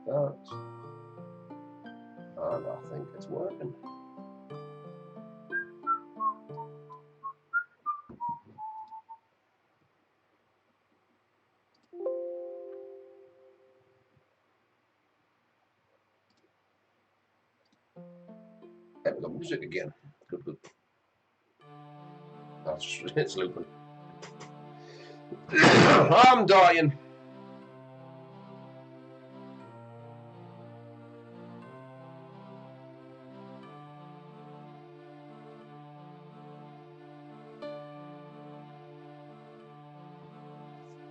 that. And I think it's working. There we go, music again. Good, good. That's just, it's looping. I'm dying.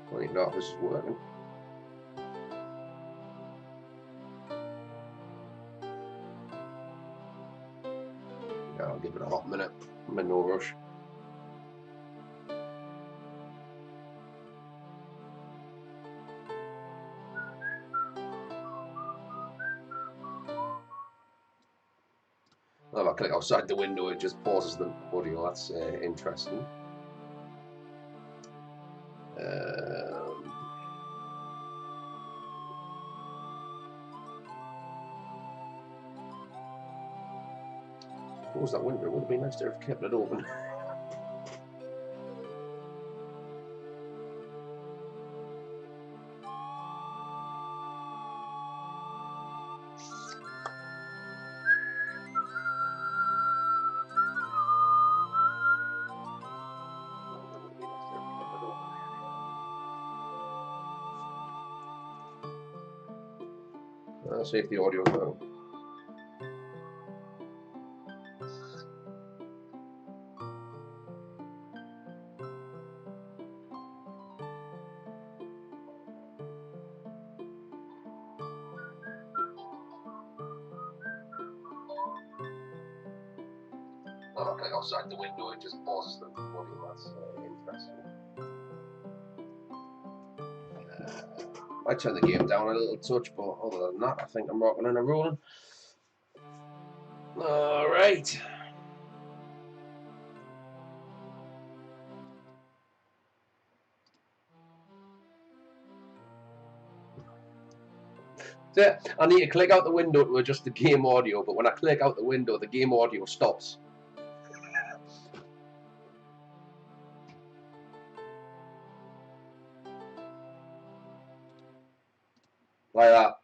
I don't even know if this is working. Yeah, I'll give it a hot minute. I'm in no rush. If I click outside the window, it just pauses the audio. That's interesting. Close that window. It would have been nice to have kept it open. See if the audio now. Okay, outside the window, it just pauses the audio. That's interesting. I turn the game down a little touch, but other than that, I think I'm rocking and rolling. All right. So I need to click out the window to adjust the game audio, but when I click out the window, the game audio stops. Like that.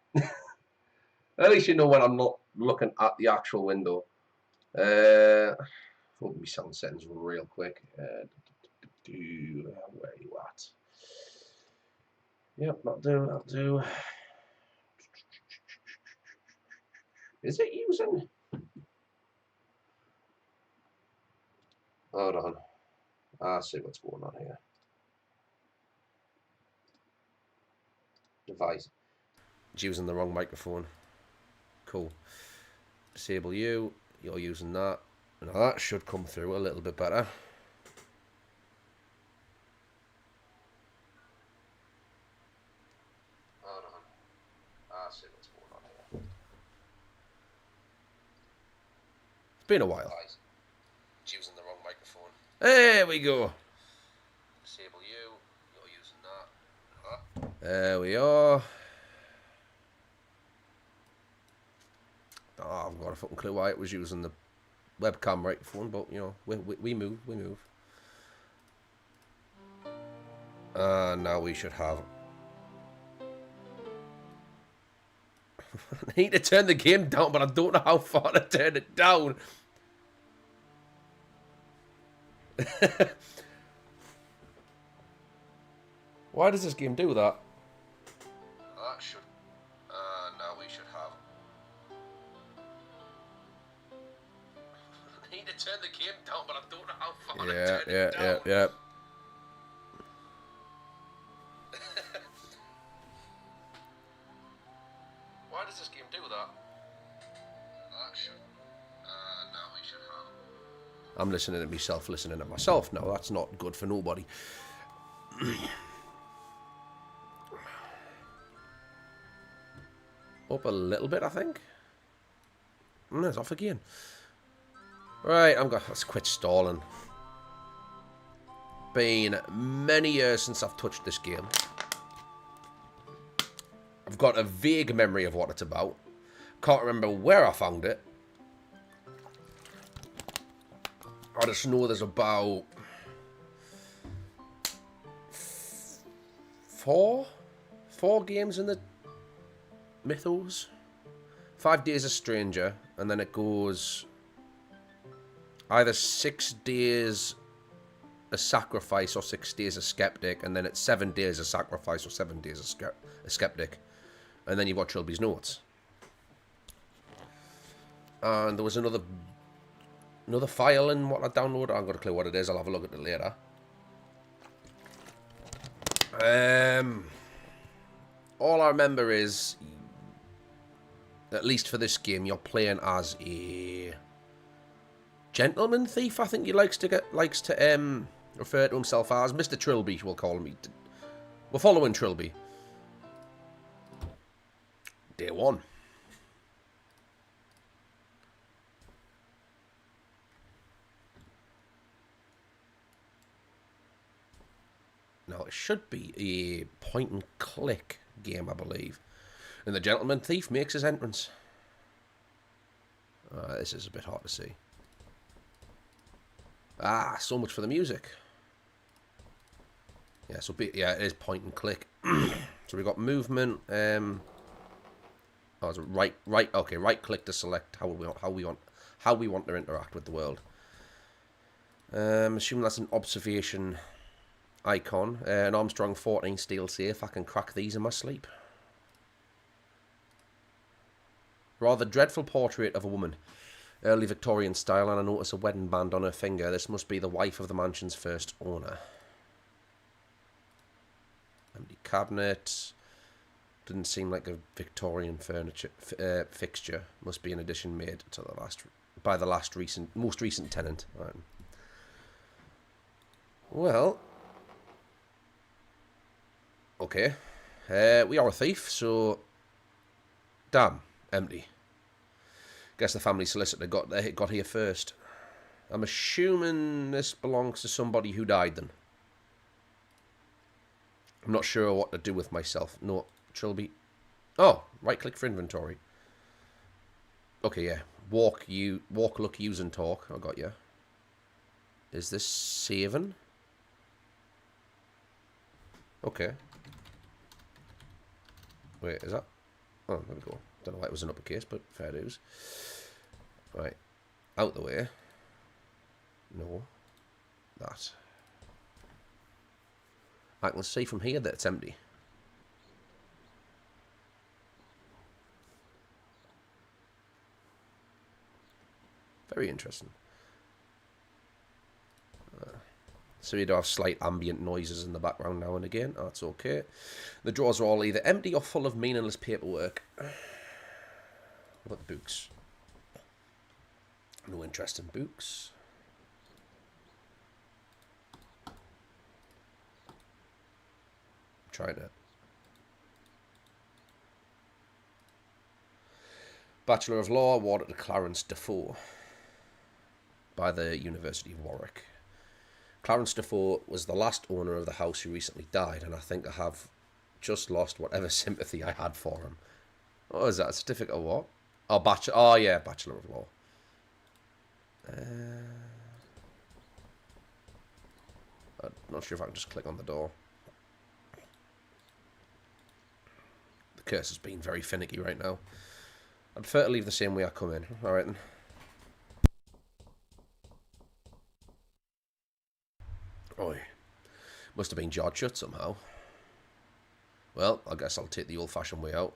At least you know when I'm not looking at the actual window. Open my sound settings real quick. Where are you at? Yep, that'll do. Is it using? Hold on. I see what's going on here. Device. It's using the wrong microphone. Cool. Disable you. You're using that. Now that should come through a little bit better. Hold on. I see what's going on here. It's been a while. It's using the wrong microphone. There we go. Disable you. You're using that. There we are. Oh, I've got a fucking clue why it was using the webcam microphone, but you know, we move. Now we should have. I need to turn the game down, but I don't know how far to turn it down. Why does this game do that? That should. Now we should have. I need to turn the game down, but I don't know how far to turn it down. Yeah. Why does this game do that? That should. Now we should have. I'm listening to myself, listening to myself now. That's not good for nobody. Up a little bit, I think. It's off again. Right, let's quit stalling. Been many years since I've touched this game. I've got a vague memory of what it's about. Can't remember where I found it. I just know there's about four games in the Mythos. 5 Days a Stranger, and then it goes either 6 days a sacrifice or 6 days a skeptic, and then it's 7 days a sacrifice or 7 days a skeptic, and then you've got Trilby's Notes. And there was another file in what I downloaded. I haven't got a clue what it is. I'll have a look at it later. All I remember is, at least for this game, you're playing as a gentleman thief. I think he likes to refer to himself as Mr. Trilby. We'll call him. We're following Trilby. Day 1. Now, it should be a point-and-click game, I believe. And the Gentleman Thief makes his entrance. This is a bit hard to see. Ah, so much for the music. Yeah, it is point-and-click. So we've got movement. Oh, it's right. Okay, right-click to select how we want to interact with the world. Assuming that's an observation icon. An Armstrong 14 steel safe. I can crack these in my sleep. Rather dreadful portrait of a woman. Early Victorian style, and I notice a wedding band on her finger. This must be the wife of the mansion's first owner. Empty cabinet. Didn't seem like a Victorian furniture fixture. Must be an addition made to the most recent tenant. Right. Well, okay. We are a thief, so damn, empty. Guess the family solicitor got here first. I'm assuming this belongs to somebody who died then. I'm not sure what to do with myself. No, Trilby. Oh, right click for inventory. Okay, yeah. Walk, look, use, and talk. I got you. Is this saving? Okay. Wait, is that? Oh, there we go. Don't know why it was an uppercase, but fair dues. Right. Out the way. No. That. I can see from here that it's empty. Very interesting. So you do have slight ambient noises in the background now and again. That's okay. The drawers are all either empty or full of meaningless paperwork. What about the books? No interest in books. Trying it. Bachelor of Law awarded to Clarence Defoe by the University of Warwick. Clarence Defoe was the last owner of the house who recently died, and I think I have just lost whatever sympathy I had for him. What is that? A certificate of what? Oh, Bachelor. Oh, yeah, Bachelor of Law. I'm not sure if I can just click on the door. The curse has been very finicky right now. I'd prefer to leave the same way I come in. Alright then. Oi. Must have been jarred shut somehow. Well, I guess I'll take the old-fashioned way out.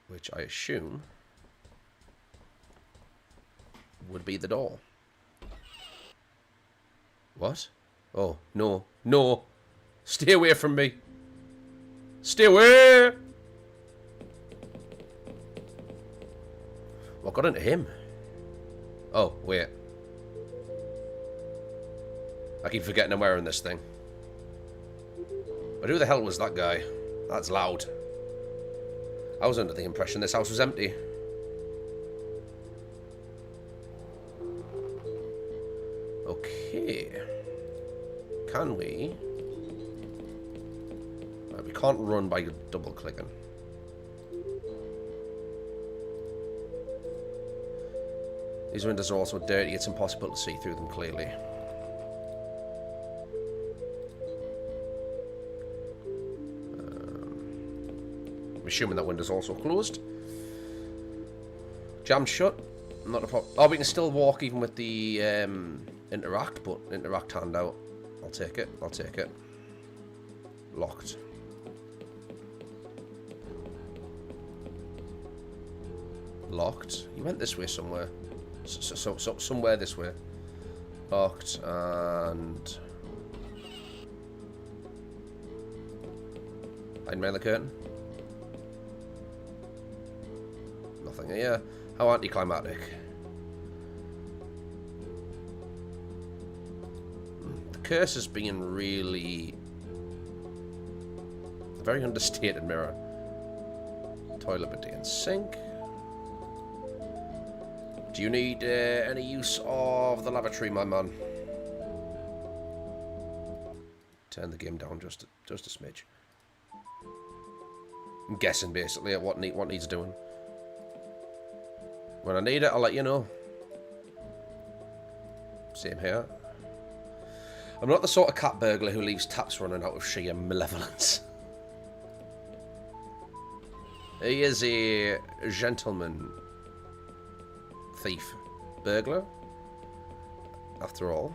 Which I assume would be the door. What? Oh, no. No! Stay away from me! Stay away! What got into him? Oh, wait. I keep forgetting I'm wearing this thing. But who the hell was that guy? That's loud. I was under the impression this house was empty. Okay. Can we? Right, We can't run by double clicking. These windows are also dirty. It's impossible to see through them clearly. I'm assuming that window's also closed. Jammed shut. Not a problem. Oh, we can still walk even with the interact, but interact hand out. I'll take it. I'll take it. Locked. Locked. You went this way somewhere. So somewhere this way. Locked and hiding behind the curtain. Nothing here. How anticlimactic. The curse is being really a very understated mirror. Toilet, bidet and sink. Do you need any use of the lavatory, my man? Turn the game down just a smidge. I'm guessing basically at what needs doing. When I need it, I'll let you know. Same here. I'm not the sort of cat burglar who leaves taps running out of sheer malevolence. He is a gentleman thief burglar, after all.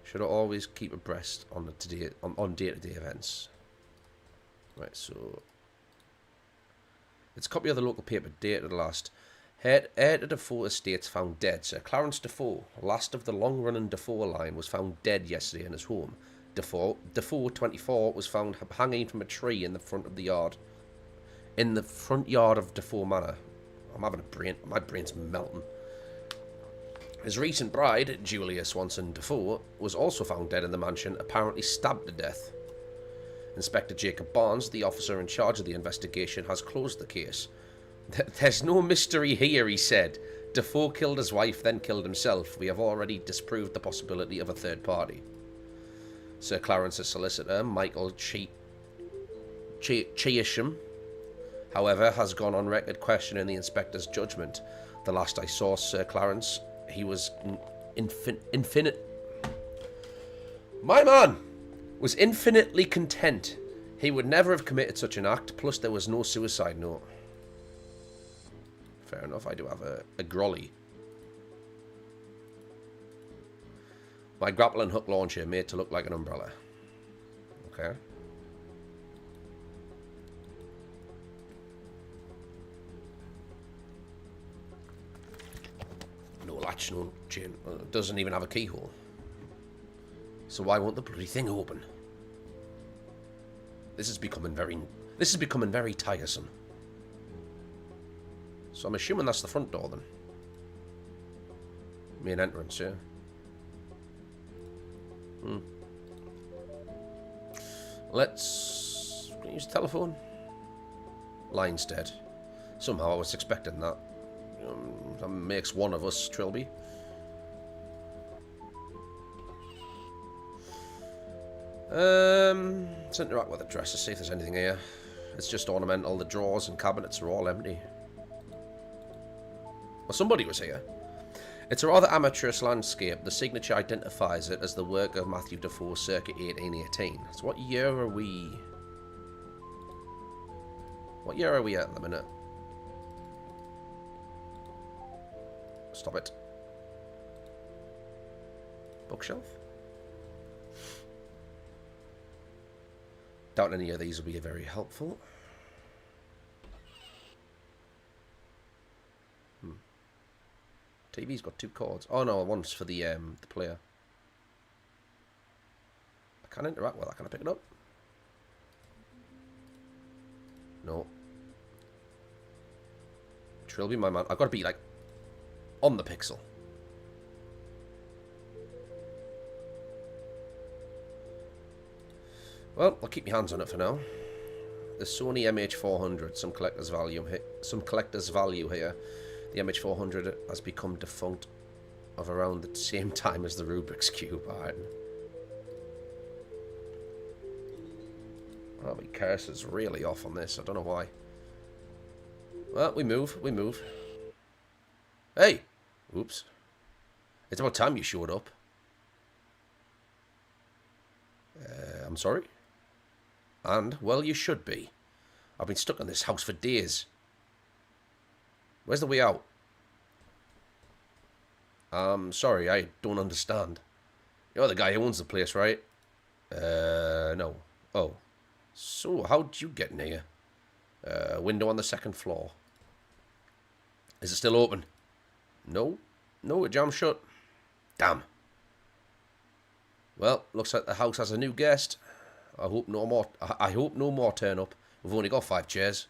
Should I always keep abreast on the on day-to-day events? Right, so it's a copy of the local paper dated last. Heir to Defoe Estates found dead. Sir Clarence Defoe, last of the long-running Defoe line, was found dead yesterday in his home. Defoe, 24, was found hanging from a tree in the front of the yard. In the front yard of Defoe Manor. I'm having a brain. My brain's melting. His recent bride, Julia Swanson Defoe, was also found dead in the mansion, apparently stabbed to death. Inspector Jacob Barnes, the officer in charge of the investigation, has closed the case. There's no mystery here, he said. Defoe killed his wife, then killed himself. We have already disproved the possibility of a third party. Sir Clarence's solicitor, Michael Cheisham, however, has gone on record questioning the inspector's judgment. The last I saw Sir Clarence, he was My man was infinitely content. He would never have committed such an act, plus there was no suicide note. Fair enough, I do have a grolly. My grappling hook launcher made to look like an umbrella. Okay. No latch, no chain. It doesn't even have a keyhole. So why won't the bloody thing open? This is becoming very tiresome. So I'm assuming that's the front door then. Main entrance, yeah. Let's... Can you use the telephone? Line's dead. Somehow I was expecting that. That makes one of us, Trilby. Let's interact with the dresser, see if there's anything here. It's just ornamental. The drawers and cabinets are all empty. Well, somebody was here. It's a rather amateurish landscape. The signature identifies it as the work of Matthew Defoe circa 1818. So what year are we... What year are we at the minute? Stop it. Bookshelf? Doubt any of these will be very helpful. TV's got two cords. Oh no, one's for the player. I can't interact with that. Can I pick it up? No. Trilby, my man. I've got to be like on the pixel. Well, I'll keep my hands on it for now. The Sony MH400, some collector's value here. The MH400 has become defunct of around the same time as the Rubik's Cube. Alright. Oh, my cursor's really off on this. I don't know why. Well, we move. We move. Hey! Oops. It's about time you showed up. I'm sorry? And, well, you should be. I've been stuck in this house for days. Where's the way out? Sorry, I don't understand. You're the guy who owns the place, right? No. Oh. So, how'd you get in here? Window on the second floor. Is it still open? No. No, it jammed shut. Damn. Well, looks like the house has a new guest. I hope no more turn up. We've only got 5 chairs.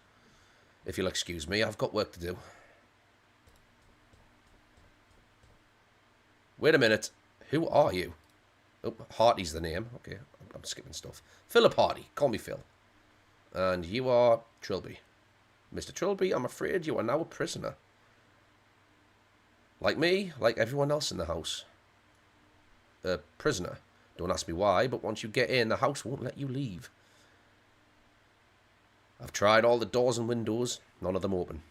If you'll excuse me, I've got work to do. Wait a minute. Who are you? Oh, Hardy's the name. Okay, I'm skipping stuff. Philip Hardy. Call me Phil. And you are Trilby. Mr. Trilby, I'm afraid you are now a prisoner. Like me, like everyone else in the house. A prisoner. Don't ask me why, but once you get in, the house won't let you leave. I've tried all the doors and windows. None of them open.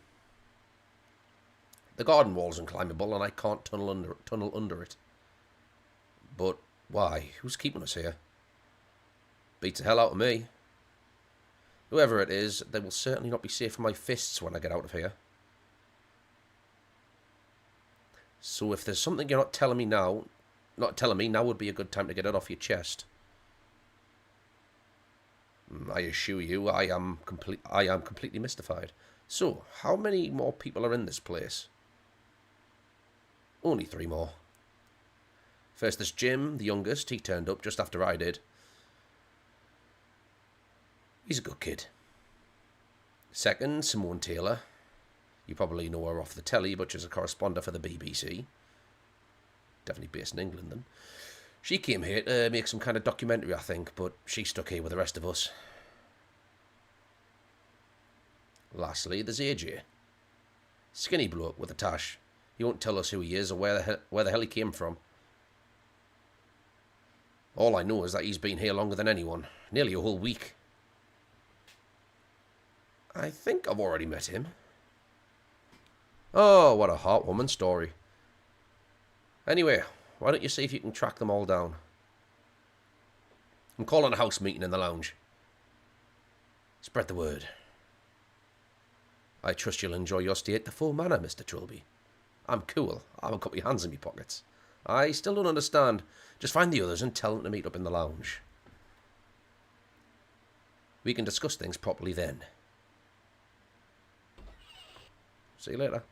The garden wall's unclimbable, and I can't tunnel under it. But why? Who's keeping us here? Beats the hell out of me. Whoever it is, they will certainly not be safe from my fists when I get out of here. So if there's something you're not telling me now, now would be a good time to get it off your chest. I assure you, I am completely mystified. So, how many more people are in this place? Only 3 more. First, there's Jim, the youngest. He turned up just after I did. He's a good kid. Second, Simone Taylor. You probably know her off the telly, but she's a correspondent for the BBC. Definitely based in England, then. She came here to make some kind of documentary, I think, but she's stuck here with the rest of us. Lastly, there's AJ. Skinny bloke with a tash. He won't tell us who he is or where the hell he came from. All I know is that he's been here longer than anyone. Nearly a whole week. I think I've already met him. Oh, what a heartwarming story. Anyway, why don't you see if you can track them all down? I'm calling a house meeting in the lounge. Spread the word. I trust you'll enjoy your stay at the full manor, Mr. Trilby. I'm cool. I haven't got my hands in my pockets. I still don't understand. Just find the others and tell them to meet up in the lounge. We can discuss things properly then. See you later.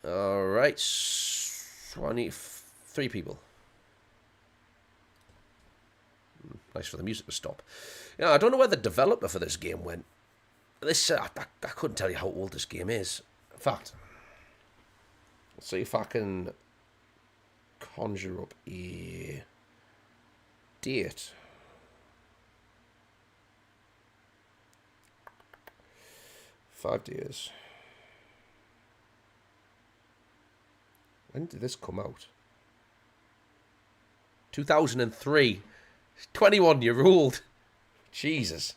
Alright. So I need 3 people. Nice for the music to stop. Yeah, I don't know where the developer for this game went. I couldn't tell you how old this game is. In fact, let's see if I can conjure up a date. Five years. When did this come out? 2003. 21-year-old. Jesus.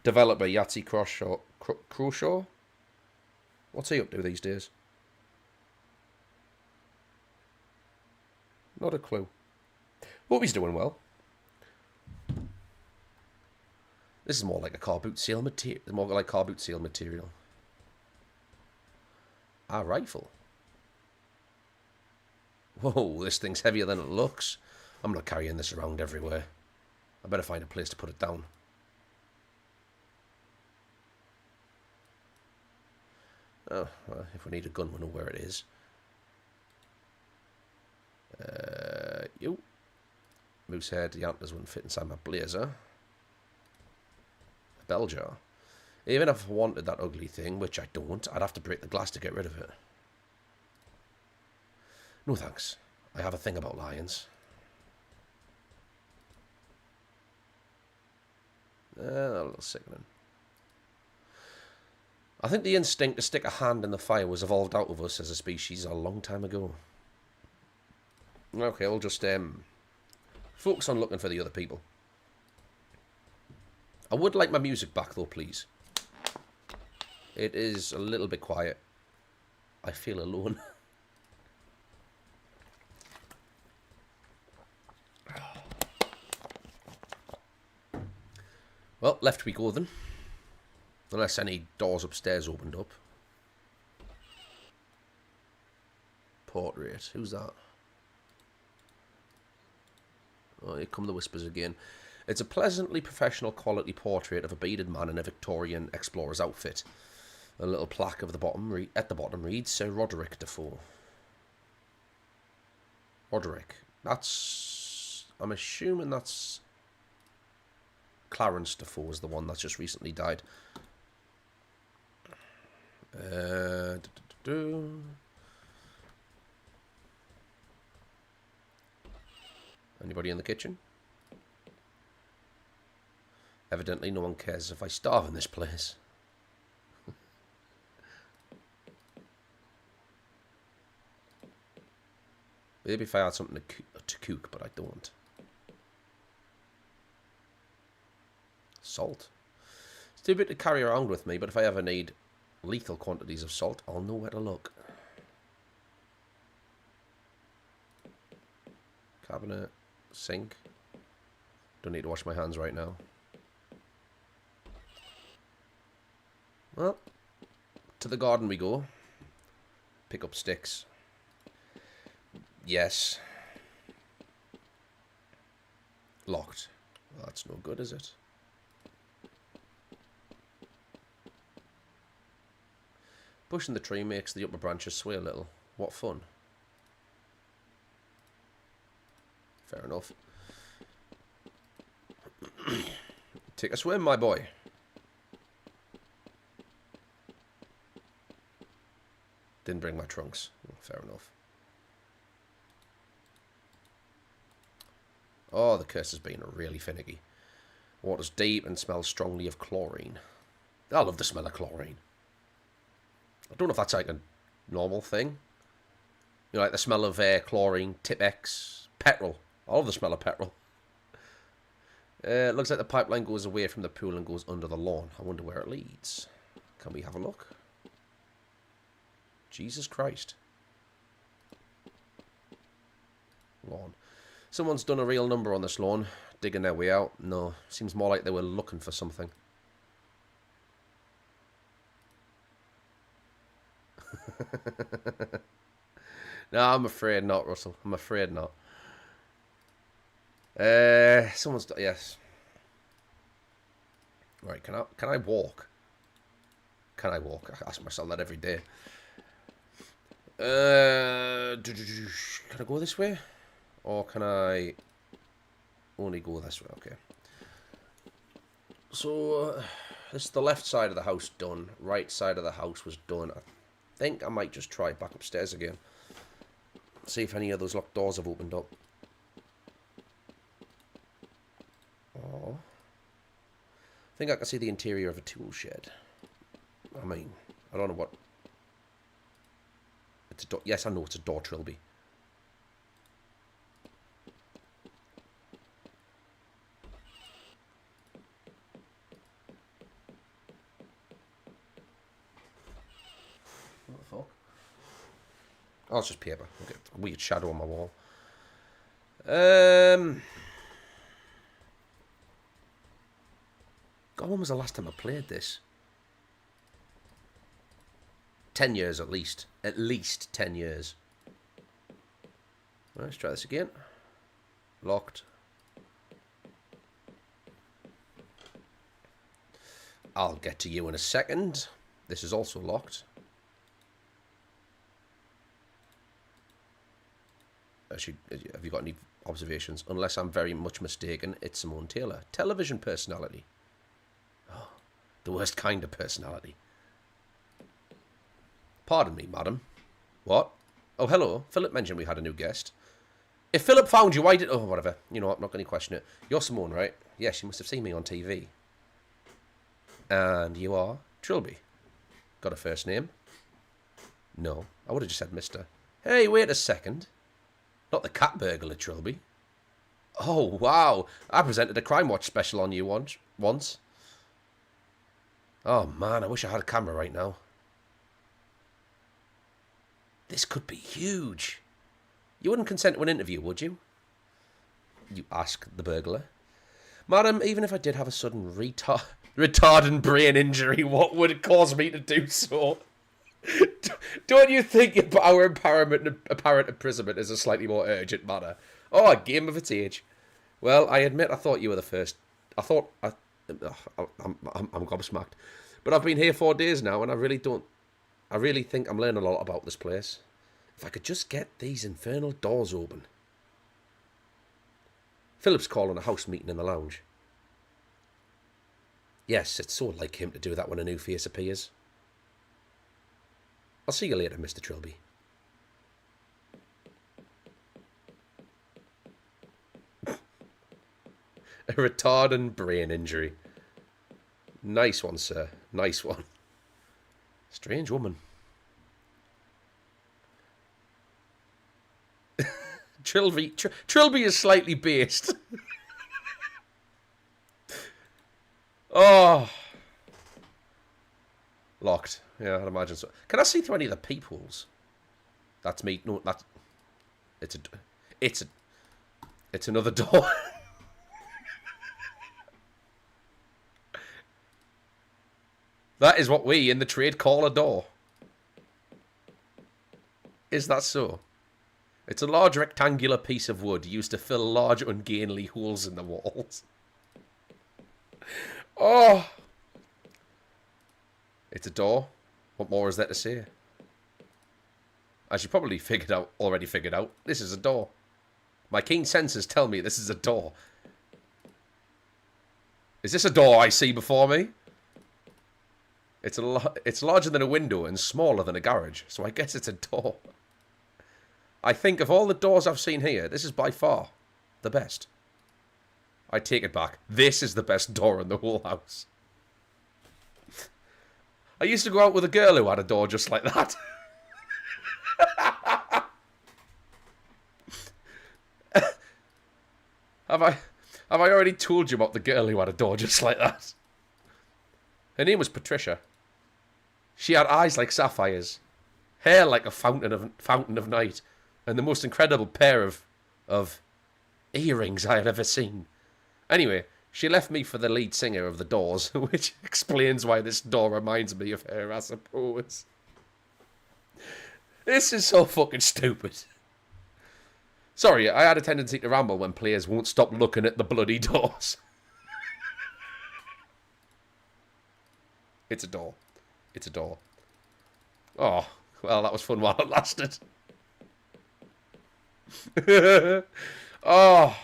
Developer Yahtzee Croshaw. What's he up to these days? Not a clue. Hope he's doing well. This is more like a car boot sale material. More like car boot sale material. A rifle. Whoa, this thing's heavier than it looks. I'm not carrying this around everywhere. I better find a place to put it down. Oh, well, if we need a gun, we know where it is. Moosehead, the antlers wouldn't fit inside my blazer. A bell jar. Even if I wanted that ugly thing, which I don't, I'd have to break the glass to get rid of it. No thanks. I have a thing about lions. A little sickening. I think the instinct to stick a hand in the fire was evolved out of us as a species a long time ago. Okay, we'll just focus on looking for the other people. I would like my music back though, please. It is a little bit quiet. I feel alone. Well, left we go then. Unless any doors upstairs opened up. Portrait. Who's that? Oh, here come the whispers again. It's a pleasantly professional quality portrait of a bearded man in a Victorian explorer's outfit. A little plaque of the bottom at the bottom reads Sir Roderick Defoe. Roderick. That's... I'm assuming that's... Clarence Defoe is the one that's just recently died. Anybody in the kitchen? Evidently no one cares if I starve in this place. Maybe if I had something to cook, but I don't. Salt. It's too big to carry around with me, but if I ever need lethal quantities of salt, I'll know where to look. Cabinet. Sink. Don't need to wash my hands right now. Well, to the garden we go. Pick up sticks. Yes. Locked. Well, that's no good, is it? Pushing the tree makes the upper branches sway a little. What fun. Fair enough. Take a swim, my boy. Didn't bring my trunks. Fair enough. Oh, the curse has been really finicky. Water's deep and smells strongly of chlorine. I love the smell of chlorine. I don't know if that's like a normal thing. You know, like the smell of chlorine, Tipex, petrol. I love the smell of petrol. It looks like the pipeline goes away from the pool and goes under the lawn. I wonder where it leads. Can we have a look? Jesus Christ. Lawn. Someone's done a real number on this lawn. Digging their way out. No, seems more like they were looking for something. No, I'm afraid not, Russell. I'm afraid not. Someone's... Yes. Right, can I walk? Can I walk? I ask myself that every day. Can I go this way? Or can I only go this way? Okay. So, this is the left side of the house done. Right side of the house was done. I think I might just try back upstairs again. See if any of those locked doors have opened up. Oh. I think I can see the interior of a tool shed. I mean, I don't know what... It's a door. Yes, I know it's a door trilby. What the fuck? Oh, it's just paper. Okay, weird shadow on my wall. God, when was the last time I played this? 10 years at least. At least 10 years. Right, let's try this again. Locked. I'll get to you in a second. This is also locked. Actually, have you got any observations? Unless I'm very much mistaken, it's Simone Taylor. Television personality. Oh, the worst kind of personality. Pardon me, madam. What? Oh, hello. Philip mentioned we had a new guest. If Philip found you, why did... Oh, whatever. You know what? I'm not going to question it. You're Simone, right? Yes, you must have seen me on TV. And you are Trilby. Got a first name? No. I would have just said Mr. Hey, wait a second. Not the cat burglar, Trilby. Oh, wow. I presented a Crime Watch special on you once. Oh, man, I wish I had a camera right now. This could be huge. You wouldn't consent to an interview, would you? You ask the burglar. Madam, even if I did have a sudden retarded brain injury, what would it cause me to do so? Don't you think our apparent imprisonment is a slightly more urgent matter? Oh, a game of its age. Well, I admit I thought you were the first. I'm gobsmacked. But I've been here 4 days now, and I really think I'm learning a lot about this place. If I could just get these infernal doors open. Philip's calling a house meeting in the lounge. Yes, it's so like him to do that when a new face appears. I'll see you later, Mr. Trilby. A retarded brain injury. Nice one, sir. Nice one. Strange woman. Trilby is slightly based. Oh. Locked. Yeah, I'd imagine so. Can I see through any of the peepholes? That's me. No, that's... It's another door. That is what we in the trade call a door. Is that so? It's a large rectangular piece of wood used to fill large ungainly holes in the walls. Oh! It's a door. What more is there to say? As you probably already figured out, this is a door. My keen senses tell me this is a door. Is this a door I see before me? It's larger than a window and smaller than a garage, so I guess it's a door. I think of all the doors I've seen here, this is by far the best. I take it back. This is the best door in the whole house. I used to go out with a girl who had a door just like that. Have I already told you about the girl who had a door just like that? Her name was Patricia. She had eyes like sapphires, hair like a fountain of night, and the most incredible pair of earrings I had ever seen. Anyway, she left me for the lead singer of the Doors, which explains why this door reminds me of her, I suppose. This is so fucking stupid. Sorry, I had a tendency to ramble when players won't stop looking at the bloody doors. It's a door. It's a door. Oh, well, that was fun while it lasted. Oh.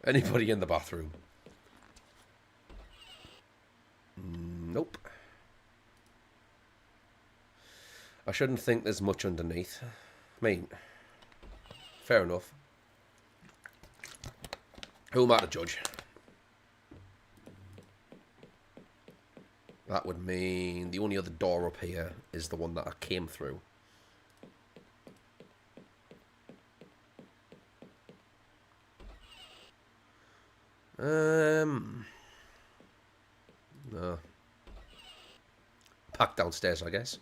Anybody in the bathroom? Nope. I shouldn't think there's much underneath. I mean, fair enough. Who am I to judge? That would mean the only other door up here is the one that I came through. No. Back downstairs, I guess.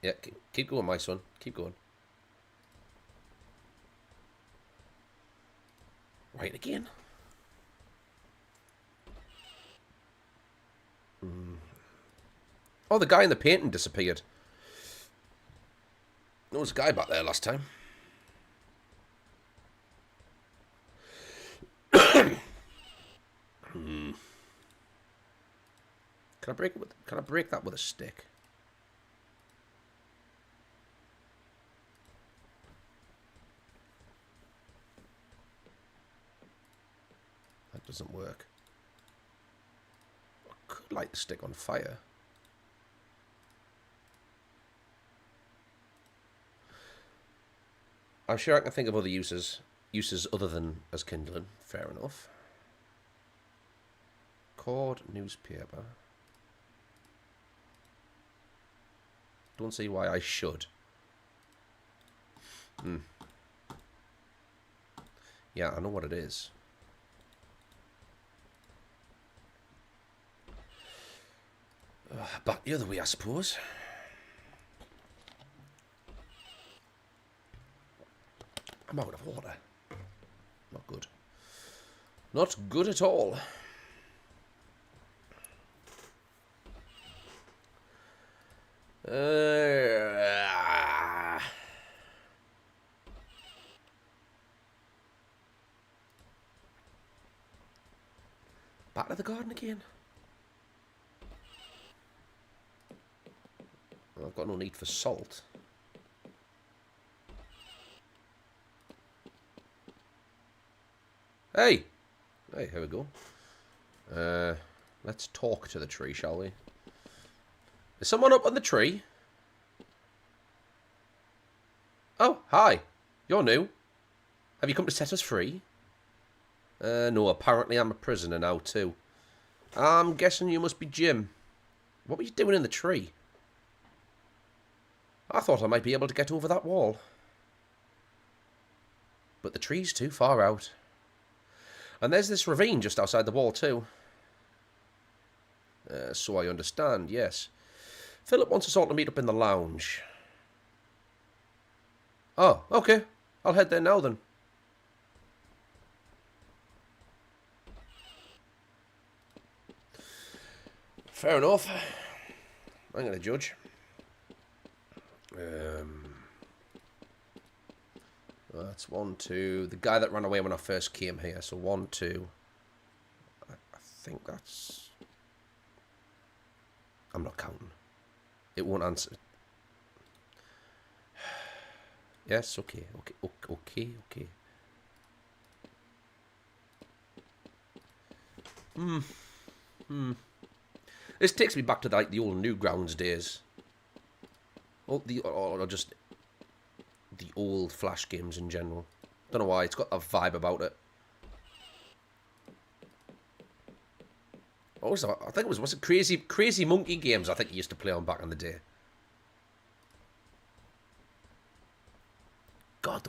Yeah, keep going, my son. Keep going. Right again. Oh, the guy in the painting disappeared. There was a guy back there last time. Can I break that with a stick? That doesn't work. I could light the stick on fire. I'm sure I can think of other uses other than as kindling. Fair enough. Record newspaper. Don't see why I should. Yeah, I know what it is. Back the other way, I suppose. I'm out of water. Not good. Not good at all. Back to the garden again. I've got no need for salt. Hey! Hey, here we go. Let's talk to the tree, shall we? Is someone up on the tree? Oh, hi. You're new. Have you come to set us free? No, apparently I'm a prisoner now, too. I'm guessing you must be Jim. What were you doing in the tree? I thought I might be able to get over that wall. But the tree's too far out. And there's this ravine just outside the wall, too. So I understand, yes. Philip wants us all to meet up in the lounge. Oh, okay. I'll head there now, then. Fair enough. I'm going to judge. That's 1, 2. The guy that ran away when I first came here. So 1, 2. I think that's... I'm not counting. It won't answer. Yes, okay. This takes me back to like the old Newgrounds days. Or just the old Flash games in general. Don't know why, it's got a vibe about it. What was that? I think it was it Crazy Monkey Games I think he used to play on back in the day. God,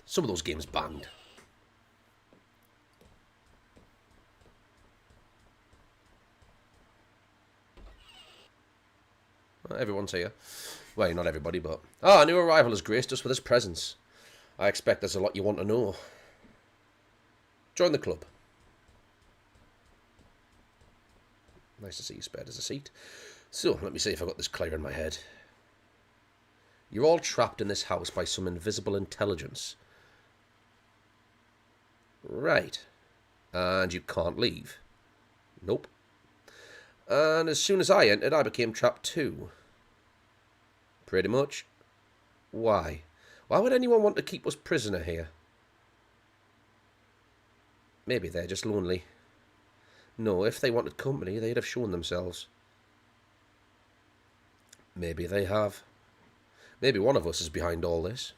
some of those games banged. Everyone's here. Well, not everybody, but... Ah, a new arrival has graced us with his presence. I expect there's a lot you want to know. Join the club. Nice to see you spared us a seat. So, let me see if I've got this clear in my head. You're all trapped in this house by some invisible intelligence. Right. And you can't leave. Nope. And as soon as I entered, I became trapped too. Pretty much. Why? Why would anyone want to keep us prisoner here? Maybe they're just lonely. No, if they wanted company, they'd have shown themselves. Maybe they have. Maybe one of us is behind all this.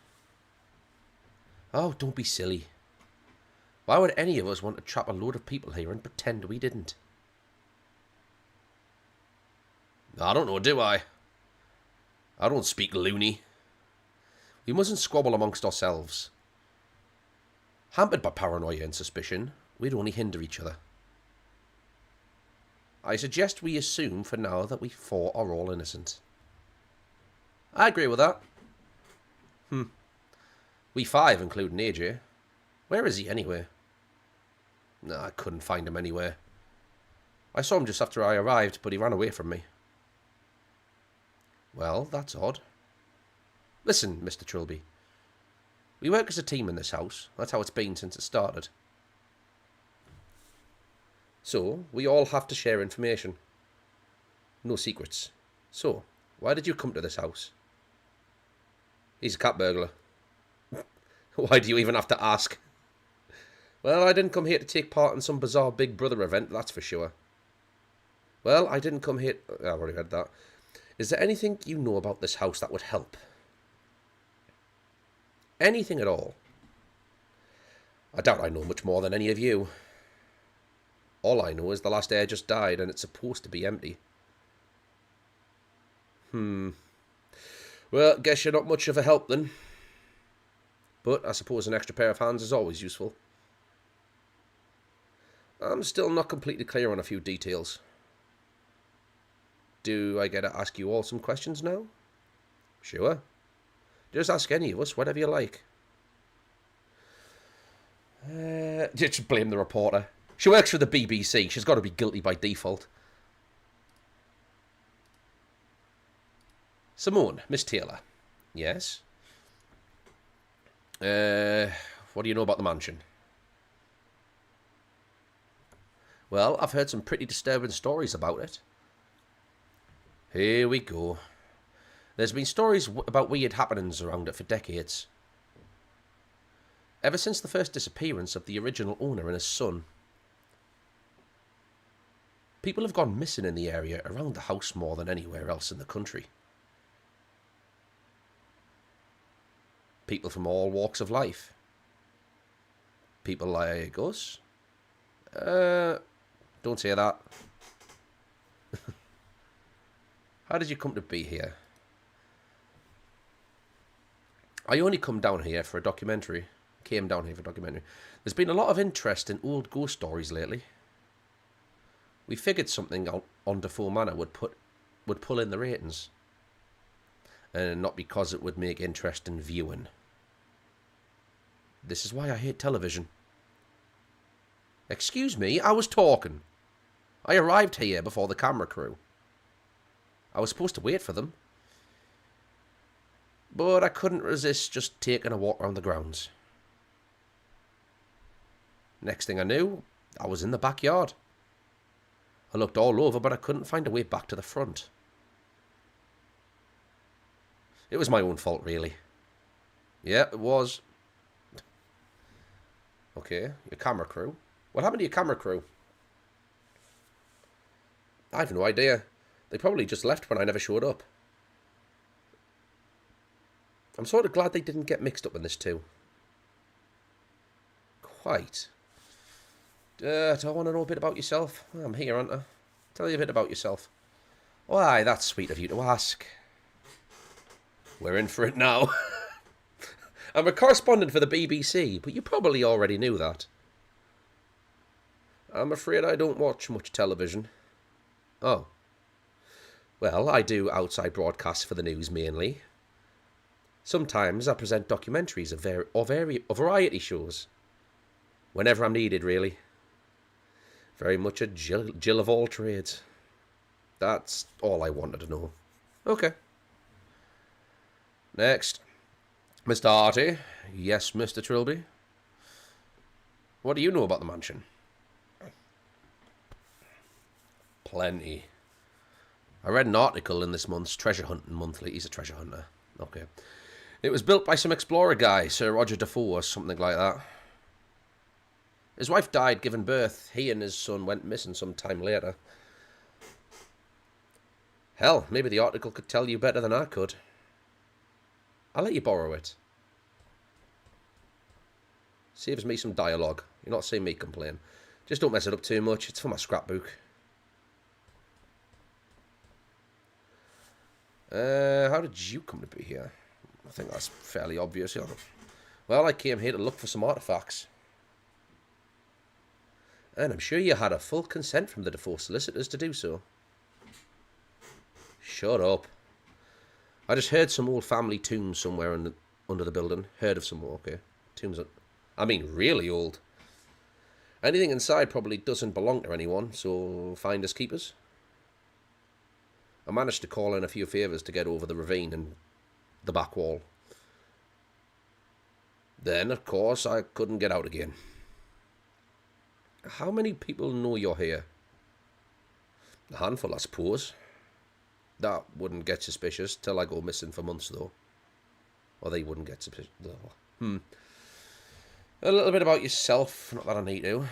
Oh, don't be silly. Why would any of us want to trap a load of people here and pretend we didn't? I don't know, do I? I don't speak loony. We mustn't squabble amongst ourselves. Hampered by paranoia and suspicion, we'd only hinder each other. I suggest we assume for now that we four are all innocent. I agree with that. We five, including AJ. Where is he anyway? No, I couldn't find him anywhere. I saw him just after I arrived, but he ran away from me. Well, that's odd. Listen, Mr. Trilby. We work as a team in this house. That's how it's been since it started. So, we all have to share information. No secrets. So, why did you come to this house? He's a cat burglar. Why do you even have to ask? Well, I didn't come here to take part in some bizarre Big Brother event, that's for sure. Well, I didn't come here... I've already read that. Is there anything you know about this house that would help? Anything at all? I doubt I know much more than any of you. All I know is the last heir just died and it's supposed to be empty. Well, guess you're not much of a help then. But I suppose an extra pair of hands is always useful. I'm still not completely clear on a few details. Do I get to ask you all some questions now? Sure. Just ask any of us, whatever you like. Just blame the reporter. She works for the BBC. She's got to be guilty by default. Simone, Miss Taylor. Yes? What do you know about the mansion? Well, I've heard some pretty disturbing stories about it. Here we go. There's been stories about weird happenings around it for decades. Ever since the first disappearance of the original owner and his son. People have gone missing in the area around the house more than anywhere else in the country. People from all walks of life. People like us. Don't say that. How did you come to be here? I only came down here for a documentary. There's been a lot of interest in old ghost stories lately. We figured something on Defoe Manor would pull in the ratings. And not because it would make interest in viewing. This is why I hate television. Excuse me, I was talking. I arrived here before the camera crew. I was supposed to wait for them. But I couldn't resist just taking a walk around the grounds. Next thing I knew, I was in the backyard. I looked all over, but I couldn't find a way back to the front. It was my own fault, really. Yeah, it was. Okay, your camera crew. What happened to your camera crew? I have no idea. They probably just left when I never showed up. I'm sort of glad they didn't get mixed up in this too. Quite. Do I want to know a bit about yourself? I'm here, aren't I? Tell you a bit about yourself. Why, that's sweet of you to ask. We're in for it now. I'm a correspondent for the BBC, but you probably already knew that. I'm afraid I don't watch much television. Oh. Well, I do outside broadcasts for the news mainly. Sometimes I present documentaries of variety shows. Whenever I'm needed, really. Very much a Jill of all trades. That's all I wanted to know. Okay. Next. Mr. Arty. Yes, Mr. Trilby. What do you know about the mansion? Plenty. I read an article in this month's Treasure Hunting Monthly. He's a treasure hunter. Okay. It was built by some explorer guy, Sir Roger Defoe or something like that. His wife died giving birth. He and his son went missing some time later. Hell, maybe the article could tell you better than I could. I'll let you borrow it. Saves me some dialogue. You're not seeing me complain. Just don't mess it up too much. It's for my scrapbook. How did you come to be here? I think that's fairly obvious. Well, I came here to look for some artifacts. And I'm sure you had a full consent from the Defoe solicitors to do so. Shut up. I just heard some old family tombs somewhere under the building. Heard of some more, okay. Tombs, I mean really old. Anything inside probably doesn't belong to anyone, so finders keepers. I managed to call in a few favours to get over the ravine and the back wall. Then, of course, I couldn't get out again. How many people know you're here? A handful, I suppose. That wouldn't get suspicious till I go missing for months, though. Or they wouldn't get suspicious. A little bit about yourself, not that I need to.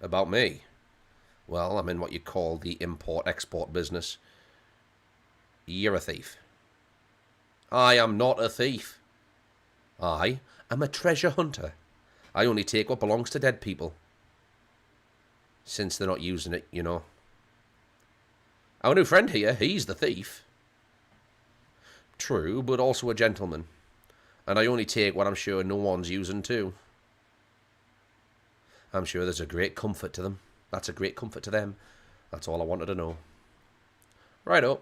About me? Well, I'm in what you call the import-export business. You're a thief. I am not a thief. I am a treasure hunter. I only take what belongs to dead people. Since they're not using it, you know. Our new friend here, he's the thief. True, but also a gentleman. And I only take what I'm sure no one's using too. I'm sure there's a great comfort to them. That's a great comfort to them. That's all I wanted to know. Righto.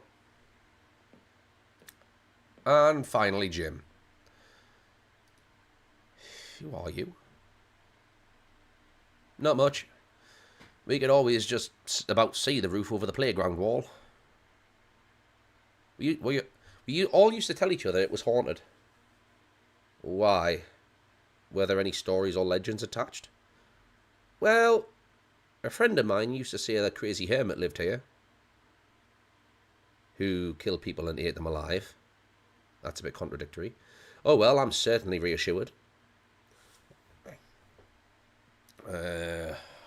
And finally, Jim. Who are you? Not much. We could always just about see the roof over the playground wall. We all used to tell each other it was haunted. Why? Were there any stories or legends attached? Well, a friend of mine used to say that crazy hermit lived here, who killed people and ate them alive. That's a bit contradictory. Oh well, I'm certainly reassured.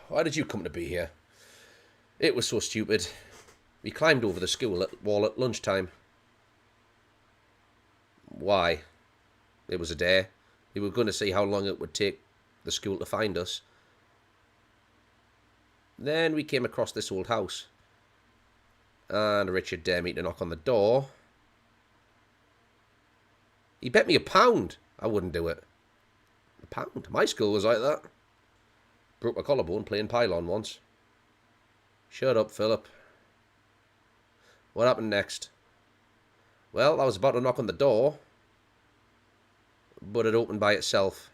Why did you come to be here? It was so stupid. We climbed over the school wall at lunchtime. Why? It was a dare. We were going to see how long it would take the school to find us. Then we came across this old house. And Richard dared me to knock on the door. He bet me £1. I wouldn't do it. £1? My school was like that. Broke my collarbone playing pylon once. Shut up, Philip. What happened next? Well, I was about to knock on the door, but it opened by itself.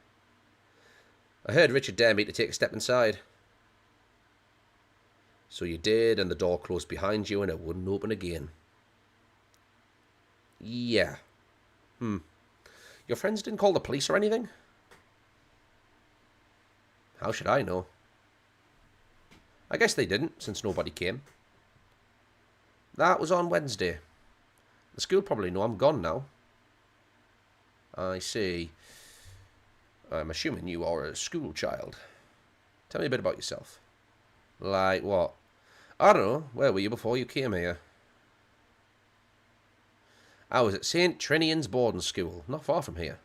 I heard Richard dare me to take a step inside. So you did, and the door closed behind you and it wouldn't open again. Yeah. Your friends didn't call the police or anything? How should I know? I guess they didn't, since nobody came. That was on Wednesday. The school probably know I'm gone now. I see. I'm assuming you are a school child. Tell me a bit about yourself. Like what? I don't know. Where were you before you came here? I was at St. Trinian's boarding school, not far from here.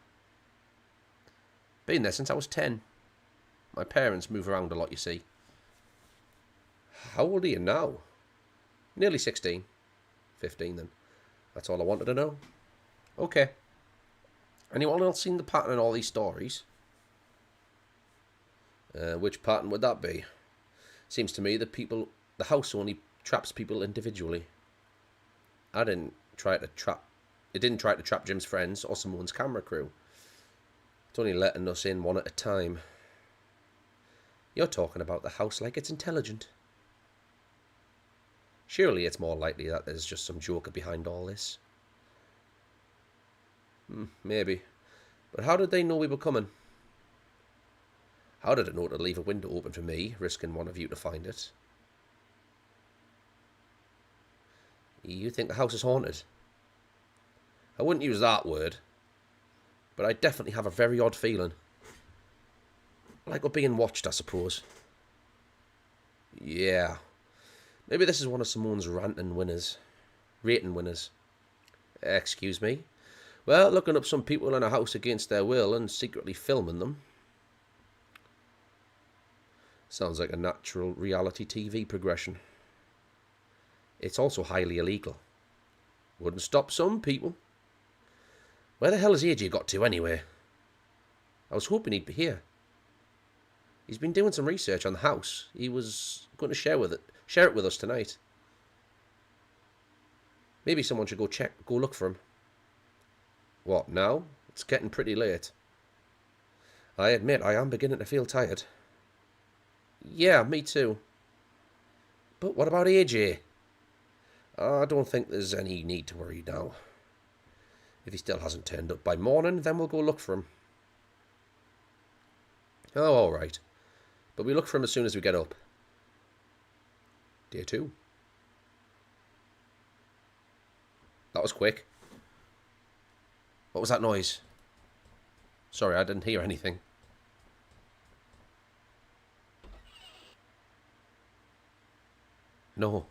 Been there since I was 10. My parents move around a lot, you see. How old are you now? Nearly 16. 15 then. That's all I wanted to know. Okay. Anyone else seen the pattern in all these stories? Which pattern would that be? Seems to me the house only traps people individually. It didn't try to trap Jim's friends or Simone's camera crew. It's only letting us in one at a time. You're talking about the house like it's intelligent. Surely it's more likely that there's just some joker behind all this. Maybe. But how did they know we were coming? How did it know to leave a window open for me, risking one of you to find it? You think the house is haunted? I wouldn't use that word. But I definitely have a very odd feeling. Like we're being watched, I suppose. Yeah. Maybe this is one of Simone's rating winners. Excuse me? Well, looking up some people in a house against their will and secretly filming them. Sounds like a natural reality TV progression. It's also highly illegal. Wouldn't stop some people. Where the hell has AJ got to anyway? I was hoping he'd be here. He's been doing some research on the house. He was going to share it with us tonight. Maybe someone should go look for him. What, now? It's getting pretty late. I admit I am beginning to feel tired. Yeah, me too. But what about AJ? I don't think there's any need to worry now. If he still hasn't turned up by morning, then we'll go look for him. Oh, all right. But we look for him as soon as we get up. Day 2. That was quick. What was that noise? Sorry, I didn't hear anything. No.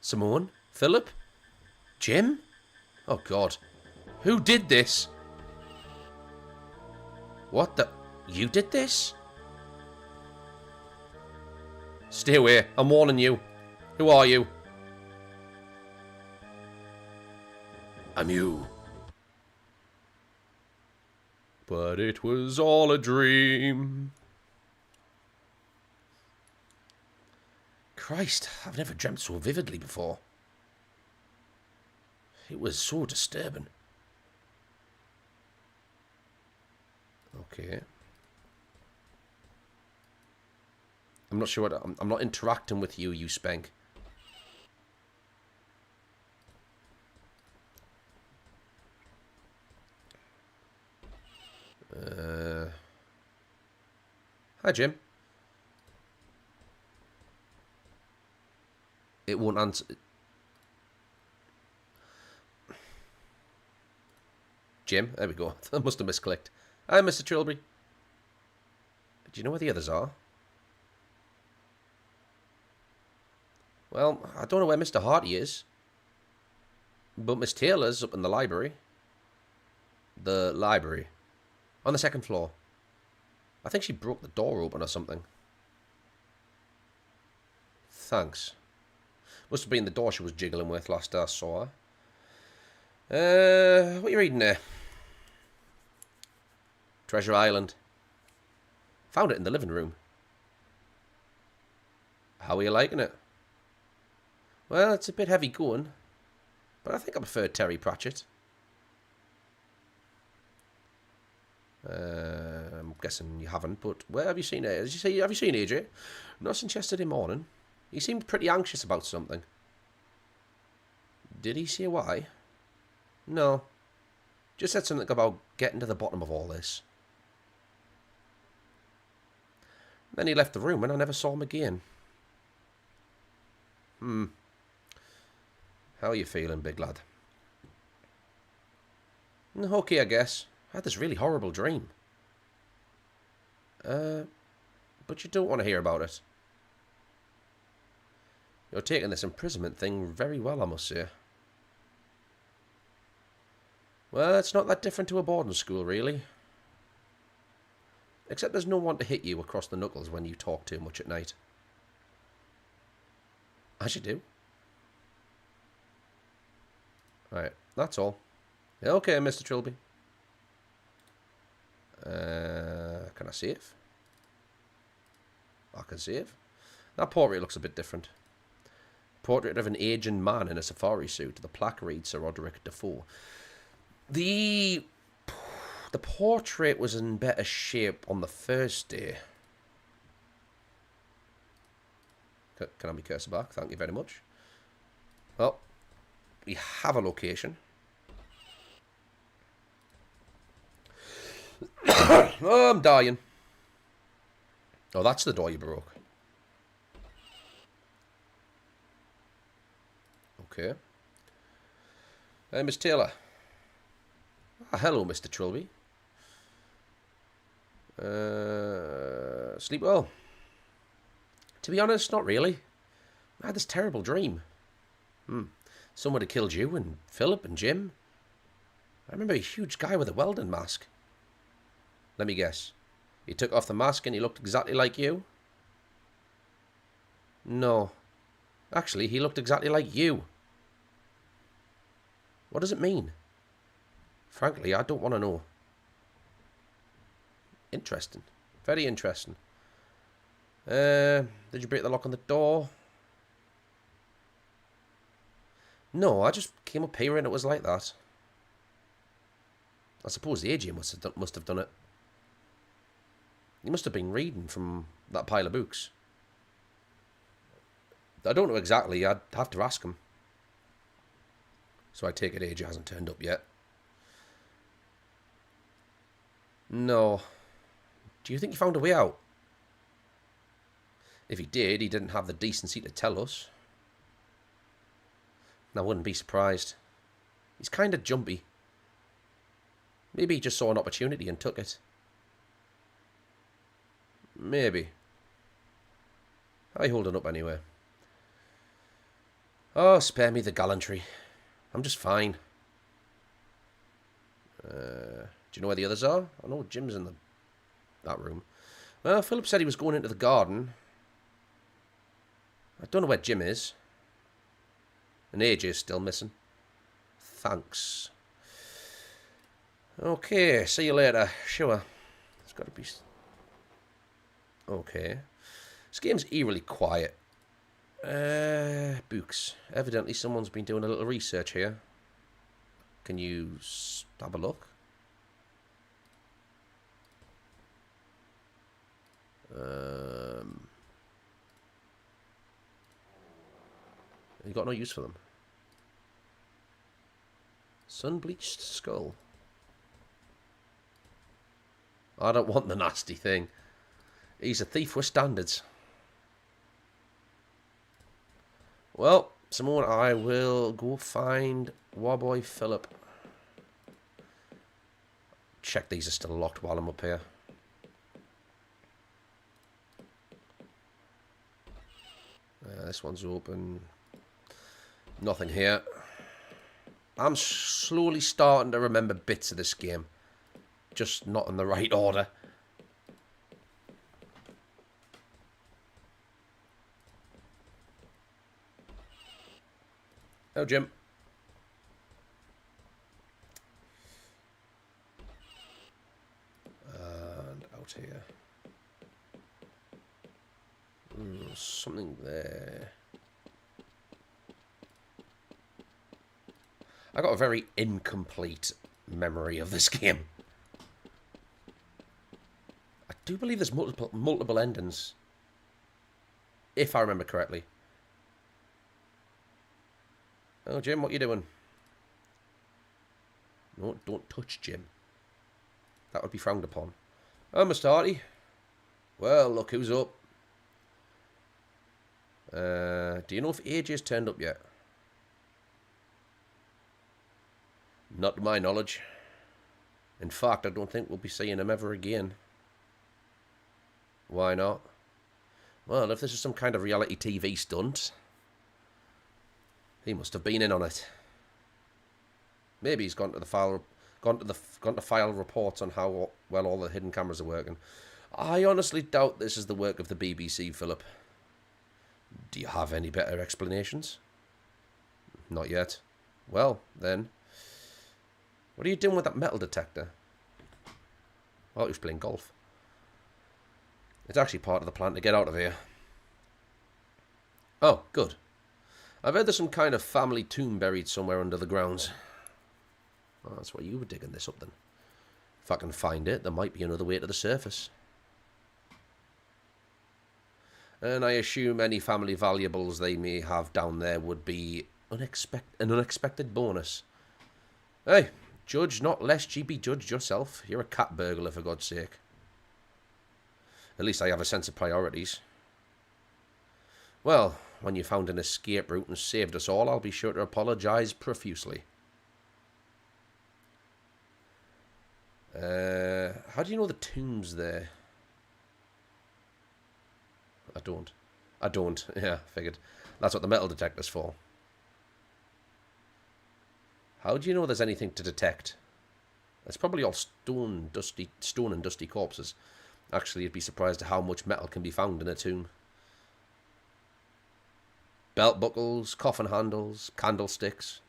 Simone? Philip? Jim? Oh, God. Who did this? What the... You did this? Stay away. I'm warning you. Who are you? I'm you. But it was all a dream. Christ, I've never dreamt so vividly before. It was so disturbing. Okay. I'm not sure what... I'm not interacting with you, you spank. Hi, Jim. It won't answer... Jim, there we go. I must have misclicked. Hi, Mr. Trilby. Do you know where the others are? Well, I don't know where Mr. Harty is. But Miss Taylor's up in the library. The library. On the second floor. I think she broke the door open or something. Thanks. Must have been the door she was jiggling with last I saw her. What are you reading there? Treasure Island. Found it in the living room. How are you liking it? Well, it's a bit heavy going. But I think I prefer Terry Pratchett. I'm guessing you haven't, but where have you seen it? Did you say, have you seen AJ? Not since yesterday morning. He seemed pretty anxious about something. Did he say why? No. Just said something about getting to the bottom of all this. Then he left the room and I never saw him again. How are you feeling, big lad? Okay, I guess. I had this really horrible dream. But you don't want to hear about it. You're taking this imprisonment thing very well, I must say. Well, it's not that different to a boarding school, really. Except there's no one to hit you across the knuckles when you talk too much at night. As you do. Right, that's all. Okay, Mr. Trilby. Can I save? I can save. That portrait looks a bit different. Portrait of an aging man in a safari suit. The plaque reads Sir Roderick Defoe. The portrait was in better shape on the first day. Can I be cursed back? Thank you very much. Well, we have a location. Oh, I'm dying. Oh, that's the door you broke. Okay. Hey, Miss Taylor. Ah, hello, Mr. Trilby. Sleep well? To be honest, not really. I had this terrible dream. Someone had killed you and Philip and Jim. I remember a huge guy with a welding mask. Let me guess. He took off the mask and he looked exactly like you? No. Actually, he looked exactly like you. What does it mean? Frankly, I don't want to know. Interesting. Very interesting. Did you break the lock on the door? No, I just came up here and it was like that. I suppose the AJ must have done it. He must have been reading from that pile of books. I don't know exactly. I'd have to ask him. So I take it AJ hasn't turned up yet. No. Do you think he found a way out? If he did, he didn't have the decency to tell us. I wouldn't be surprised. He's kind of jumpy. Maybe he just saw an opportunity and took it. Maybe. How are you holding up anyway? Oh, spare me the gallantry. I'm just fine. Do you know where the others are? I know Jim's in that room. Well, Philip said he was going into the garden. I don't know where Jim is. And AJ's still missing. Thanks. Okay, see you later. Sure. It's got to be... Okay. This game's eerily quiet. Books. Evidently someone's been doing a little research here. Can you have a look? You got no use for them. Sun-bleached skull. I don't want the nasty thing. He's a thief with standards. Well, Simone, I will go find Warboy Philip. Check these are still locked while I'm up here. This one's open. Nothing here. I'm slowly starting to remember bits of this game. Just not in the right order. Oh, Jim. And out here. Something there. I got a very incomplete memory of this game. I do believe there's multiple endings, if I remember correctly. Oh, Jim, what you doing? No, don't touch Jim. That would be frowned upon. Oh, Mr. Harty. Well, look who's up. Do you know if AJ's turned up yet? Not to my knowledge. In fact, I don't think we'll be seeing him ever again. Why not? Well, if this is some kind of reality TV stunt, he must have been in on it. Maybe he's gone to file reports on how well all the hidden cameras are working. I honestly doubt this is the work of the BBC, Philip. Do you have any better explanations? Not yet. Well, then. What are you doing with that metal detector? Oh, he was playing golf. It's actually part of the plan to get out of here. Oh, good. I've heard there's some kind of family tomb buried somewhere under the grounds. Oh, that's why you were digging this up then. If I can find it, there might be another way to the surface. And I assume any family valuables they may have down there would be an unexpected bonus. Hey, judge not lest ye be judged yourself. You're a cat burglar, for God's sake. At least I have a sense of priorities. Well, when you found an escape route and saved us all, I'll be sure to apologise profusely. How do you know the tomb's there? I don't. Yeah, figured. That's what the metal detector's for. How do you know there's anything to detect? It's probably all stone and dusty corpses. Actually, you'd be surprised at how much metal can be found in a tomb. Belt buckles, coffin handles, candlesticks.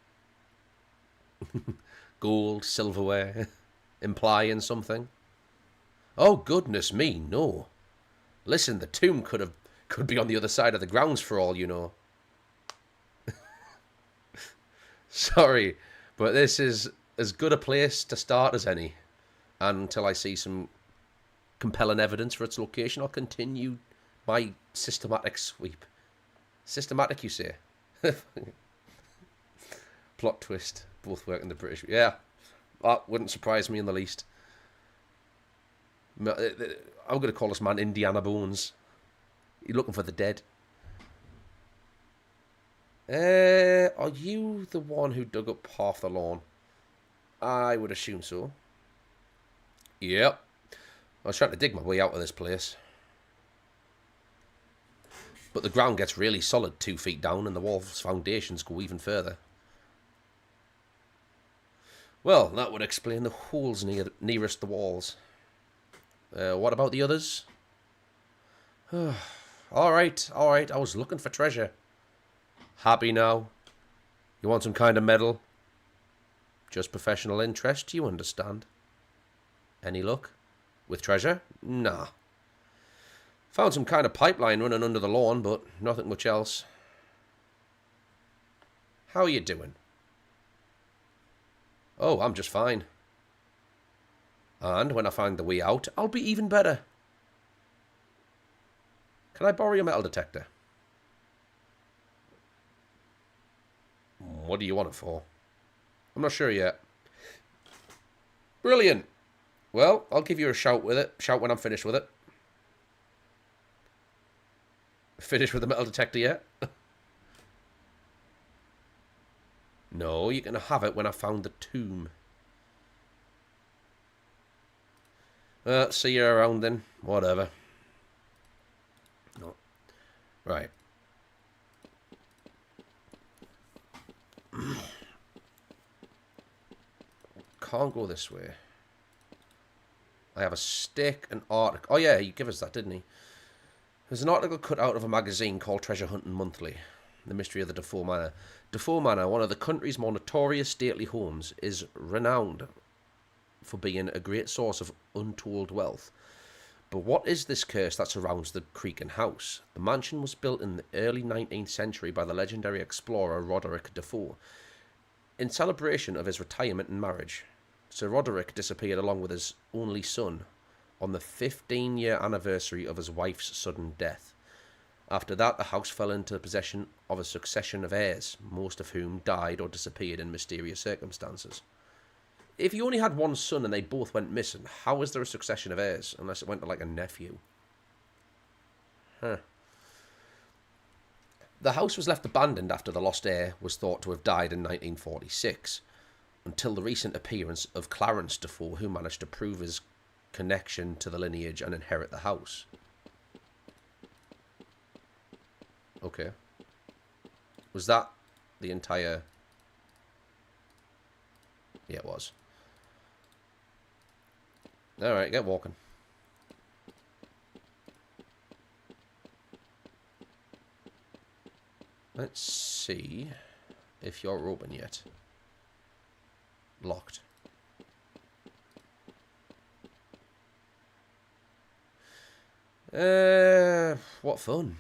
Gold, silverware. Implying something. Oh, goodness me, no. Listen, the tomb could be on the other side of the grounds for all you know. Sorry, but this is as good a place to start as any. And until I see some compelling evidence for its location, I'll continue my systematic sweep. Systematic, you say? Plot twist. Both work in the British... Yeah, that wouldn't surprise me in the least. I'm going to call this man Indiana Bones. You're looking for the dead. Are you the one who dug up half the lawn? I would assume so. Yep. I was trying to dig my way out of this place. But the ground gets really solid 2 feet down and the wall's foundations go even further. Well, that would explain the holes nearest the walls. What about the others? Alright, alright. I was looking for treasure. Happy now? You want some kind of medal? Just professional interest, you understand. Any luck? With treasure? Nah. Found some kind of pipeline running under the lawn, but nothing much else. How are you doing? Oh, I'm just fine. And when I find the way out, I'll be even better. Can I borrow your metal detector? What do you want it for? I'm not sure yet. Brilliant. Well, I'll give you a shout with it. Shout when I'm finished with it. Finished with the metal detector yet? No, you're going to have it when I found the tomb. See you around then. Whatever. No. Right. Can't go this way. I have a stick, an article. Oh yeah, you give us that, didn't he? There's an article cut out of a magazine called Treasure Hunting Monthly. The mystery of the Defoe Manor. Defoe Manor, one of the country's more notorious stately homes, is renowned for being a great source of untold wealth. But what is this curse that surrounds the Creakin house? The mansion was built in the early 19th century by the legendary explorer Roderick Defoe. In celebration of his retirement and marriage, Sir Roderick disappeared along with his only son on the 15-year anniversary of his wife's sudden death. After that, the house fell into possession of a succession of heirs, most of whom died or disappeared in mysterious circumstances. If you only had one son and they both went missing, how is there a succession of heirs? Unless it went to like a nephew. Huh. The house was left abandoned after the lost heir was thought to have died in 1946, until the recent appearance of Clarence Defoe, who managed to prove his connection to the lineage and inherit the house. Okay. Was that the entire... Yeah, it was. Alright, get walking. Let's see if you're open yet. Locked. What fun.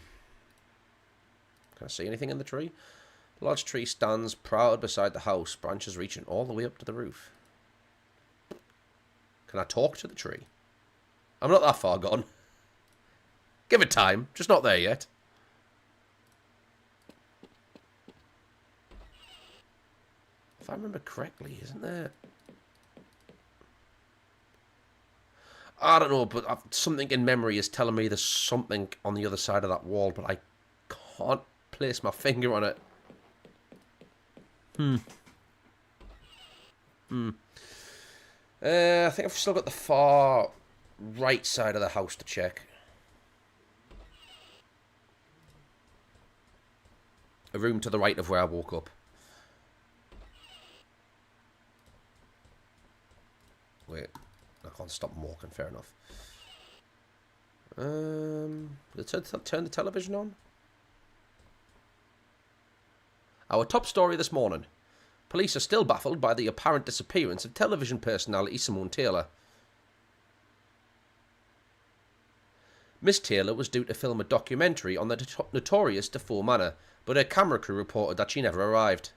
Can I see anything in the tree? The large tree stands proud beside the house, branches reaching all the way up to the roof. Can I talk to the tree? I'm not that far gone. Give it time, just not there yet. If I remember correctly, isn't there... I don't know, but something in memory is telling me there's something on the other side of that wall, but I can't place my finger on it. I think I've still got the far right side of the house to check. A room to the right of where I woke up. Wait, I can't stop walking, fair enough. Turn the television on. Our top story this morning. Police are still baffled by the apparent disappearance of television personality Simone Taylor. Miss Taylor was due to film a documentary on the notorious Defoe Manor, but her camera crew reported that she never arrived.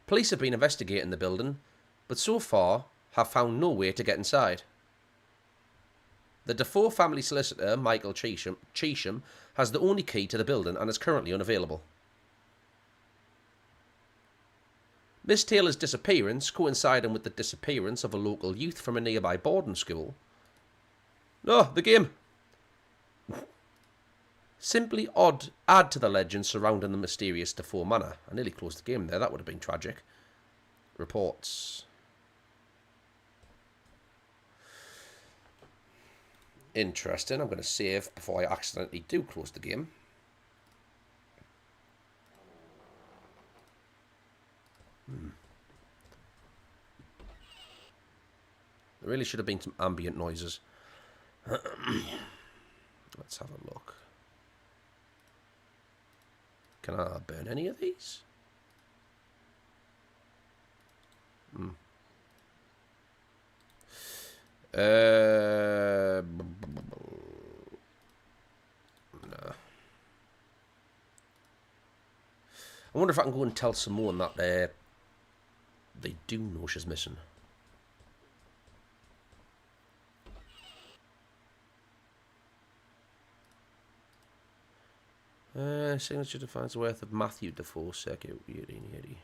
Police have been investigating the building, but so far have found no way to get inside. The Defoe family solicitor, Michael Cheesham, has the only key to the building and is currently unavailable. Miss Taylor's disappearance, coinciding with the disappearance of a local youth from a nearby boarding school. Oh, the game! Simply add to the legend surrounding the mysterious Defoe Manor. I nearly closed the game there, that would have been tragic. Reports. Interesting, I'm going to save before I accidentally do close the game. There really should have been some ambient noises. Let's have a look. Can I burn any of these? Hmm. No. I wonder if I can go and tell someone that they do know she's missing. Signature defines the worth of Matthew Defoe, circa 1880.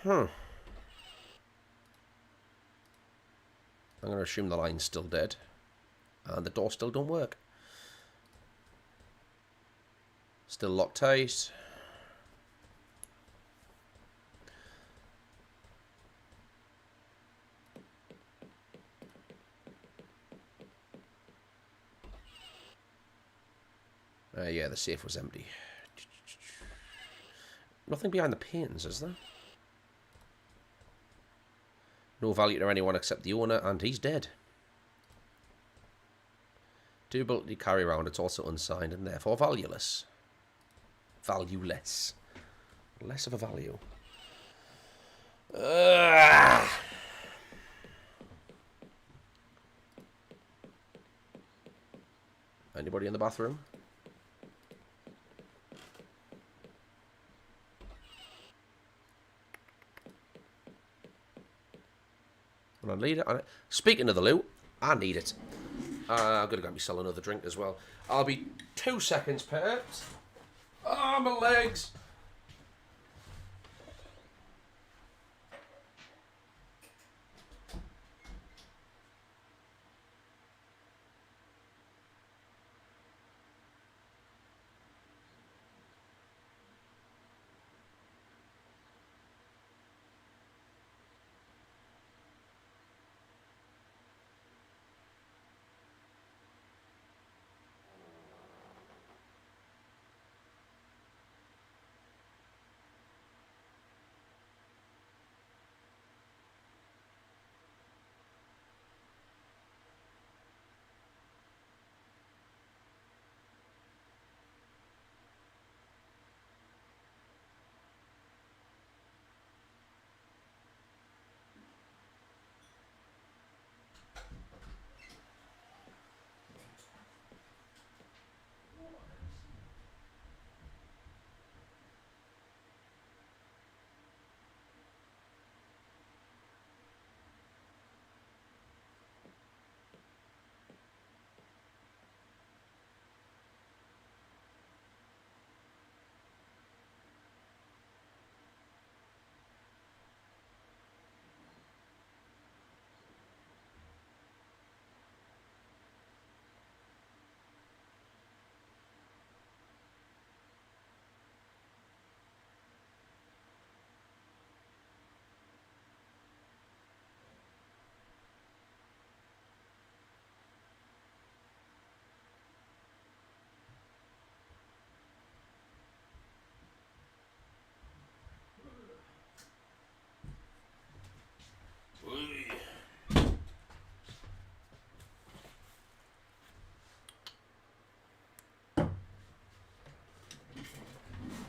I'm going to assume the line's still dead. And the door still don't work. Still locked tight. Yeah, the safe was empty. Nothing behind the paintings, is there? No value to anyone except the owner, and he's dead. Doable to carry around, it's also unsigned and therefore valueless. Valueless. Less of a value. Anybody in the bathroom? And I need it. Speaking of the loot, I need it. I'm going to go and sell another drink as well. I'll be 2 seconds, perhaps. Oh, my legs.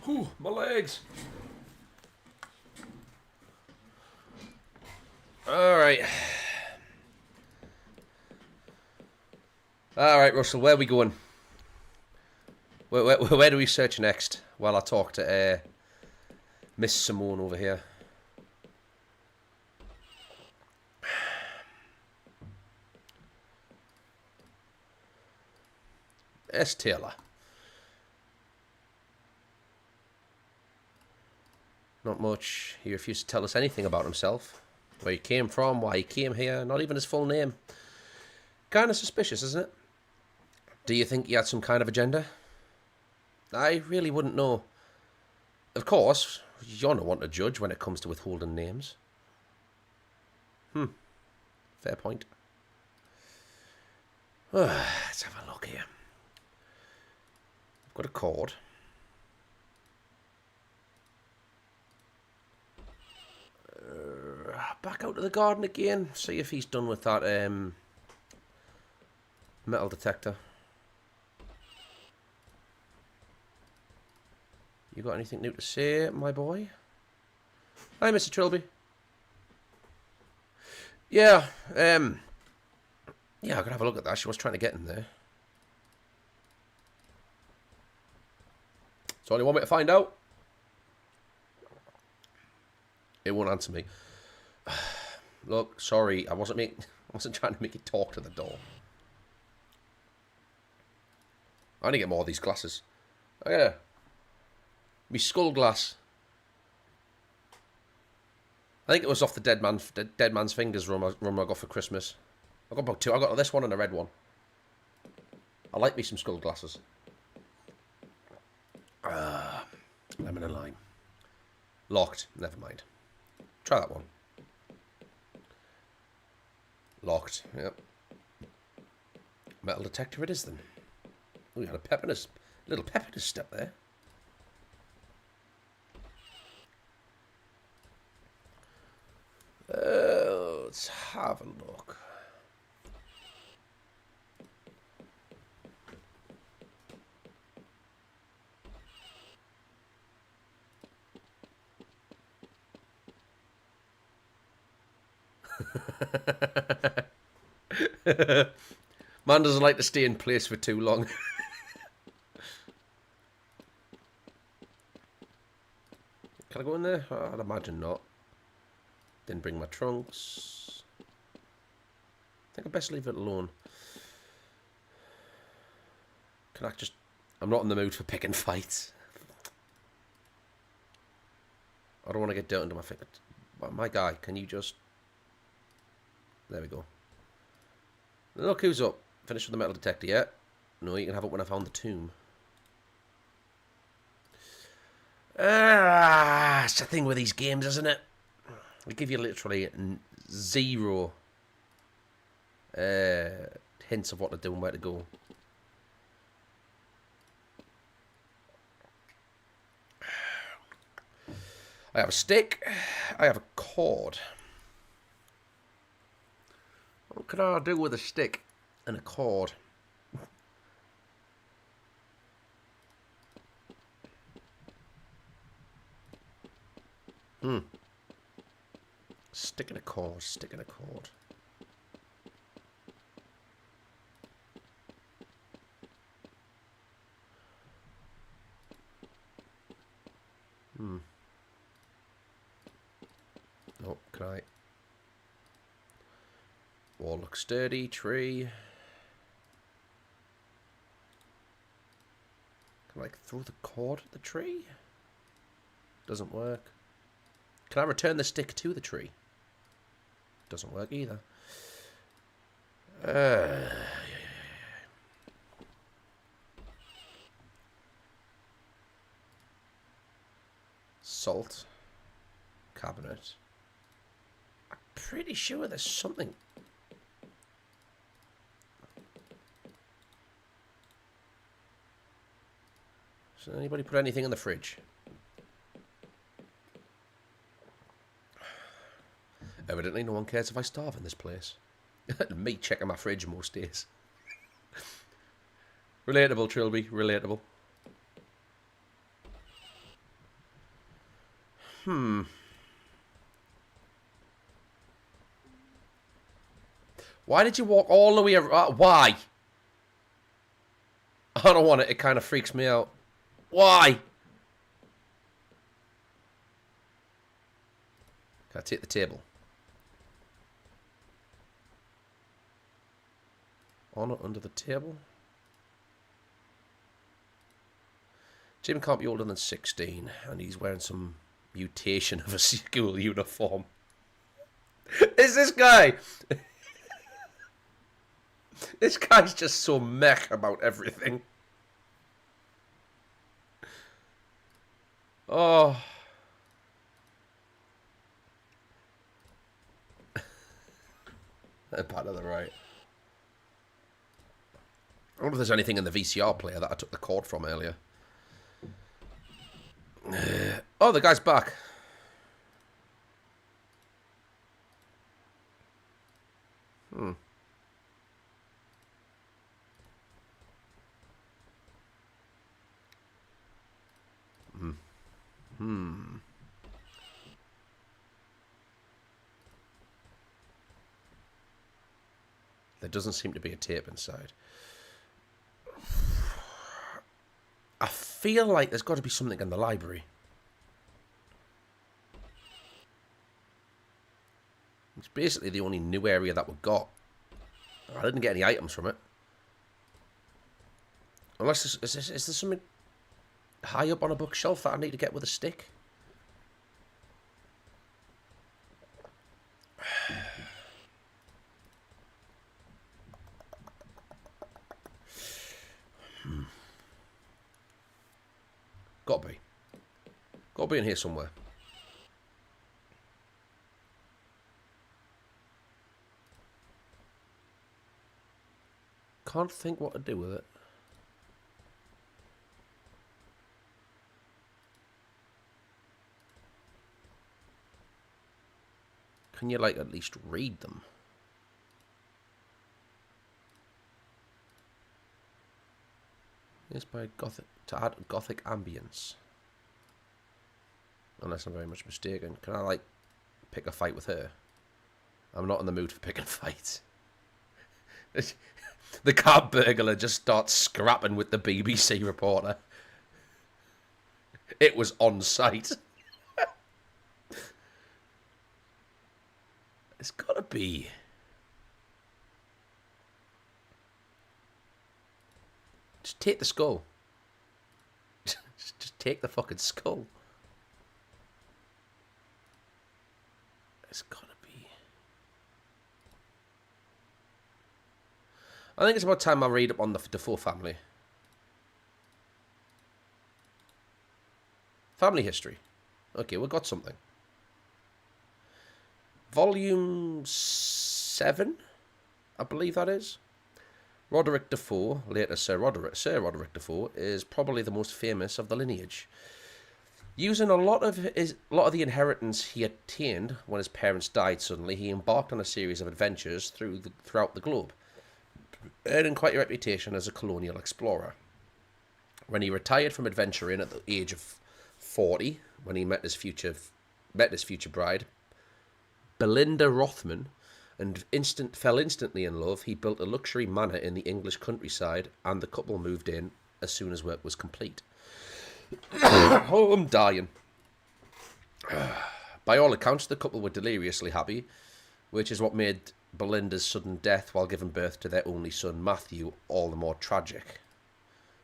Whew, my legs. Alright. Alright, Russell, where are we going? Where do we search next? While I talk to Miss Simone over here. S. Taylor. Not much. He refused to tell us anything about himself. Where he came from, why he came here, not even his full name. Kind of suspicious, isn't it? Do you think he had some kind of agenda? I really wouldn't know. Of course, you're no one to judge when it comes to withholding names. Fair point. Let's have a look here. I've got a cord. Back out to the garden again. See if he's done with that metal detector. You got anything new to say, my boy? Hi, Mr. Trilby. Yeah, yeah, I could have a look at that. She was trying to get in there. So, only one way to find out. It won't answer me. Look, sorry, I wasn't trying to make you talk to the door. I need to get more of these glasses. Oh yeah, me skull glass. I think it was off the dead man's fingers run I got for Christmas. I got about 2. I got this one and a red one. I like me some skull glasses. Lemon and lime. Locked. Never mind. Try that one. Locked. Yep. Metal detector it is then. Oh, you had a little pep in his step there. Let's have a look. Man doesn't like to stay in place for too long. Can I go in there? I'd imagine not. Didn't bring my trunks. I think I best leave it alone. Can I just... I'm not in the mood for picking fights. I don't want to get dirt under my finger. My guy, can you just... There we go. Look who's up. Finished with the metal detector yet? No, you can have it when I found the tomb. It's the thing with these games, isn't it? They give you literally 0 hints of what to do and where to go. I have a stick. I have a cord. What can I do with a stick and a cord? Stick and a cord, stick and a cord. Oh, can I? Wall looks sturdy, tree. Can I like throw the cord at the tree? Doesn't work. Can I return the stick to the tree? Doesn't work either. Salt. Cabinet. I'm pretty sure there's something. Does anybody put anything in the fridge? Evidently no one cares if I starve in this place. Me checking my fridge most days. Relatable, Trilby. Relatable. Why did you walk all the way around? Why? I don't want it. It kind of freaks me out. Why? Can I take the table? On or under the table? Jim can't be older than 16, and he's wearing some mutation of a school uniform. Is this guy? This guy's just so mech about everything. Oh. Part of the right. I wonder if there's anything in the VCR player that I took the cord from earlier. Oh, the guy's back. Hmm. Hmm. There doesn't seem to be a tape inside. I feel like there's got to be something in the library. It's basically the only new area that we've got. I didn't get any items from it. Unless is there something high up on a bookshelf that I need to get with a stick? Gotta be. Gotta be in here somewhere. Can't think what to do with it. Can you, like, at least read them? It's by Gothic to add Gothic ambience. Unless I'm very much mistaken. Can I, like, pick a fight with her? I'm not in the mood for picking fights. The car burglar just starts scrapping with the BBC reporter. It was on site. It's gotta be. Just take the skull. Just take the fucking skull. It's gotta be. I think it's about time I read up on the Defoe family. Family history. Okay, we've got something. Volume 7, I believe that is. Roderick Defoe, later Sir Roderick Defoe, is probably the most famous of the lineage. Using a lot of the inheritance he attained when his parents died suddenly, he embarked on a series of adventures throughout the globe, earning quite a reputation as a colonial explorer. When he retired from adventuring at the age of 40, when he met his future bride, Belinda Rothman, and fell instantly in love, he built a luxury manor in the English countryside, and the couple moved in as soon as work was complete. Oh, I'm dying. By all accounts, the couple were deliriously happy, which is what made Belinda's sudden death while giving birth to their only son, Matthew, all the more tragic.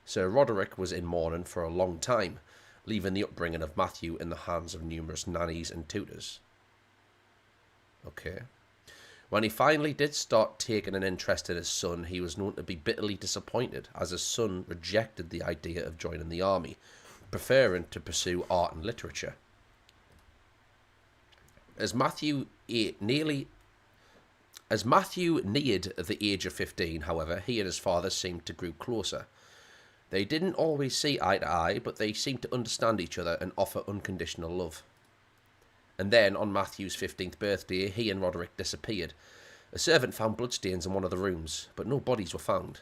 Sir Roderick was in mourning for a long time, leaving the upbringing of Matthew in the hands of numerous nannies and tutors. Okay. When he finally did start taking an interest in his son, he was known to be bitterly disappointed, as his son rejected the idea of joining the army, preferring to pursue art and literature. As Matthew neared the age of 15, however, he and his father seemed to grow closer. They didn't always see eye to eye, but they seemed to understand each other and offer unconditional love. And then, on Matthew's 15th birthday, he and Roderick disappeared. A servant found bloodstains in one of the rooms, but no bodies were found.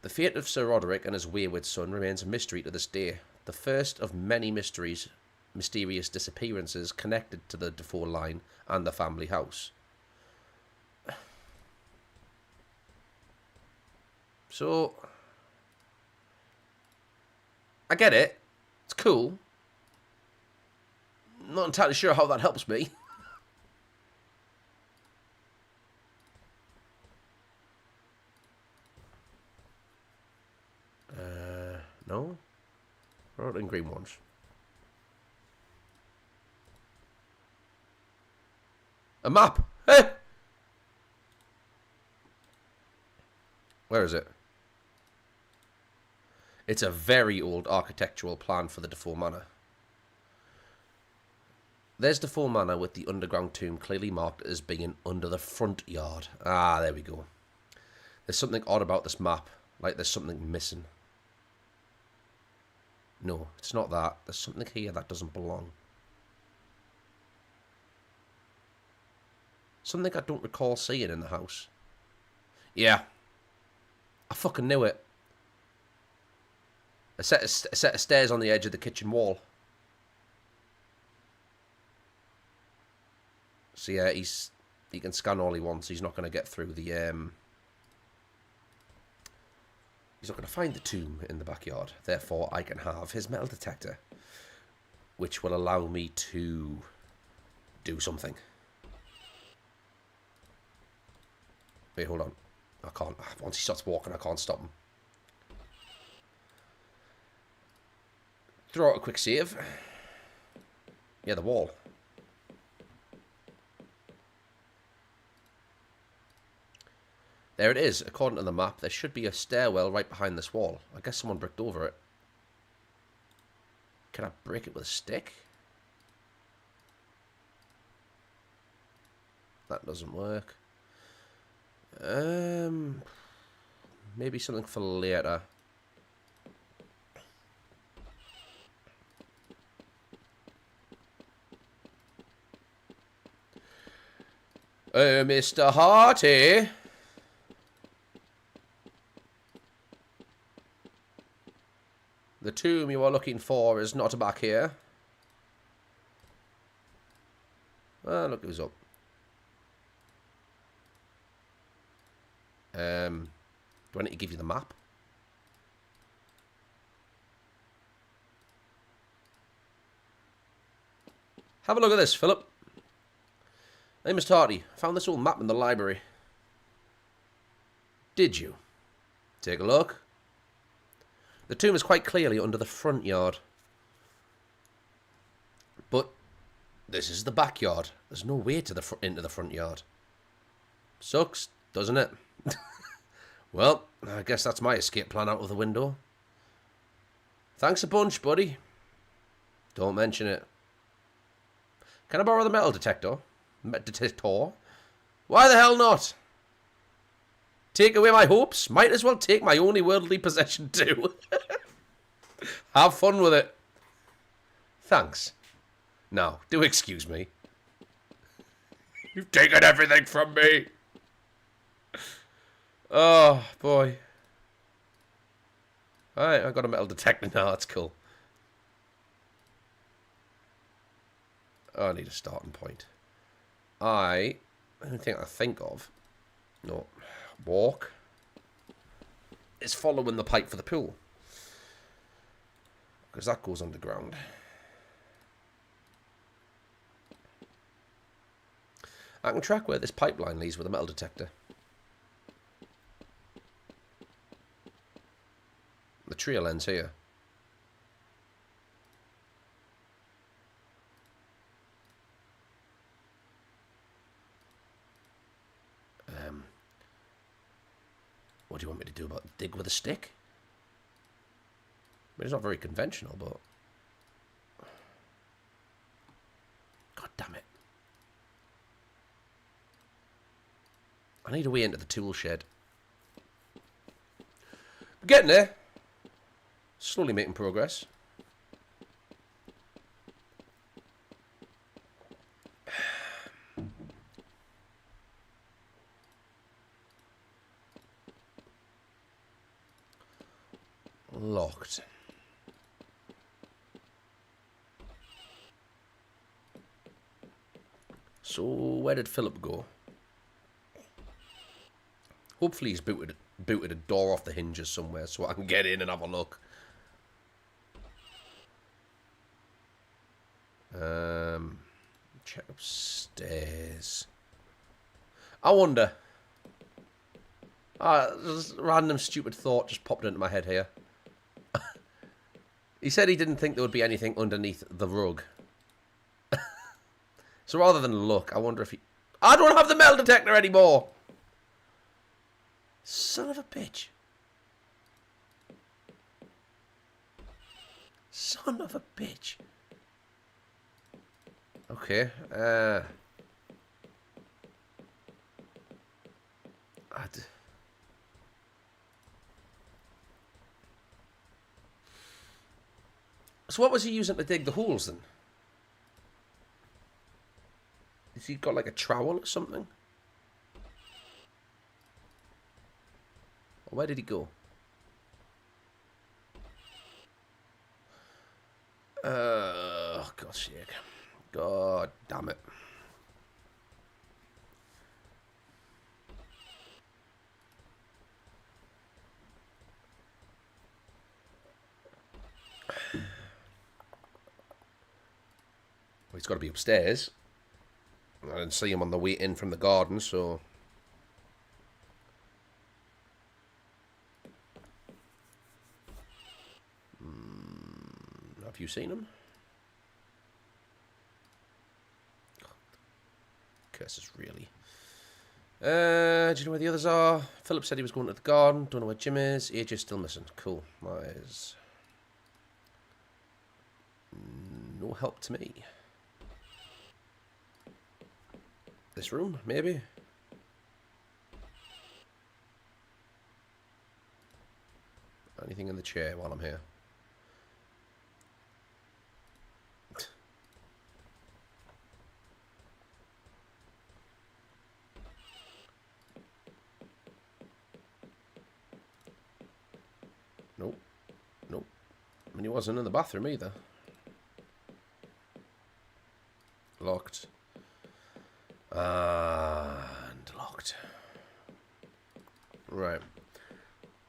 The fate of Sir Roderick and his wayward son remains a mystery to this day, the first of many mysterious disappearances connected to the Defoe line and the family house. So, I get it. It's cool. Not entirely sure how that helps me. No? Red and green ones. A map! Hey! Where is it? It's a very old architectural plan for the Defoe Manor. There's Defoe Manor with the underground tomb clearly marked as being under the front yard. Ah, there we go. There's something odd about this map, like there's something missing. No, it's not that. There's something here that doesn't belong. Something I don't recall seeing in the house. Yeah. I fucking knew it. A set of stairs on the edge of the kitchen wall. So yeah, he can scan all he wants. He's not going to get through the... He's not going to find the tomb in the backyard. Therefore, I can have his metal detector, which will allow me to do something. Wait, hold on. I can't. Once he starts walking, I can't stop him. Throw out a quick save. Yeah, the wall. There it is. According to the map, there should be a stairwell right behind this wall. I guess someone bricked over it. Can I break it with a stick? That doesn't work. Maybe something for later. Mr. Harty. The tomb you are looking for is not back here. Ah, look who's up. Do I need to give you the map? Have a look at this, Philip. Hey, Mr. Hardy, I found this old map in the library. Did you? Take a look. The tomb is quite clearly under the front yard. But this is the backyard. There's no way to into the front yard. Sucks, doesn't it? Well, I guess that's my escape plan out of the window. Thanks a bunch, buddy. Don't mention it. Can I borrow the metal detector? Detector? Why the hell not? Take away my hopes? Might as well take my only worldly possession too. Have fun with it. Thanks. Now, do excuse me. You've taken everything from me. Oh, boy. Alright, I got a metal detector now. That's cool. Oh, I need a starting point. I don't think I think of. No. Walk. Is following the pipe for the pool. Because that goes underground. I can track where this pipeline leads with a metal detector. The trail ends here. What do you want me to do about dig with a stick? I mean, it's not very conventional, but... God damn it. I need a way into the tool shed. We're getting there. Slowly making progress. Locked. So, where did Philip go? Hopefully he's booted a door off the hinges somewhere so I can get in and have a look. Check upstairs. I wonder. Just a random stupid thought just popped into my head here. He said he didn't think there would be anything underneath the rug. So rather than look, I wonder if he... I don't have the metal detector anymore! Son of a bitch. Son of a bitch. Okay, So what was he using to dig the holes then? Has he got like a trowel or something? Where did he go? God's sake. God damn it. Well, he's got to be upstairs. I didn't see him on the way in from the garden, so... Have you seen him? Curses, really. Do you know where the others are? Philip said he was going to the garden. Don't know where Jim is. AJ's still missing. Cool. That is... no help to me. This room, maybe? Anything in the chair while I'm here? Nope. Nope. I mean, he wasn't in the bathroom either. Locked. And locked. Right.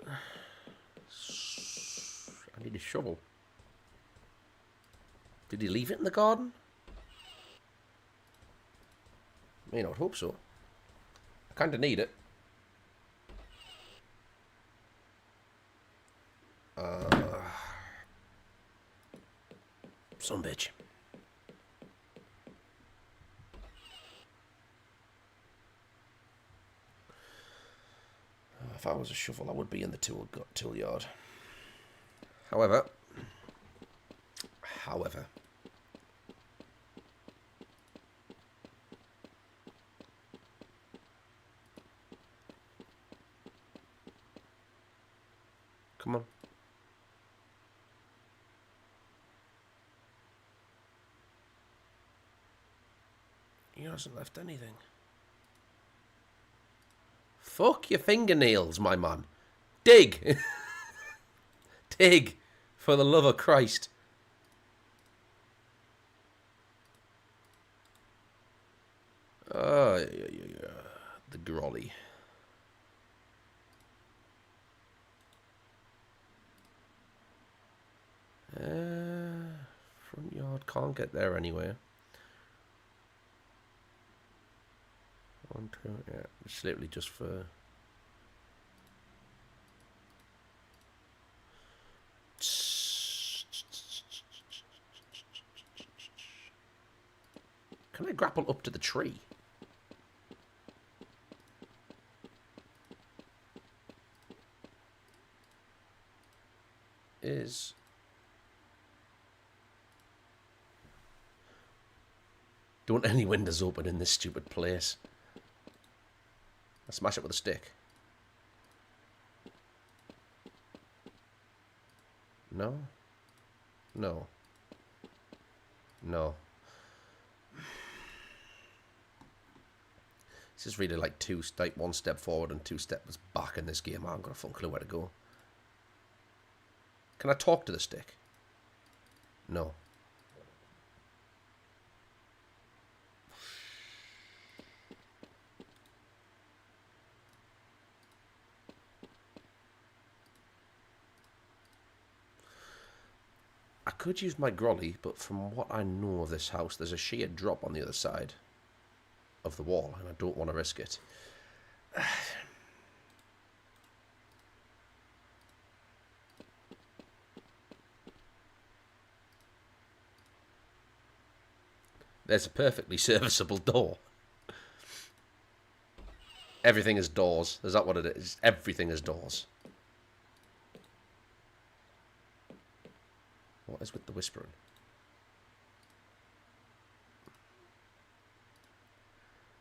I need a shovel. Did he leave it in the garden? May not hope so. I kind of need it. Son bitch. If I was a shovel, I would be in the tool yard. However, come on. He hasn't left anything. Fuck your fingernails, my man. Dig! Dig! For the love of Christ. Oh, yeah. The grolly. Front yard, can't get there anywhere. 1, 2, yeah, it's literally just for... Can I grapple up to the tree? Don't any windows open in this stupid place? I smash it with a stick. No? No. No. This is really like one step forward and 2 steps back in this game. I haven't got a full clue where to go. Can I talk to the stick? No. I could use my grolly, but from what I know of this house, there's a sheer drop on the other side of the wall, and I don't want to risk it. There's a perfectly serviceable door. Everything is doors. Is that what it is? Everything is doors. What is with the whispering?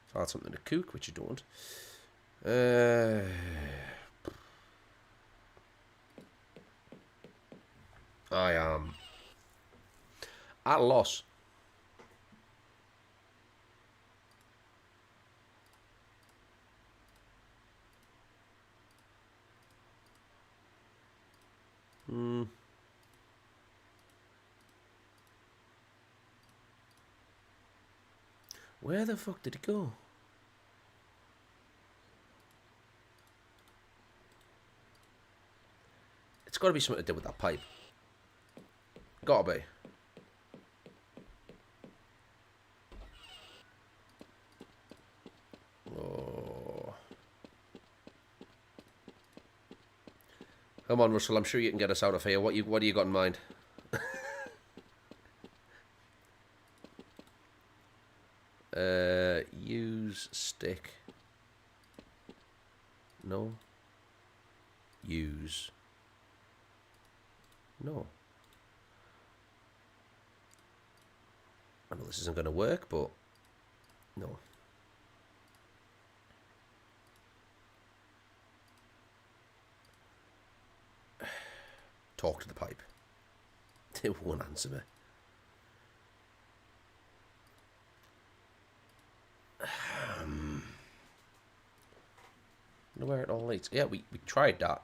If I had something to cook, which you don't. I am at a loss. Where the fuck did it go? It's got to be something to do with that pipe. Gotta be. Oh. Come on, Russell. I'm sure you can get us out of here. What do you got in mind? Use stick. No. Use. No. I know this isn't going to work, but no. Talk to the pipe. It won't answer me. I wonder where it all leads. Yeah, we tried that.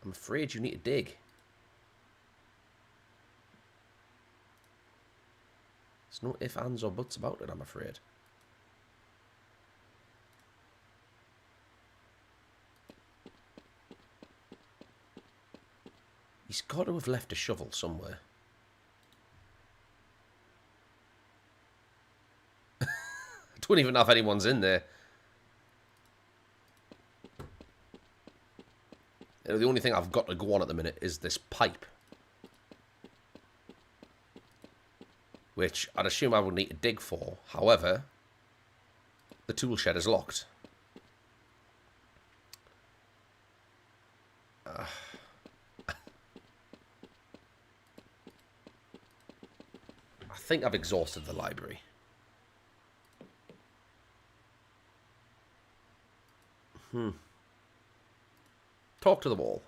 I'm afraid you need to dig. There's no ifs, ands, or buts about it, I'm afraid. He's got to have left a shovel somewhere. I don't even know if anyone's in there. The only thing I've got to go on at the minute is this pipe. Which I'd assume I would need to dig for. However, the tool shed is locked. I think I've exhausted the library. Talk to the wall.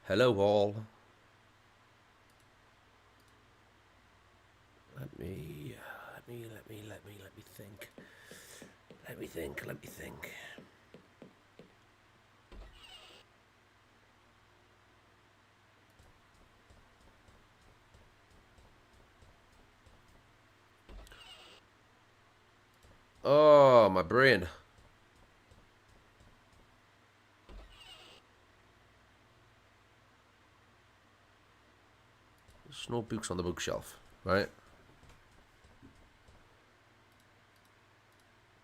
Hello, wall. Let me think. Let me think. Oh, my brain. There's no books on the bookshelf, right?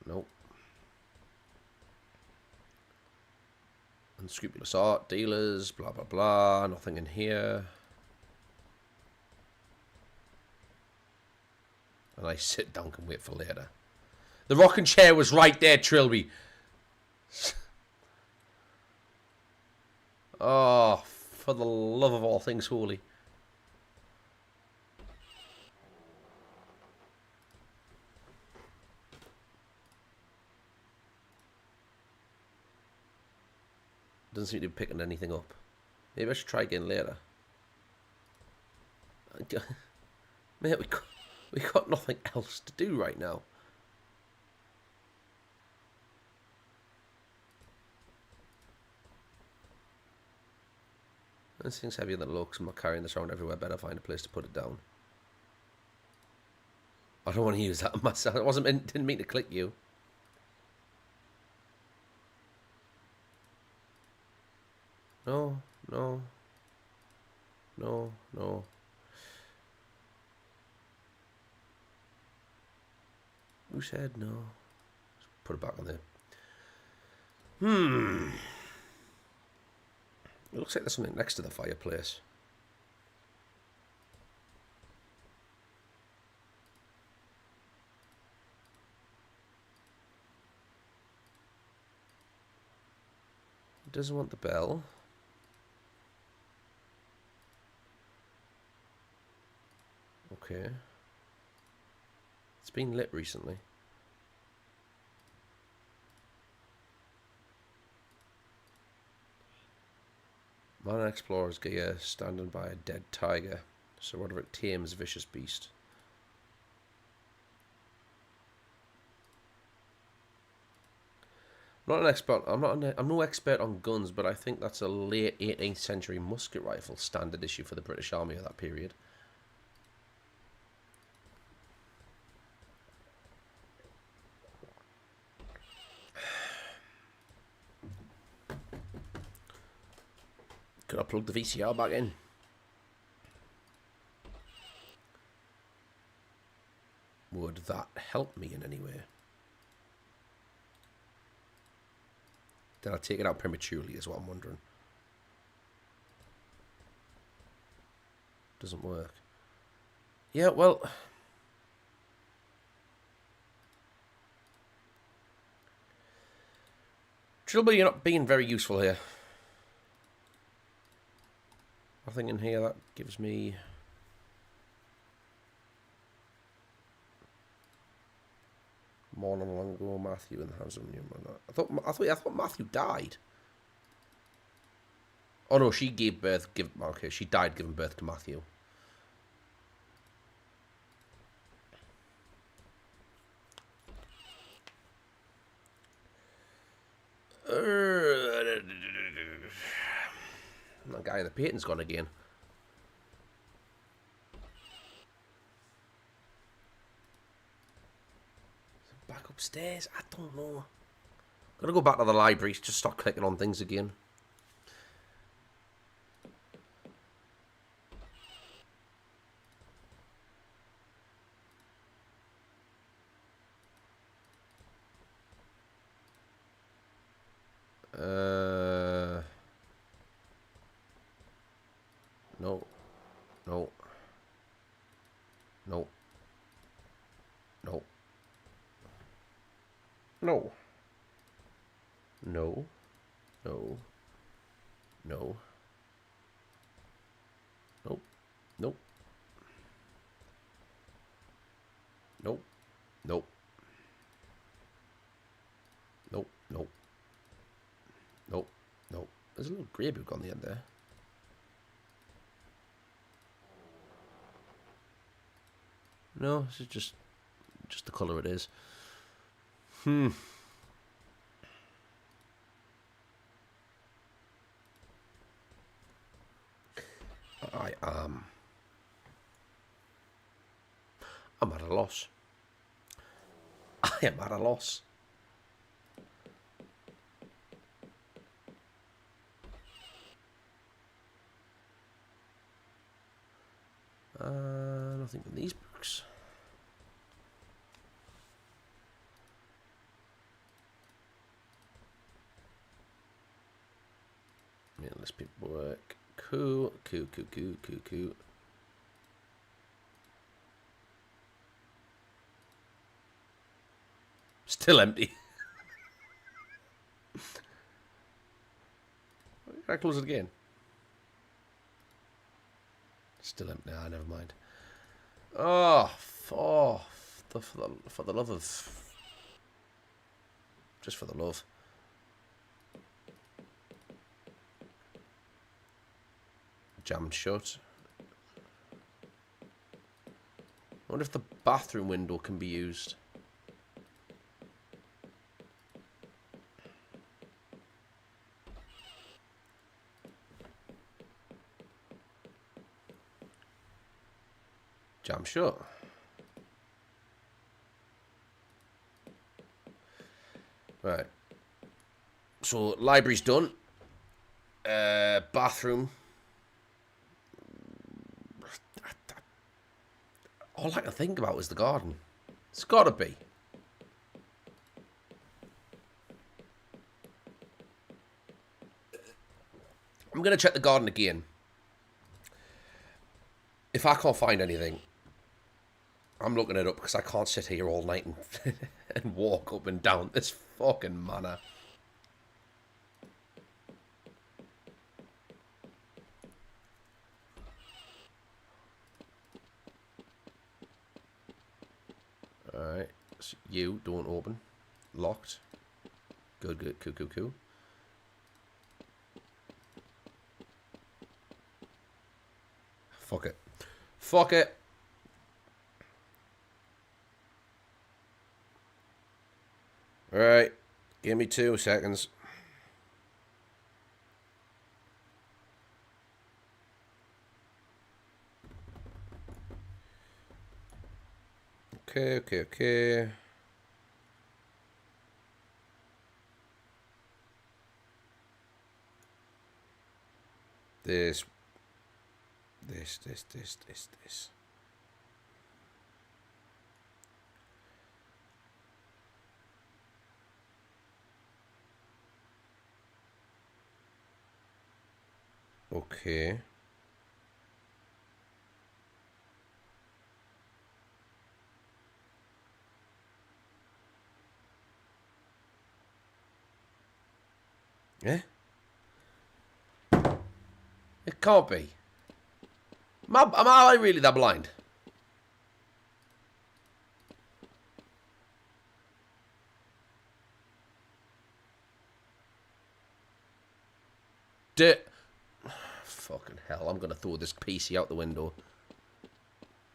Nope. Unscrupulous art dealers, blah blah blah. Nothing in here. And I sit down and wait for later. The rocking chair was right there, Trilby. Oh, for the love of all things holy. Doesn't seem to be picking anything up. Maybe I should try again later. Mate, we got nothing else to do right now. This thing's heavier than it looks. I'm not carrying this around everywhere. Better find a place to put it down. I don't want to use that myself. It didn't mean to click you. No. Who said no? Let's put it back on there. It looks like there's something next to the fireplace. It doesn't want the bell. Okay. It's been lit recently. Man and explorer's gear standing by a dead tiger. So whatever it tames vicious beast. Not an expert. I'm no expert on guns, but I think that's a late 18th century musket rifle, standard issue for the British Army of that period. Could I plug the VCR back in? Would that help me in any way? Did I take it out prematurely is what I'm wondering. Doesn't work. Yeah, well... Trouble, you're not being very useful here. Nothing in here that gives me... More than long ago, Matthew and the hands of I thought Matthew died. Oh no, she gave birth. Okay, she died giving birth to Matthew. That guy in the painting's gone again. Back upstairs? I don't know. Gotta go back to the library. Just start clicking on things again. No. No. No. No. No. No. No. No. Nope. Nope. Nope. Nope. Nope. Nope. Nope. Nope. There's a little grey book on the end there. No, this is just the colour it is. I'm at a loss. I am at a loss. Nothing in these books. Endless paperwork. Cool. Still empty. Can I close it again? Still empty. Nah, never mind. Oh, for the love of... Just for the love. Jammed shut. I wonder if the bathroom window can be used. Jam shut. Right. So library's done. Bathroom. All I can think about is the garden. It's gotta be. I'm gonna check the garden again. If I can't find anything, I'm looking it up because I can't sit here all night and, and walk up and down this fucking manor. Alright. So you don't open. Locked. Good. Cool. Fuck it. Alright. Give me 2 seconds. Okay. This. Okay. Yeah? It can't be. Am I really that blind? Fucking hell, I'm gonna throw this PC out the window.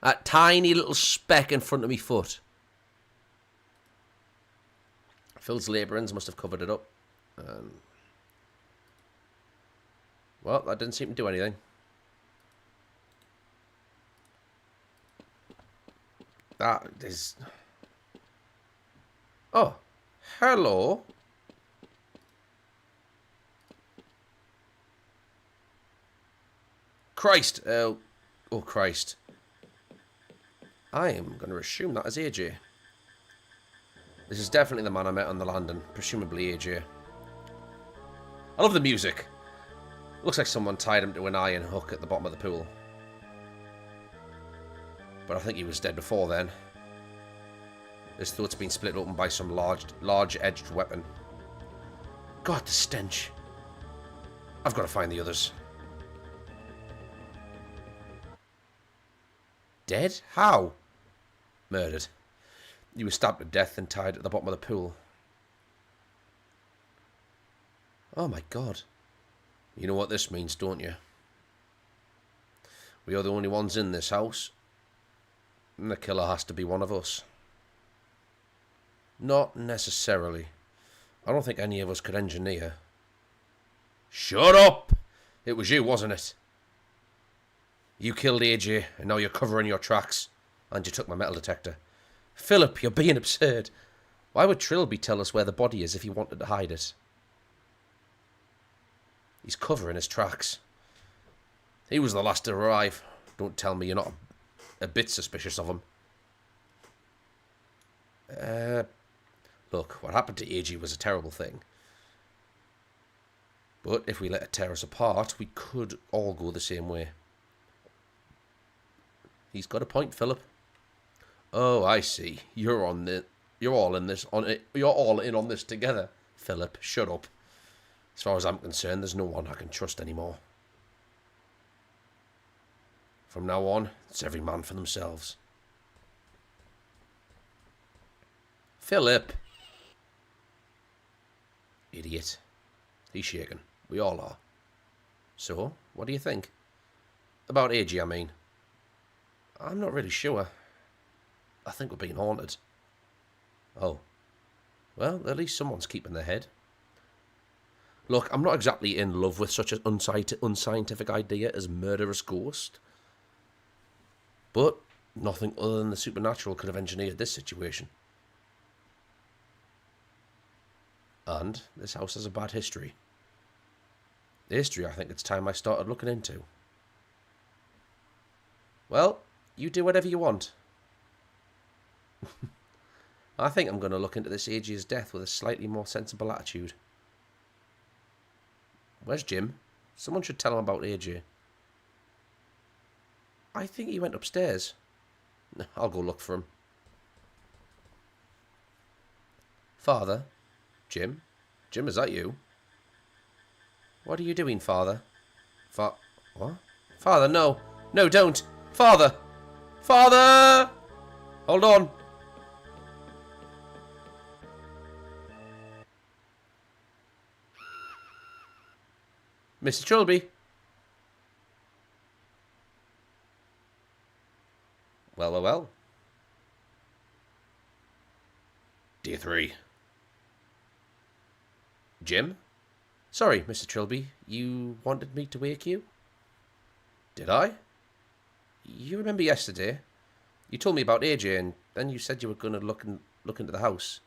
That tiny little speck in front of me foot. Phil's labourings must have covered it up. Well, that didn't seem to do anything. That is... Oh, hello. Christ. Oh, Christ. I am going to assume that is AJ. This is definitely the man I met on the landing. Presumably AJ. I love the music. Looks like someone tied him to an iron hook at the bottom of the pool. But I think he was dead before then. His throat's been split open by some large-edged weapon. God, the stench. I've got to find the others. Dead? How? Murdered. He was stabbed to death and tied at the bottom of the pool. Oh my God. You know what this means, don't you? We are the only ones in this house. And the killer has to be one of us. Not necessarily. I don't think any of us could engineer. Shut up! It was you, wasn't it? You killed AJ, and now you're covering your tracks. And you took my metal detector. Philip, you're being absurd. Why would Trilby tell us where the body is if he wanted to hide it? He's covering his tracks. He was the last to arrive. Don't tell me you're not a bit suspicious of him. Look, what happened to AJ was a terrible thing. But if we let it tear us apart, we could all go the same way. He's got a point, Philip. Oh, I see. You're all in on this together. Philip, shut up. As far as I'm concerned, there's no one I can trust anymore. From now on, it's every man for themselves. Philip. Idiot. He's shaken. We all are. So, what do you think? About AJ, I mean. I'm not really sure. I think we're being haunted. Oh. Well, at least someone's keeping their head. Look, I'm not exactly in love with such an unscientific idea as murderous ghost. But nothing other than the supernatural could have engineered this situation. And this house has a bad history. The history I think it's time I started looking into. Well, you do whatever you want. I think I'm going to look into this AJ's death with a slightly more sensible attitude. Where's Jim? Someone should tell him about AJ. I think he went upstairs. I'll go look for him. Father? Jim? Jim, is that you? What are you doing, Father? What? Father, no. No, don't. Father! Father! Hold on. Mr. Trilby. Well. Day 3. Jim? Sorry, Mr. Trilby, you wanted me to wake you? Did I? You remember yesterday? You told me about AJ, and then you said you were going to look into the house.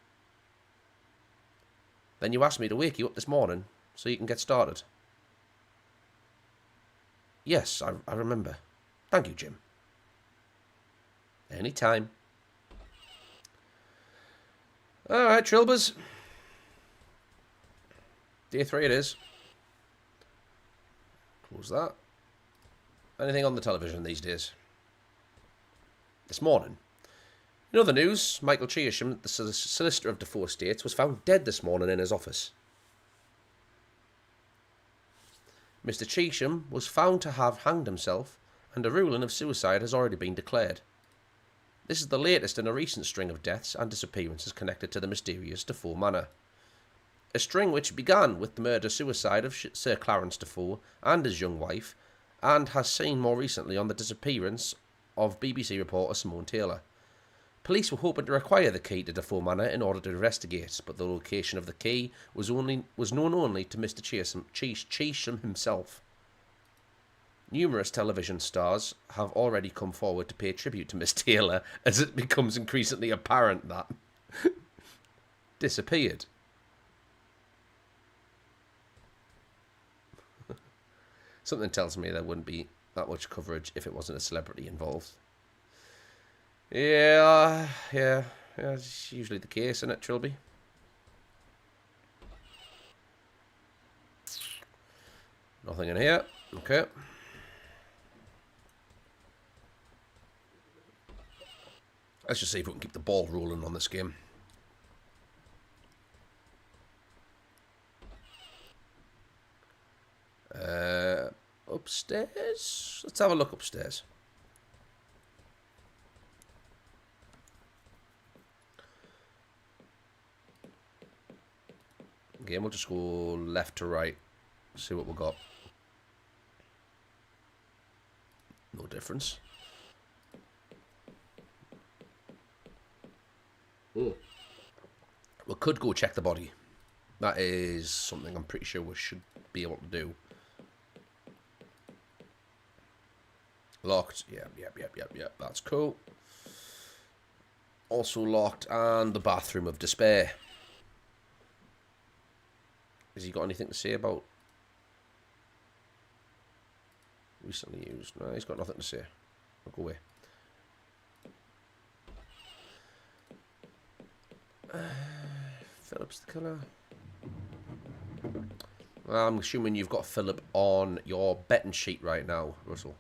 Then you asked me to wake you up this morning, so you can get started. Yes, I remember. Thank you, Jim. Any time. Alright, Trilbers. Day 3 it is. Close that. Anything on the television these days? This morning. In other news, Michael Cheesham, the solicitor of divorce states, was found dead this morning in his office. Mr. Cheesham was found to have hanged himself, and a ruling of suicide has already been declared. This is the latest in a recent string of deaths and disappearances connected to the mysterious Defoe manor. A string which began with the murder-suicide of Sir Clarence Defoe and his young wife, and has seen more recently on the disappearance of BBC reporter Simone Taylor. Police were hoping to acquire the key to Defoe Manor in order to investigate, but the location of the key was known only to Mr. Cheesham himself. Numerous television stars have already come forward to pay tribute to Miss Taylor as it becomes increasingly apparent that disappeared. Something tells me there wouldn't be that much coverage if it wasn't a celebrity involved. Yeah, it's usually the case, isn't it, Trilby? Nothing in here. Okay. Let's just see if we can keep the ball rolling on this game. Upstairs? Let's have a look upstairs. Again, we'll just go left to right. See what we got. No difference. We could go check the body. That is something I'm pretty sure we should be able to do. Locked. Yep. That's cool. Also locked. And the bathroom of despair. Has he got anything to say about recently used? No, he's got nothing to say. I'll go away. Philip's the killer. Well, I'm assuming you've got Philip on your betting sheet right now, Russell.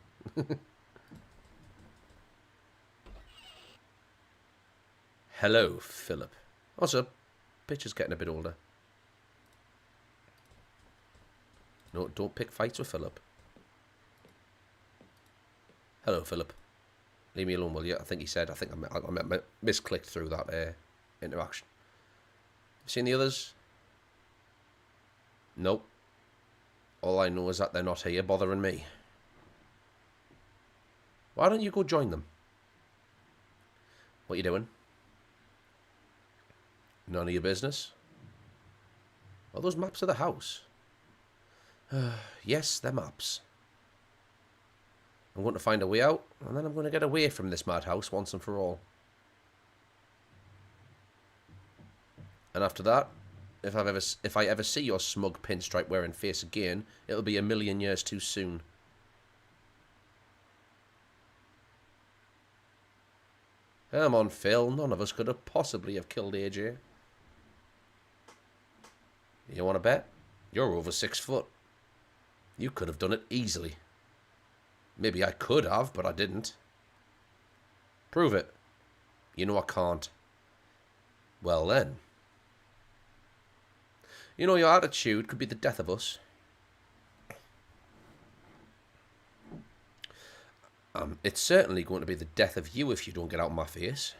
Hello, Philip. Also, picture's getting a bit older. No, don't pick fights with Philip. Hello, Philip. Leave me alone, will you? I think he said. I think I misclicked through that interaction. Have you seen the others? Nope. All I know is that they're not here bothering me. Why don't you go join them? What are you doing? None of your business. Are those maps of the house? Yes, they're maps. I'm going to find a way out, and then I'm going to get away from this madhouse once and for all. And after that, if I ever see your smug pinstripe wearing face again, it'll be a million years too soon. Come on, Phil. None of us could have possibly have killed AJ. You want to bet? You're over 6 foot. You could have done it easily. Maybe I could have, but I didn't. Prove it. You know I can't. Well then. You know, your attitude could be the death of us. It's certainly going to be the death of you if you don't get out of my face.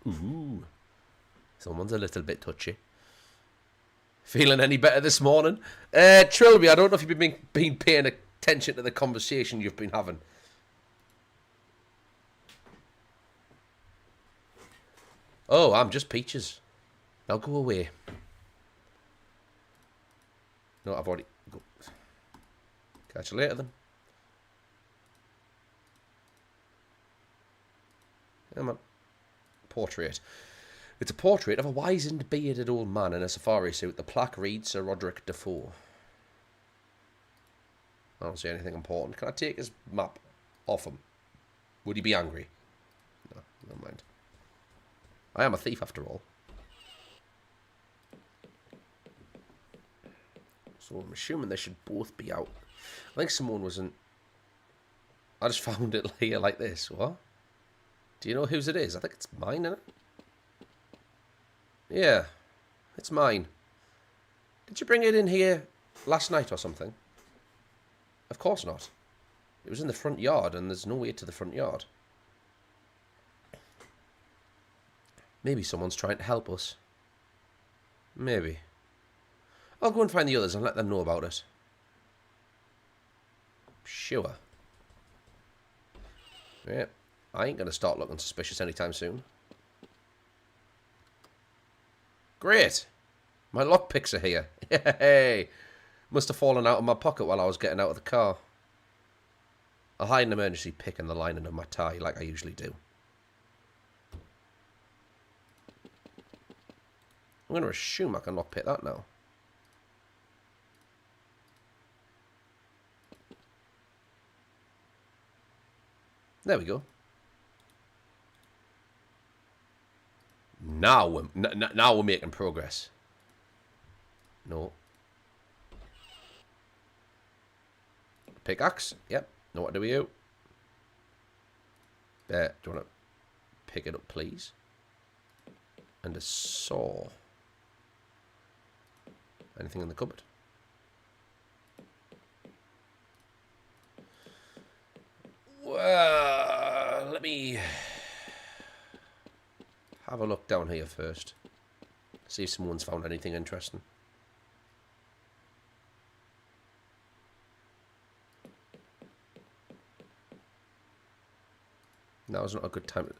Ooh. Someone's a little bit touchy. Feeling any better this morning? Trilby, I don't know if you've been paying attention to the conversation you've been having. Oh, I'm just peaches. Now go away. No, I've already... Go. Catch you later then. Come on. Portrait. It's a portrait of a wizened, bearded old man in a safari suit. The plaque reads Sir Roderick Defoe. I don't see anything important. Can I take his map off him? Would he be angry? No, never mind. I am a thief after all. So I'm assuming they should both be out. I think someone wasn't... I just found it here like this. What? Do you know whose it is? I think it's mine, isn't it? Yeah, it's mine. Did you bring it in here last night or something? Of course not. It was in the front yard and there's no way to the front yard. Maybe someone's trying to help us. Maybe. I'll go and find the others and let them know about it. Sure. Yeah, I ain't going to start looking suspicious anytime soon. Great! My lockpicks are here. Hey! Must have fallen out of my pocket while I was getting out of the car. I'll hide an emergency pick in the lining of my tie like I usually do. I'm going to assume I can lockpick that now. There we go. Now we're making progress. No. Pickaxe. Yep. Know what to do with you. There. Do you want to pick it up, please? And a saw. Anything in the cupboard? Well, let me have a look down here first. See if someone's found anything interesting. Now's not a good time.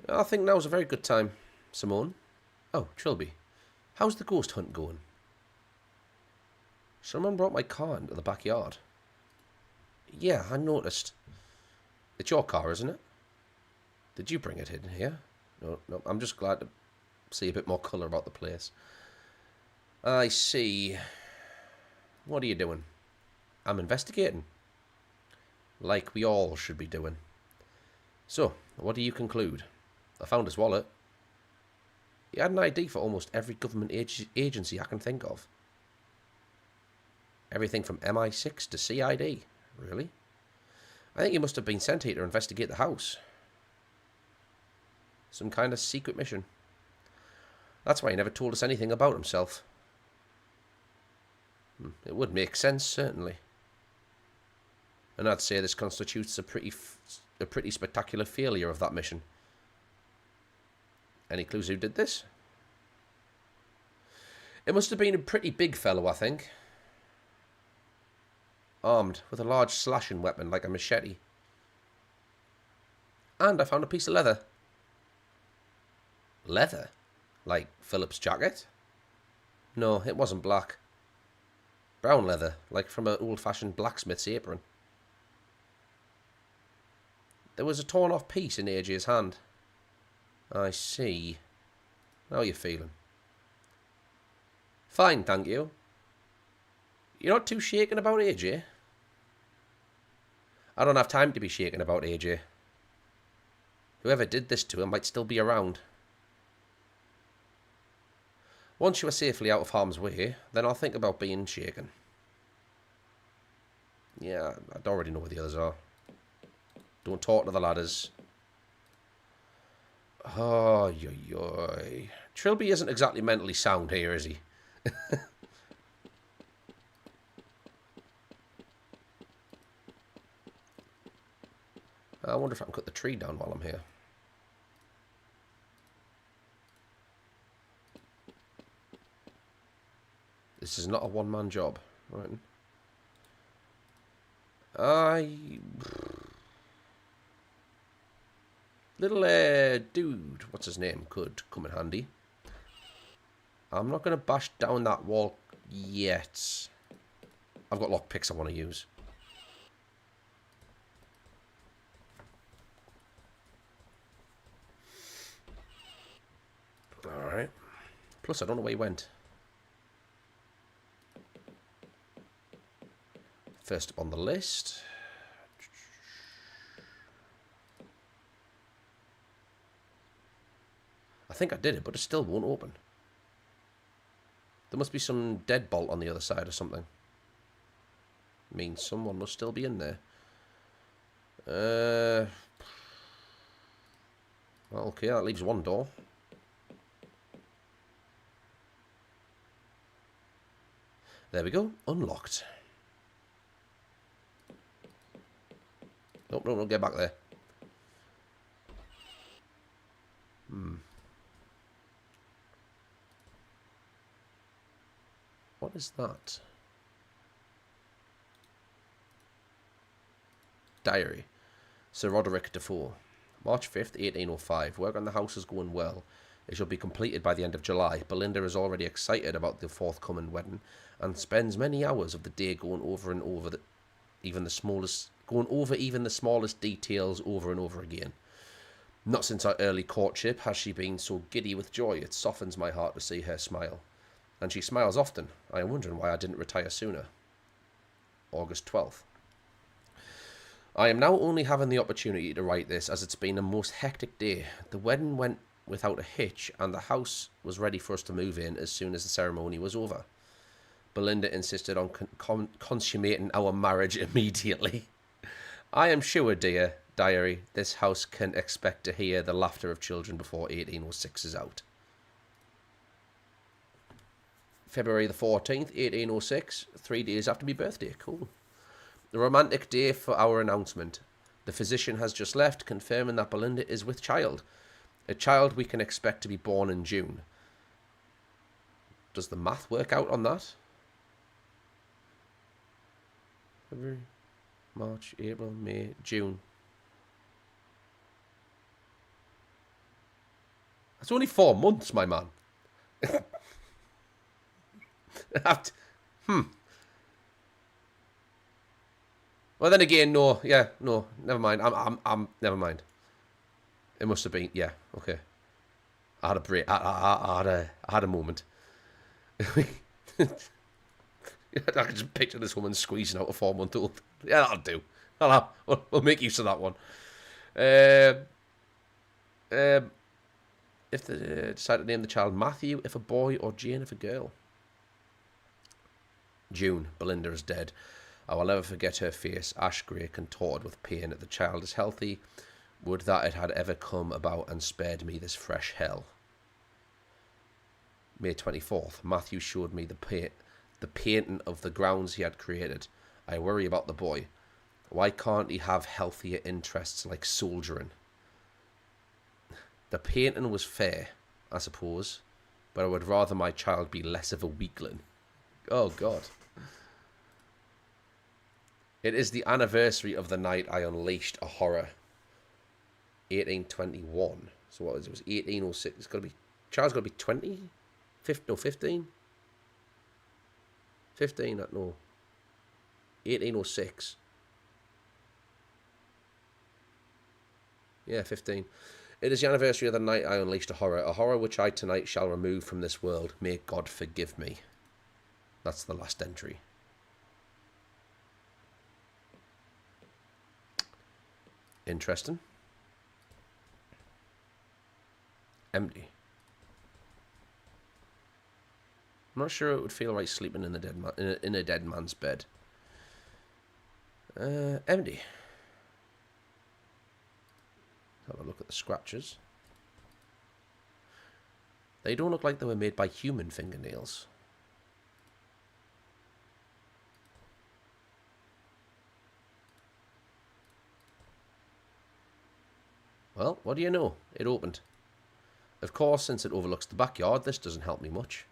I think now's a very good time, Simone. Oh, Trilby. How's the ghost hunt going? Someone brought my car into the backyard. Yeah, I noticed. It's your car, isn't it? Did you bring it in here? No, no. I'm just glad to see a bit more colour about the place. I see. What are you doing? I'm investigating. Like we all should be doing. So, what do you conclude? I found his wallet. He had an ID for almost every government agency I can think of. Everything from MI6 to CID. Really? I think he must have been sent here to investigate the house. Some kind of secret mission. That's why he never told us anything about himself. It would make sense, certainly. And I'd say this constitutes a pretty spectacular failure of that mission. Any clues who did this? It must have been a pretty big fellow, I think. Armed with a large slashing weapon like a machete. And I found a piece of leather. Leather? Like Philip's jacket? No, it wasn't black. Brown leather, like from an old-fashioned blacksmith's apron. There was a torn-off piece in AJ's hand. I see. How are you feeling? Fine, thank you. You're not too shaken about AJ? I don't have time to be shaken about AJ. Whoever did this to him might still be around. Once you are safely out of harm's way, then I'll think about being shaken. Yeah, I already know where the others are. Don't talk to the ladders. Oh, yoy. Trilby isn't exactly mentally sound here, is he? I wonder if I can cut the tree down while I'm here. This is not a one-man job, right? Little dude, what's his name, could come in handy. I'm not going to bash down that wall yet. I've got lockpicks I want to use. Alright. Plus, I don't know where he went. First up on the list. I think I did it, but it still won't open. There must be some deadbolt on the other side or something. Means someone must still be in there. Well, okay, that leaves one door. There we go. Unlocked. Nope, no, get back there. What is that? Diary. Sir Roderick Defoe. March 5th, 1805. Work on the house is going well. It shall be completed by the end of July. Belinda is already excited about the forthcoming wedding and spends many hours of the day going over even the smallest details over and over again. Not since our early courtship has she been so giddy with joy. It softens my heart to see her smile. And she smiles often. I am wondering why I didn't retire sooner. August 12th. I am now only having the opportunity to write this as it's been a most hectic day. The wedding went without a hitch and the house was ready for us to move in as soon as the ceremony was over. Belinda insisted on consummating our marriage immediately. I am sure, dear diary, this house can expect to hear the laughter of children before 1806 is out. February the 14th, 1806, 3 days after my birthday. Cool. The romantic day for our announcement. The physician has just left, confirming that Belinda is with child. A child we can expect to be born in June. Does the math work out on that? February, March, April, May, June. That's only 4 months, my man. Well, then again, no. Yeah, no. Never mind. I'm. Never mind. It must have been. Yeah. Okay. I had a break. I had a moment. I can just picture this woman squeezing out a 4-month-old. Yeah, that'll do. We'll make use of that one. If they decide to name the child Matthew, if a boy, or Jane, if a girl. June. Belinda is dead. I will never forget her face, ash grey, contorted with pain. The child is healthy. Would that it had ever come about and spared me this fresh hell. May 24th. Matthew showed me the painting of the grounds he had created. I worry about the boy. Why can't he have healthier interests like soldiering? The painting was fair, I suppose, but I would rather my child be less of a weakling. Oh, God. It is the anniversary of the night I unleashed a horror. 1821. So what was it? It was 1806. It's got to be... Child's got to be 20? 15? 15, no. 1806. Yeah, 15. It is the anniversary of the night I unleashed a horror which I tonight shall remove from this world. May God forgive me. That's the last entry. Interesting. Empty. I'm not sure it would feel right sleeping in a dead man's bed. Empty. Have a look at the scratches. They don't look like they were made by human fingernails. Well, what do you know? It opened. Of course, since it overlooks the backyard, this doesn't help me much.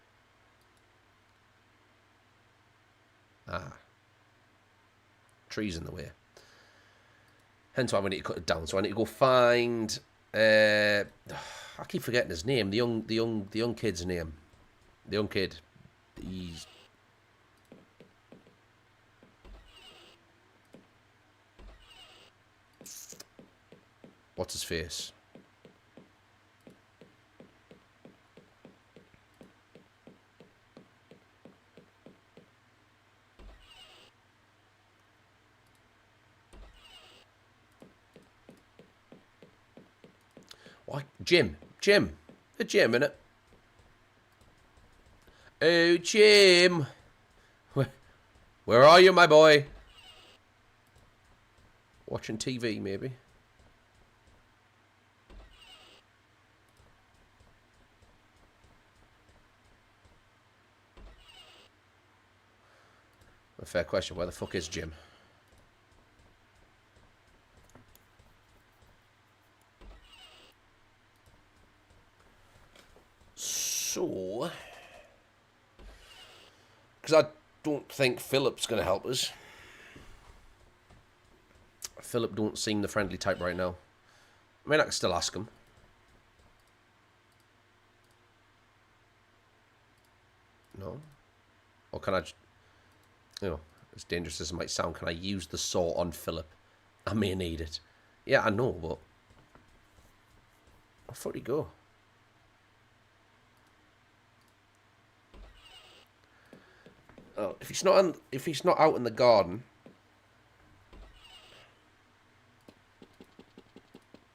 Ah. Trees in the way. Hence why we need to cut it down. So I need to go find... I keep forgetting his name. The young kid's name. The young kid. He's What's his face? What? Jim. Jim. A Jim, innit? Oh, Jim. Where are you, my boy? Watching TV, maybe. A fair question. Where the fuck is Jim? So... Because I don't think Philip's going to help us. Philip don't seem the friendly type right now. I mean, I can still ask him. No? Or can I... You know, as dangerous as it might sound, can I use the saw on Philip? I may need it. Yeah, I know, but... Where would he go? Oh, if he's not out in the garden...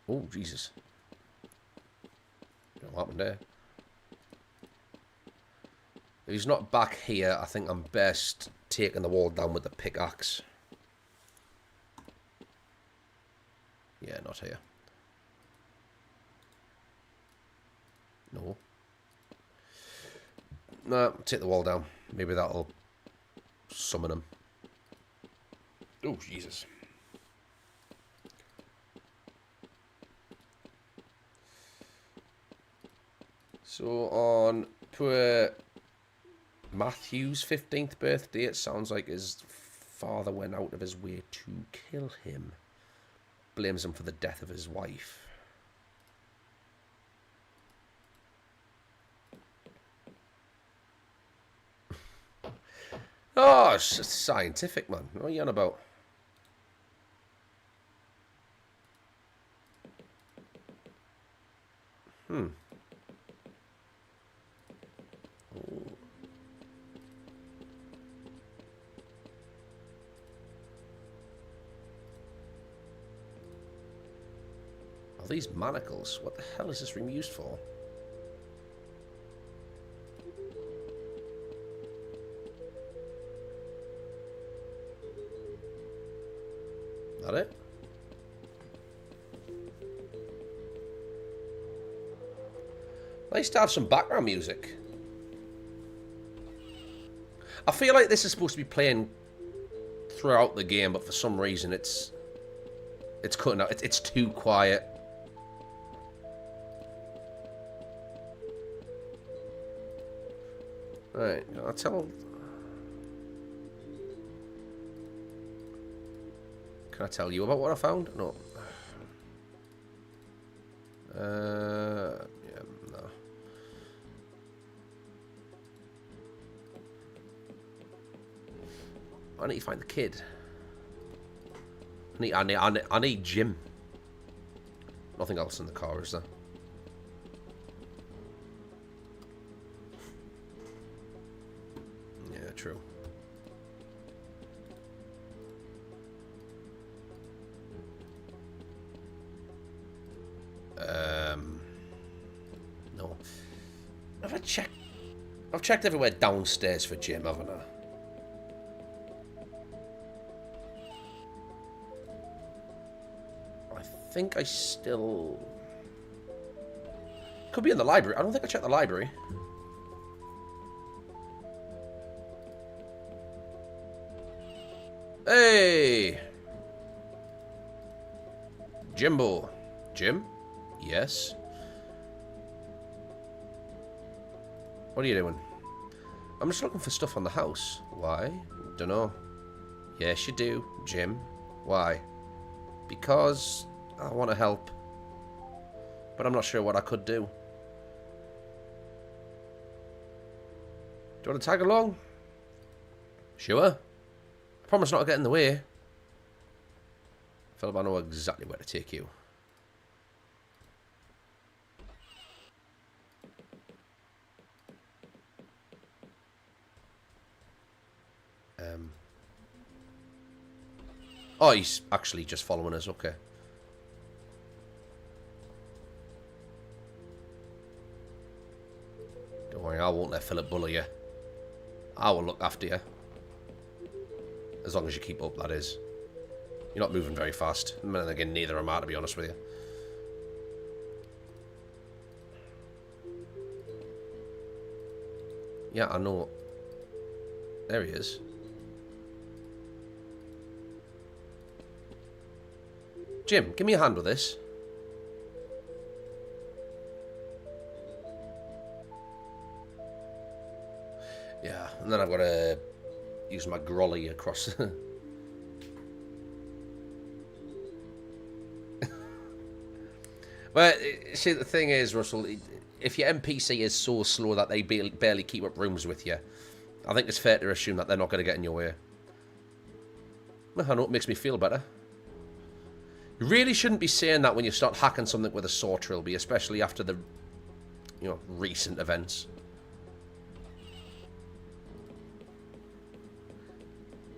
Oh, Jesus. What happened there? If he's not back here, I think I'm best taking the wall down with the pickaxe. Yeah, not here. No. Nah, take the wall down. Maybe that'll summon him. Oh, Jesus. So on poor Matthew's 15th birthday, it sounds like his father went out of his way to kill him. Blames him for the death of his wife. Oh, it's just scientific, man. What are you on about? Oh. Are these manacles? What the hell is this room used for? That it? Nice to have some background music. I feel like this is supposed to be playing throughout the game, but for some reason it's cutting out. It's too quiet. Right, I'll tell... Can I tell you about what I found? No. Yeah, no. I need to find the kid. I need Jim. Nothing else in the car, is there? Yeah, true. No. Have I checked? I've checked everywhere downstairs for Jim, haven't I? I think I still... Could be in the library. I don't think I checked the library. Hey! Jimbo. Jim? Yes? What are you doing? I'm just looking for stuff on the house. Why? Dunno. Yes, you do, Jim. Why? Because I want to help. But I'm not sure what I could do. Do you want to tag along? Sure. I promise not to get in the way. Philip, I know exactly where to take you. Oh, he's actually just following us. Okay. Don't worry, I won't let Philip bully you. I will look after you. As long as you keep up, that is. You're not moving very fast. And then again, neither am I, to be honest with you. Yeah, I know. There he is. Jim, give me a hand with this. Yeah, and then I've got to use my grolly across. But, see, the thing is, Russell, if your NPC is so slow that they barely keep up rooms with you, I think it's fair to assume that they're not going to get in your way. Well, I know it makes me feel better. You really shouldn't be saying that when you start hacking something with a saw, Trilby, especially after the, recent events.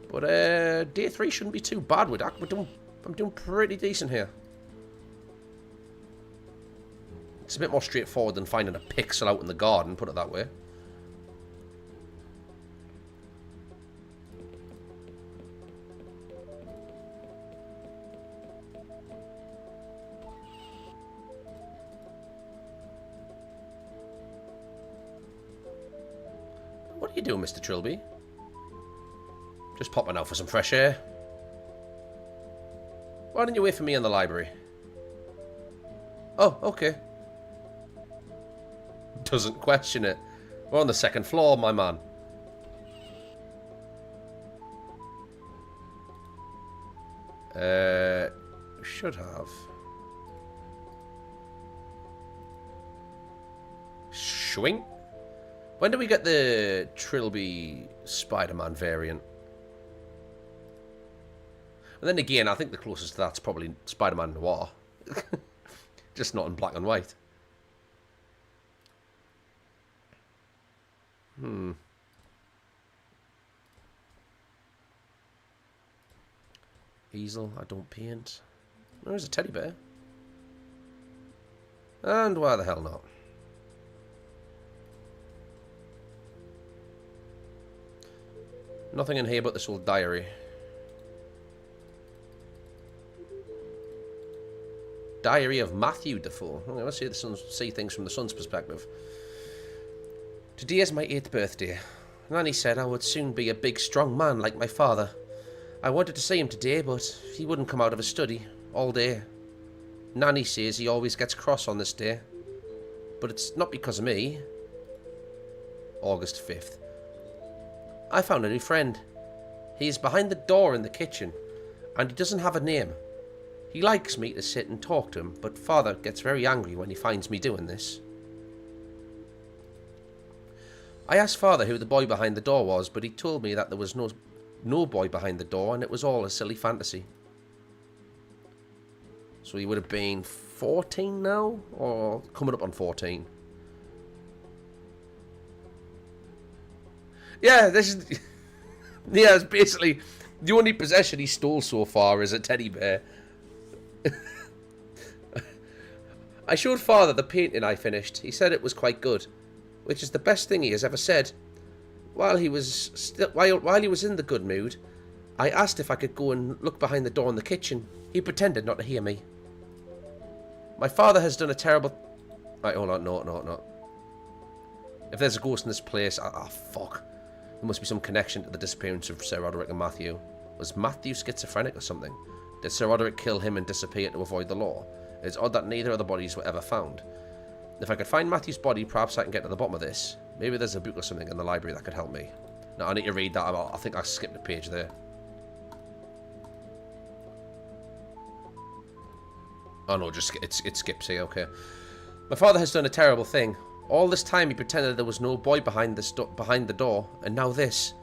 But day 3 shouldn't be too bad with that. I'm doing pretty decent here. It's a bit more straightforward than finding a pixel out in the garden, put it that way. What are you doing, Mr. Trilby? Just popping out for some fresh air. Why didn't you wait for me in the library? Oh, okay. Doesn't question it. We're on the 2nd floor, my man. Should have. Schwing? When do we get the Trilby Spider-Man variant? And then again, I think the closest to that's probably Spider-Man Noir. Just not in black and white. Easel, I don't paint. There's a teddy bear. And why the hell not? Nothing in here but this old diary. Diary of Matthew Defoe. Okay, let's see things from the son's perspective. Today is my 8th birthday. Nanny said I would soon be a big, strong man like my father. I wanted to see him today, but he wouldn't come out of his study all day. Nanny says he always gets cross on this day. But it's not because of me. August 5th. I found a new friend. He is behind the door in the kitchen, and he doesn't have a name. He likes me to sit and talk to him, but Father gets very angry when he finds me doing this. I asked Father who the boy behind the door was, but he told me that there was no boy behind the door, and it was all a silly fantasy. So he would have been 14 now, or coming up on 14. Yeah, this is... yeah, it's basically the only possession he stole so far is a teddy bear. I showed Father the painting I finished. He said it was quite good, which is the best thing he has ever said. While he was in the good mood, I asked if I could go and look behind the door in the kitchen. He pretended not to hear me. My father has done a terrible... Right, hold on, no. If there's a ghost in this place... Ah, fuck. There must be some connection to the disappearance of Sir Roderick and Matthew. Was Matthew schizophrenic or something? Did Sir Roderick kill him and disappear to avoid the law? It's odd that neither of the bodies were ever found. If I could find Matthew's body, perhaps I can get to the bottom of this. Maybe there's a book or something in the library that could help me. No, I need to read that. I think I skipped a page there. Oh no, just it skips here, okay. My father has done a terrible thing. All this time he pretended there was no boy behind the door, and now this.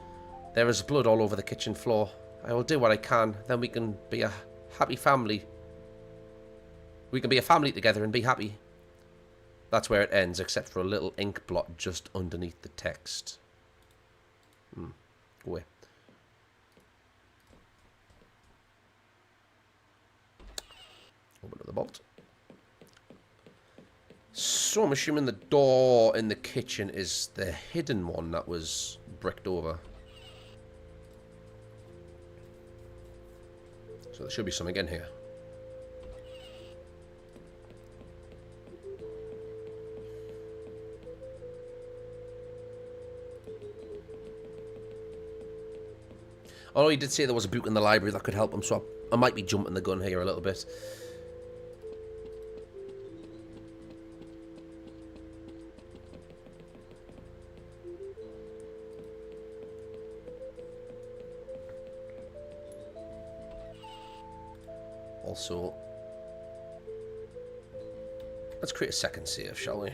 There is blood all over the kitchen floor. I will do what I can, then we can be a happy family. We can be a family together and be happy. That's where it ends, except for a little ink blot just underneath the text. Go away. Open up the bolt. So I'm assuming the door in the kitchen is the hidden one that was bricked over. So there should be something in here. Although he did say there was a book in the library that could help him, so I might be jumping the gun here a little bit. Also, let's create a second save, shall we?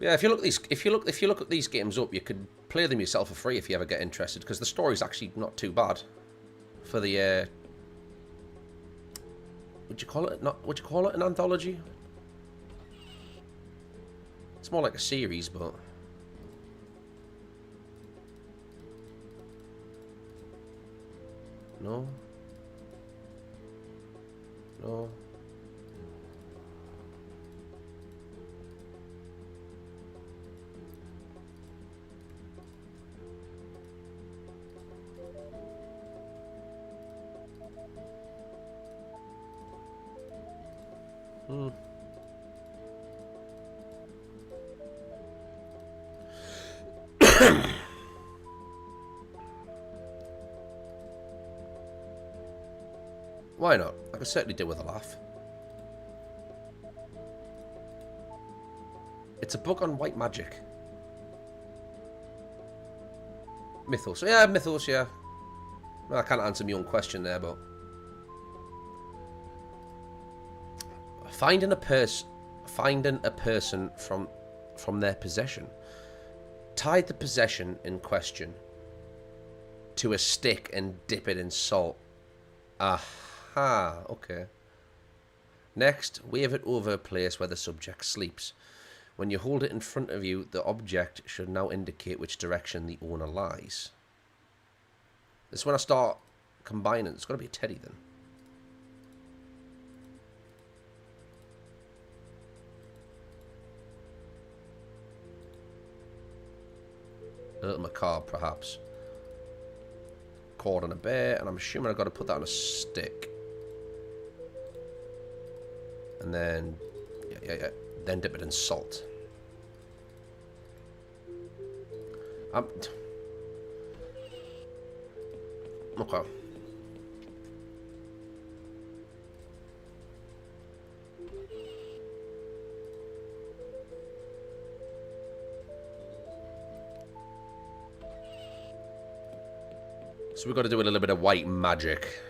Yeah, if you look at these games up, you could play them yourself for free if you ever get interested, because the story's actually not too bad. For the would you call it an anthology? It's more like a series, but no. Why not? I could certainly do with a laugh. It's a book on white magic. Mythos. Yeah, Mythos, yeah. Well, I can't answer my own question there, but... Finding a person from their possession. Tie the possession in question to a stick and dip it in salt. Aha, okay. Next, wave it over a place where the subject sleeps. When you hold it in front of you, the object should now indicate which direction the owner lies. This is when I start combining. It's got to be a teddy then. A little macabre, perhaps. Cord on a bear, and I'm assuming I've got to put that on a stick. And then, yeah. Then dip it in salt. Okay. So we've got to do a little bit of white magic.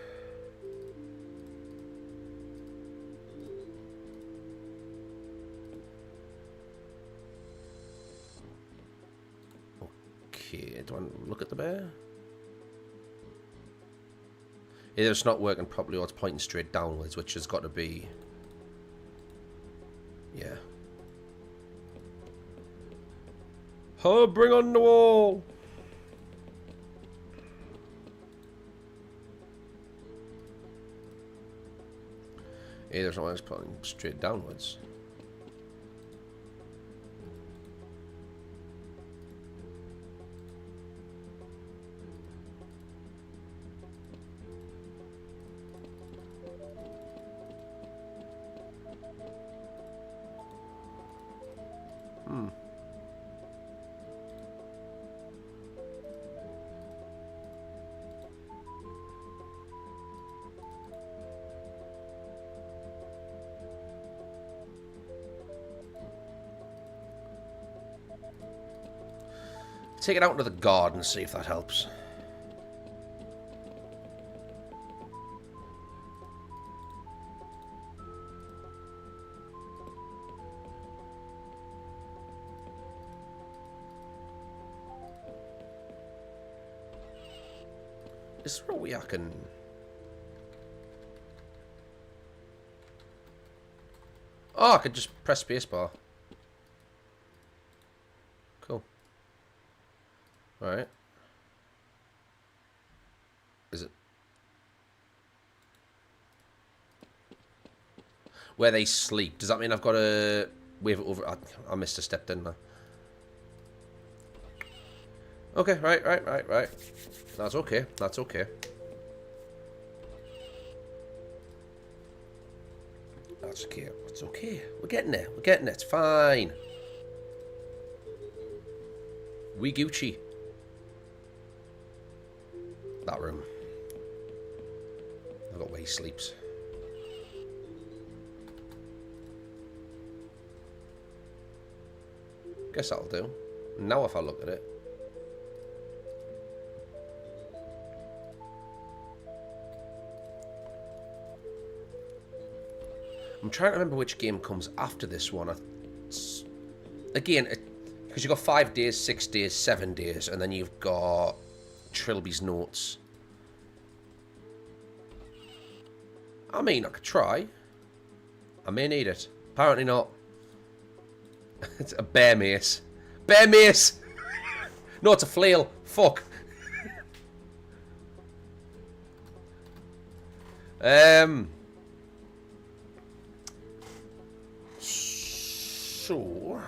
Okay, do I look at the bear? Either it's not working properly or it's pointing straight downwards, which has got to be... Yeah. Oh, bring on the wall! Either it's not it's pointing straight downwards. Take it out into the garden, see if that helps. Is there a way I can... Oh, I could just press spacebar. Cool. Right. Is it? Where they sleep. Does that mean I've got to wave it over? I missed a step, didn't I? Okay, right. That's okay. That's okay. That's okay. It's okay. We're getting there. We're getting there. It's fine. We Gucci. That room. I've got where he sleeps. Guess that'll do. Now if I look at it. I'm trying to remember which game comes after this one. Again, because you've got 5 days, 6 days, 7 days, and then you've got Trilby's notes. I mean, I could try. I may need it. Apparently not. It's a bear mace. Bear mace! No, it's a flail. Fuck. So...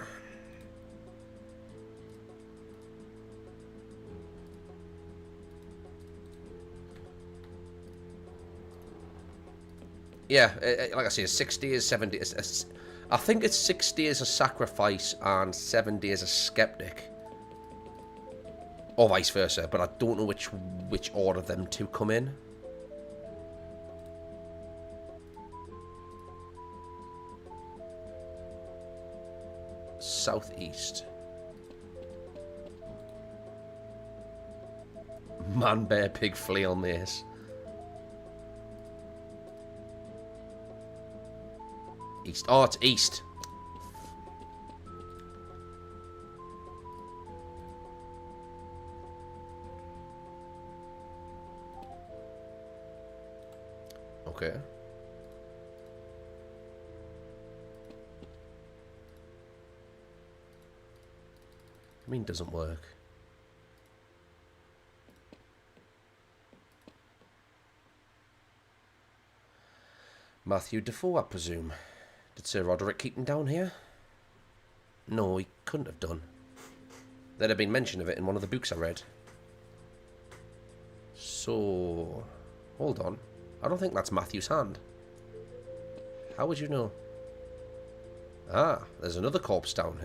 Yeah, like I say, 6 days, 7 days. I think it's 6 days a sacrifice and 7 days a skeptic. Or vice versa, but I don't know which order them two come in. Southeast. Man, bear, pig, flail, mace. East. Oh, it's east. Okay. I mean, doesn't work. Matthew Defoe, I presume. Did Sir Roderick keep him down here? No, he couldn't have done. There'd have been mention of it in one of the books I read. So... Hold on. I don't think that's Matthew's hand. How would you know? Ah, there's another corpse down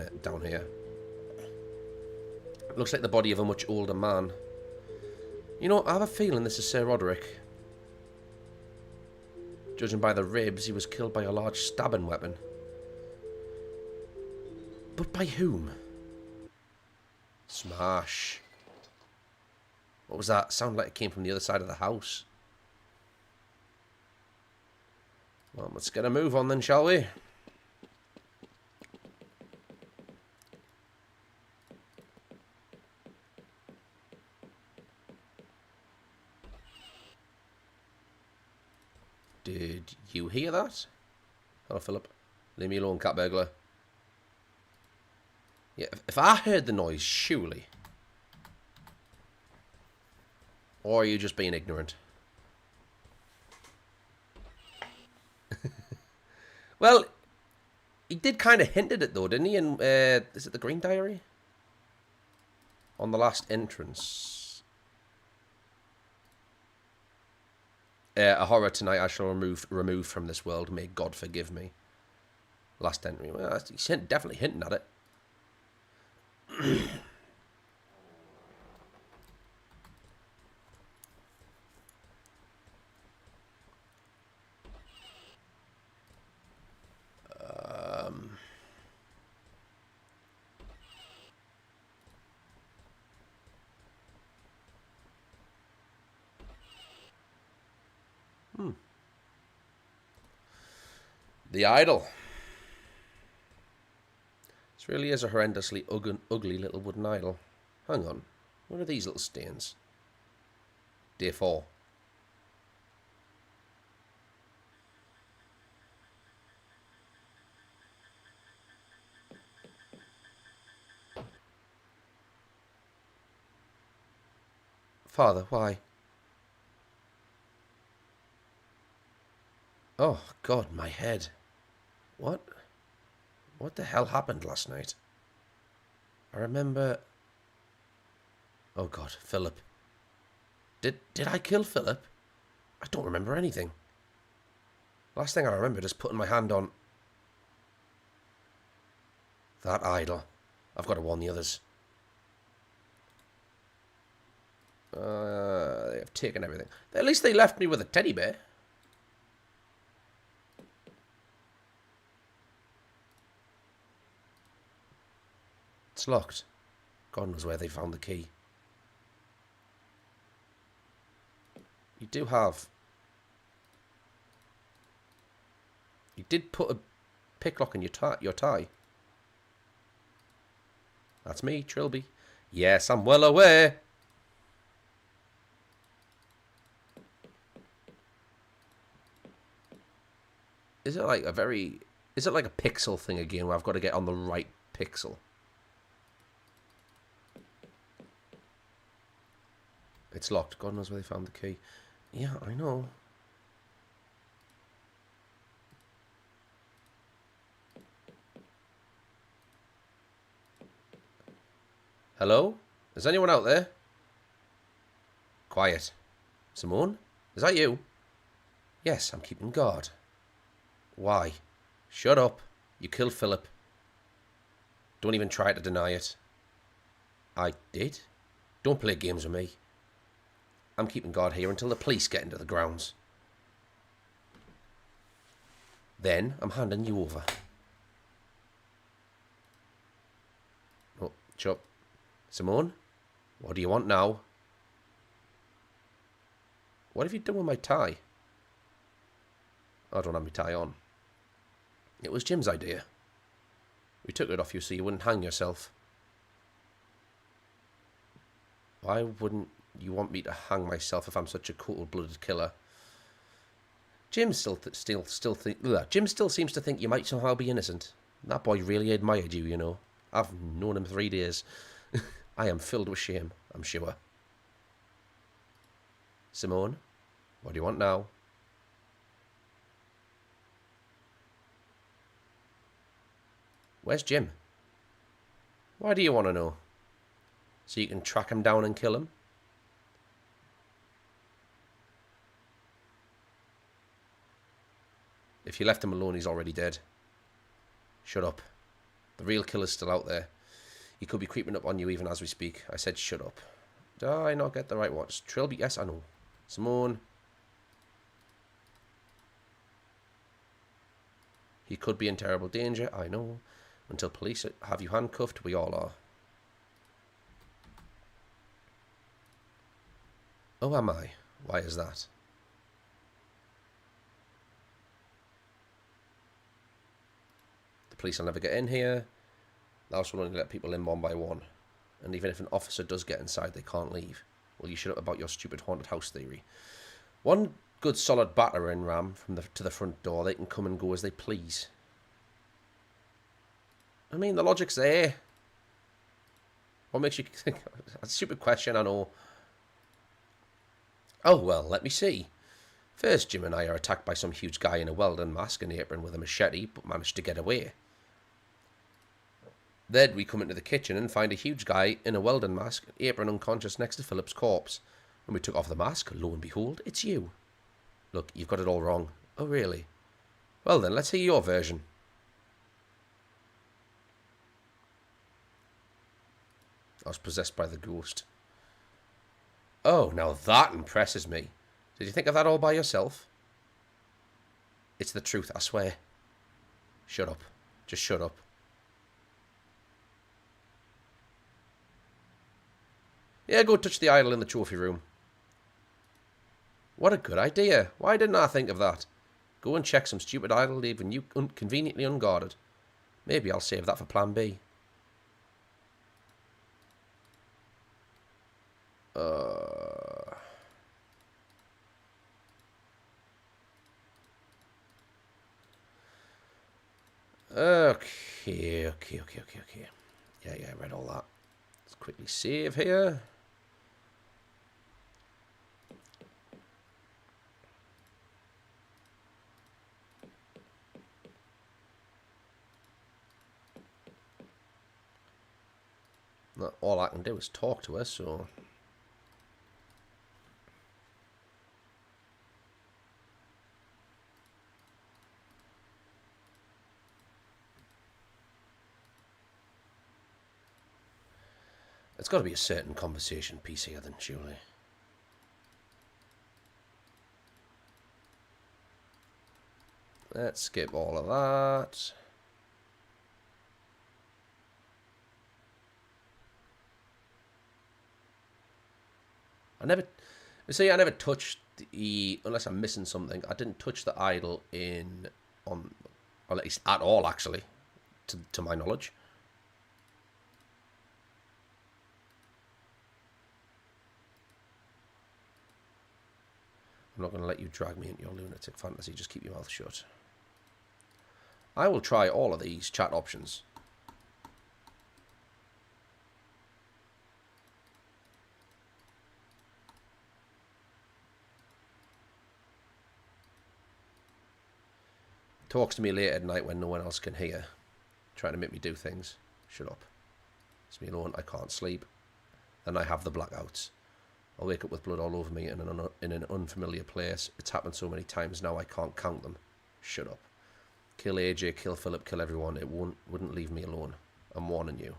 here. Looks like the body of a much older man. You know, I have a feeling this is Sir Roderick. Judging by the ribs, he was killed by a large stabbing weapon. But by whom? Smash. What was that? Sounded like it came from the other side of the house. Well, let's get a move on then, shall we? Did you hear that? Hello, Philip. Leave me alone, cat burglar. Yeah, if I heard the noise, surely. Or are you just being ignorant? Well, he did kind of hint at it, though, didn't he? In, is it the Green Diary? On the last entrance. A horror tonight I shall remove from this world. May God forgive me. Last entry. Well, he's definitely hinting at it. The idol. This really is a horrendously ugly little wooden idol. Hang on. What are these little stains? Day 4. Father, why? Oh, God, my head. What? What the hell happened last night? I remember... Oh, God, Philip. Did I kill Philip? I don't remember anything. Last thing I remember is putting my hand on... that idol. I've got to warn the others. They have taken everything. At least they left me with a teddy bear. It's locked. God knows where they found the key. You do have... You did put a picklock in your tie. That's me, Trilby. Yes, I'm well aware. Is it like a very... Is it like a pixel thing again where I've got to get on the right pixel? It's locked. God knows where they found the key. Yeah, I know. Hello? Is anyone out there? Quiet. Simone? Is that you? Yes, I'm keeping guard. Why? Shut up. You killed Philip. Don't even try to deny it. I did? Don't play games with me. I'm keeping guard here until the police get into the grounds. Then I'm handing you over. Oh, Chuck. Simone? What do you want now? What have you done with my tie? I don't have my tie on. It was Jim's idea. We took it off you so you wouldn't hang yourself. Why wouldn't you want me to hang myself if I'm such a cold-blooded killer? Jim still seems to think you might somehow be innocent. That boy really admired you, you know. I've known him 3 days. I am filled with shame, I'm sure. Simone, what do you want now? Where's Jim? Why do you want to know? So you can track him down and kill him? If you left him alone, he's already dead. Shut up. The real killer's still out there. He could be creeping up on you even as we speak. I said shut up. Did I not get the right words? Trilby, yes, I know. Simone. He could be in terrible danger, I know. Until police have you handcuffed, we all are. Oh, am I? Why is that? The police will never get in here. The house will only let people in one by one. And even if an officer does get inside, they can't leave. Well, you shut up about your stupid haunted house theory. One good solid battering ram to the front door. They can come and go as they please. I mean, the logic's there. What makes you think... That's a stupid question, I know. Oh, well, let me see. First, Jim and I are attacked by some huge guy in a welding mask and apron with a machete, but managed to get away. Then we come into the kitchen and find a huge guy in a welding mask, apron unconscious next to Philip's corpse. When we took off the mask, lo and behold, it's you. Look, you've got it all wrong. Oh, really? Well then, let's hear your version. I was possessed by the ghost. Oh, now that impresses me. Did you think of that all by yourself? It's the truth, I swear. Shut up. Just shut up. Yeah, go touch the idol in the trophy room. What a good idea. Why didn't I think of that? Go and check some stupid idol leaving you conveniently unguarded. Maybe I'll save that for plan B. Okay. Yeah, I read all that. Let's quickly save here. All I can do is talk to her, so... It's got to be a certain conversation piece here then, surely. Let's skip all of that. I never touched the, unless I'm missing something, I didn't touch the idol or at least at all, actually, to my knowledge. I'm not going to let you drag me into your lunatic fantasy, just keep your mouth shut. I will try all of these chat options. Talks to me late at night when no one else can hear. Trying to make me do things. Shut up. It's me alone, I can't sleep. And I have the blackouts. I'll wake up with blood all over me in an unfamiliar place. It's happened so many times now I can't count them. Shut up. Kill AJ, kill Philip, kill everyone. It wouldn't leave me alone. I'm warning you.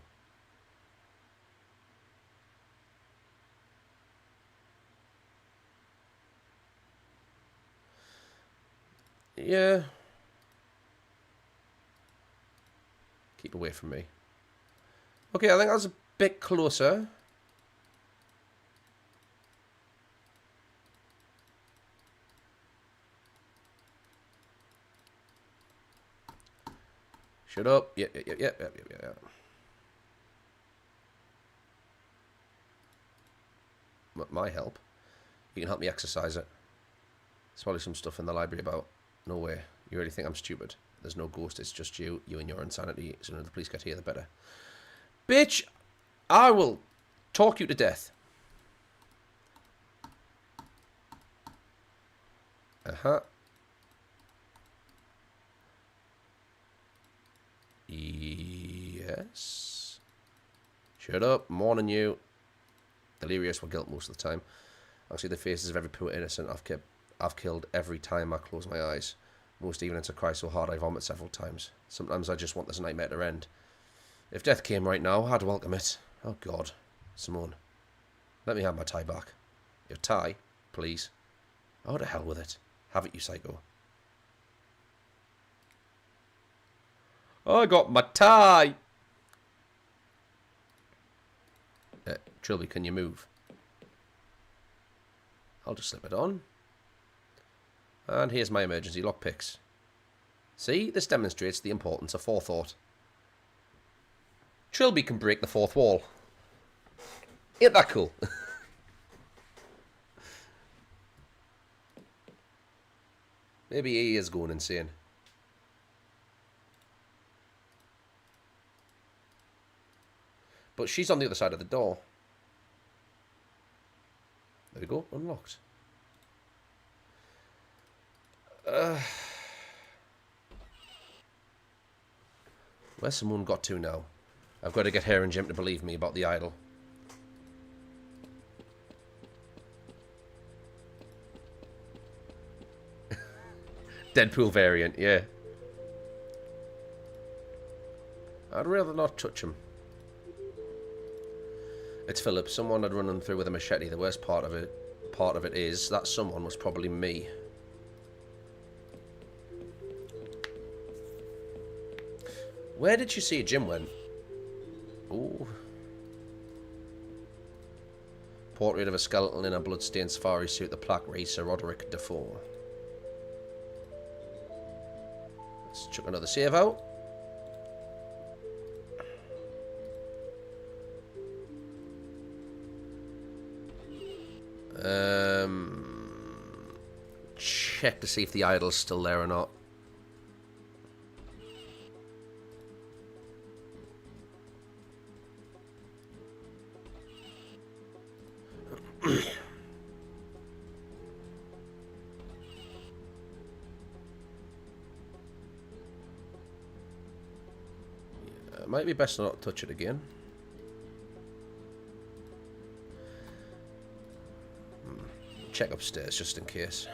Yeah. Keep away from me. Okay, I think that's a bit closer. Shut up. Yeah. My help. You can help me exercise it. There's probably some stuff in the library about. No way. You really think I'm stupid? There's no ghost, it's just you and your insanity. The sooner the police get here, the better. Bitch! I will talk you to death. Uh-huh. Yes. Shut up. I'm warning you. Delirious for guilt most of the time. I see the faces of every poor innocent I've killed every time I close my eyes. Most evenings I cry so hard I vomit several times. Sometimes I just want this nightmare to end. If death came right now, I'd welcome it. Oh God. Simone. Let me have my tie back. Your tie, please. Oh, to hell with it. Have it, you psycho. I got my tie! Trilby, can you move? I'll just slip it on. And here's my emergency lockpicks. See, this demonstrates the importance of forethought. Trilby can break the fourth wall. Ain't that cool? Maybe he is going insane. But she's on the other side of the door. There we go, unlocked. Where's Simone got to now? I've got to get her and Jim to believe me about the idol. Deadpool variant, yeah. I'd rather not touch him. It's Philip. Someone had run him through with a machete. The worst part of it is that someone was probably me. Where did you see Jim went? Ooh. Portrait of a skeleton in a bloodstained safari suit. The plaque reads Sir Roderick Defoe. Let's chuck another save out. Check to see if the idol's still there or not. It might be best not to touch it again. check upstairs just in case.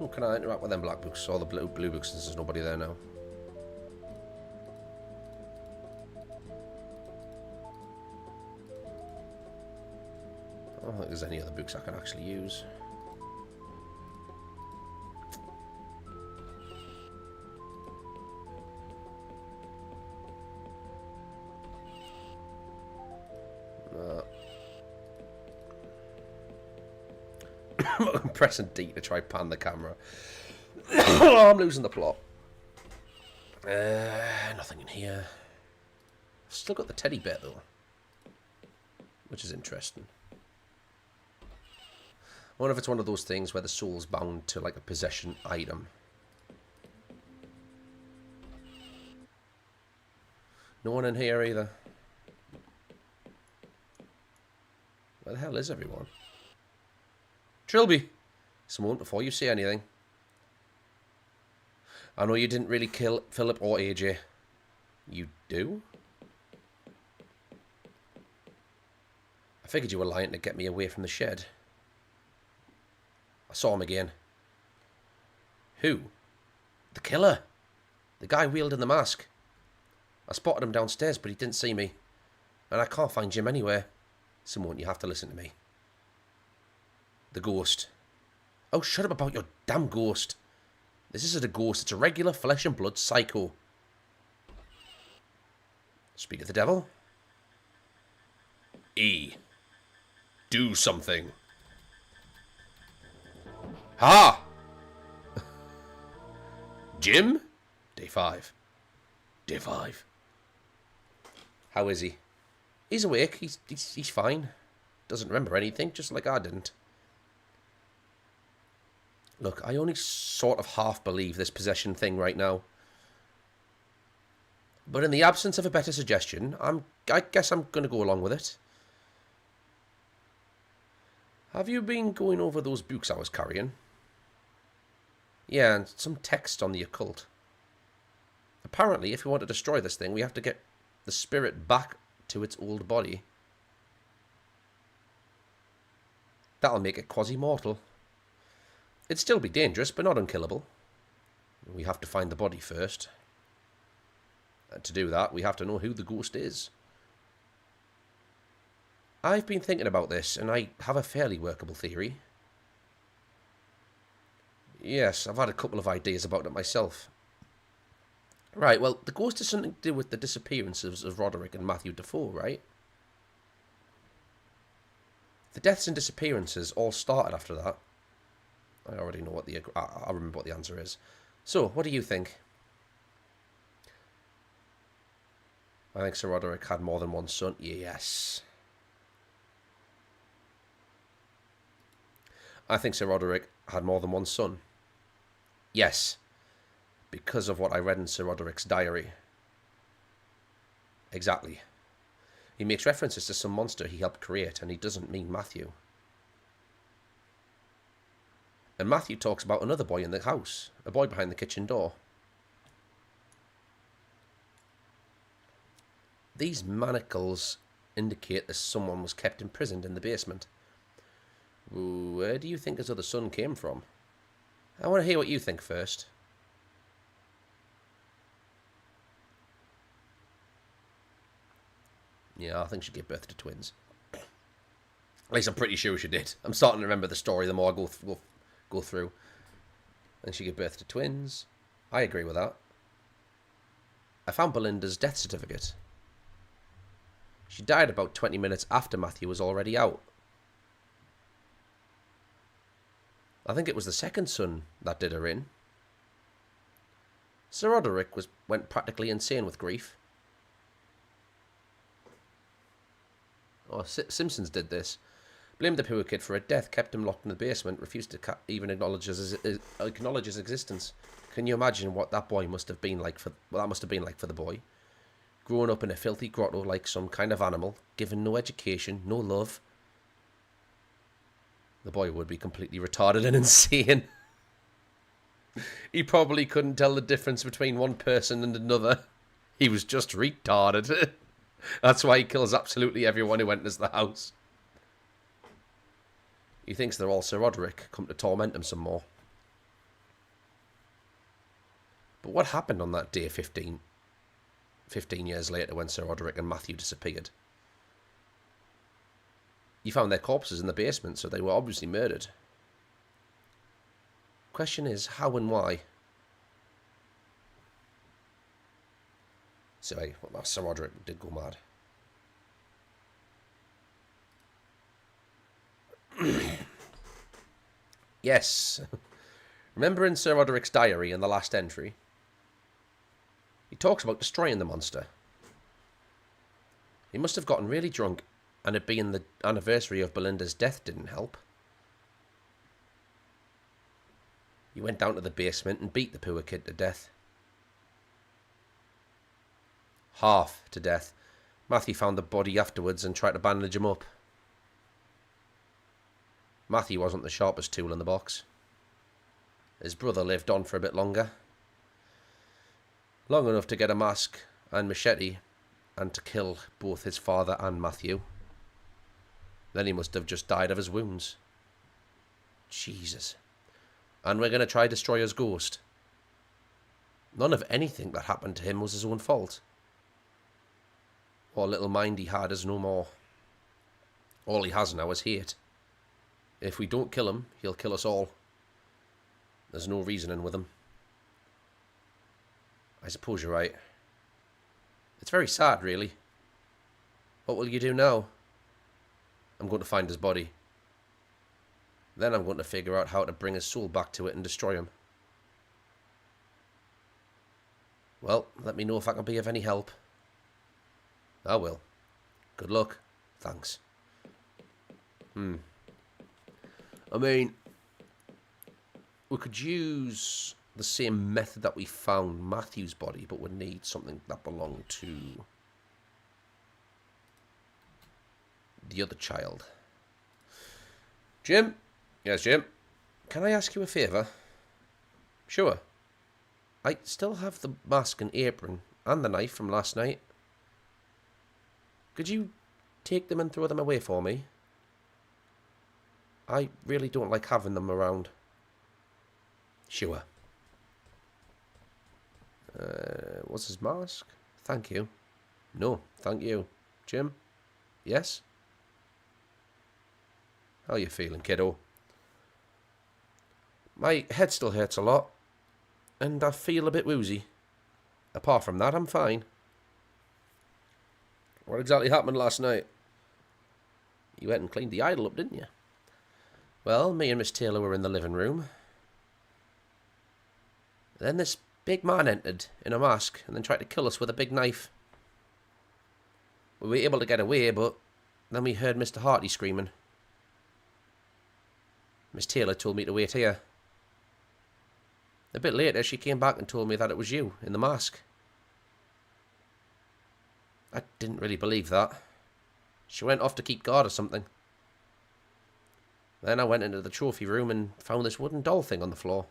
Oh, can I interact with them black books or the blue books since there's nobody there now? I don't think there's any other books I can actually use. I'm pressing D to try pan the camera. Oh, I'm losing the plot. Nothing in here. Still got the teddy bear though, which is interesting. I wonder if it's one of those things where the soul's bound to like a possession item. No one in here either. Where the hell is everyone? Trilby, someone before you say anything. I know you didn't really kill Philip or AJ. You do? I figured you were lying to get me away from the shed. I saw him again. Who? The killer. The guy wielding the mask. I spotted him downstairs, but he didn't see me. And I can't find Jim anywhere. Someone, you have to listen to me. The ghost. Oh, shut up about your damn ghost. This isn't a ghost, it's a regular flesh and blood psycho. Speak of the devil. E. Do something. Ha! Jim? Day 5. Day 5. How is he? He's awake. He's fine. Doesn't remember anything, just like I didn't. Look, I only sort of half believe this possession thing right now. But in the absence of a better suggestion, I guess I'm going to go along with it. Have you been going over those books I was carrying? Yeah, and some text on the occult. Apparently, if we want to destroy this thing, we have to get the spirit back to its old body. That'll make it quasi-mortal. It'd still be dangerous, but not unkillable. We have to find the body first. And to do that, we have to know who the ghost is. I've been thinking about this, and I have a fairly workable theory. Yes, I've had a couple of ideas about it myself. Right, well, the ghost has something to do with the disappearances of Roderick and Matthew Defoe, right? The deaths and disappearances all started after that. I already know what I remember what the answer is. So, what do you think? I think Sir Roderick had more than one son. Yes. I think Sir Roderick had more than one son. Yes. Because of what I read in Sir Roderick's diary. Exactly. He makes references to some monster he helped create, and he doesn't mean Matthew. And Matthew talks about another boy in the house, a boy behind the kitchen door. These manacles indicate that someone was kept imprisoned in the basement. Where do you think his other son came from? I want to hear what you think first. Yeah, I think she gave birth to twins. At least I'm pretty sure she did. I'm starting to remember the story the more I go through. I think she gave birth to twins. I agree with that. I found Belinda's death certificate. She died about 20 minutes after Matthew was already out. I think it was the second son that did her in. Sir Roderick went practically insane with grief. Oh, Simpsons did this. Blamed the poor kid for a death, kept him locked in the basement, refused to even acknowledge his existence. Can you imagine what that boy must have been like for... Well, that must have been like for the boy. Growing up in a filthy grotto like some kind of animal, given no education, no love. The boy would be completely retarded and insane. He probably couldn't tell the difference between one person and another. He was just retarded. That's why he kills absolutely everyone who enters the house. He thinks they're all Sir Roderick, come to torment him some more. But what happened on that day 15 years later when Sir Roderick and Matthew disappeared? You found their corpses in the basement, so they were obviously murdered. Question is, how and why? So, hey, well, Sir Roderick did go mad. Yes. Remember in Sir Roderick's diary in the last entry? He talks about destroying the monster. He must have gotten really drunk, and it being the anniversary of Belinda's death didn't help. He went down to the basement and beat the poor kid to death. Half to death. Matthew found the body afterwards and tried to bandage him up. Matthew wasn't the sharpest tool in the box. His brother lived on for a bit longer. Long enough to get a mask and machete and to kill both his father and Matthew. Then he must have just died of his wounds. Jesus. And we're going to try destroy his ghost. None of anything that happened to him was his own fault. What little mind he had is no more. All he has now is hate. If we don't kill him, he'll kill us all. There's no reasoning with him. I suppose you're right. It's very sad, really. What will you do now? I'm going to find his body. Then I'm going to figure out how to bring his soul back to it and destroy him. Well, let me know if I can be of any help. I will. Good luck. Thanks. I mean, we could use the same method that we found Matthew's body, but we need something that belonged to the other child. Jim? Yes, Jim? Can I ask you a favour? Sure. I still have the mask and apron and the knife from last night. Could you take them and throw them away for me? I really don't like having them around. Sure. What's his mask? Thank you. No, thank you. Jim? Yes? How you feeling, kiddo? My head still hurts a lot, and I feel a bit woozy. Apart from that, I'm fine. What exactly happened last night? You went and cleaned the idol up, didn't you? Well, me and Miss Taylor were in the living room. Then this big man entered in a mask and then tried to kill us with a big knife. We were able to get away, but then we heard Mr. Harty screaming. Miss Taylor told me to wait here. A bit later, she came back and told me that it was you, in the mask. I didn't really believe that. She went off to keep guard or something. Then I went into the trophy room and found this wooden doll thing on the floor.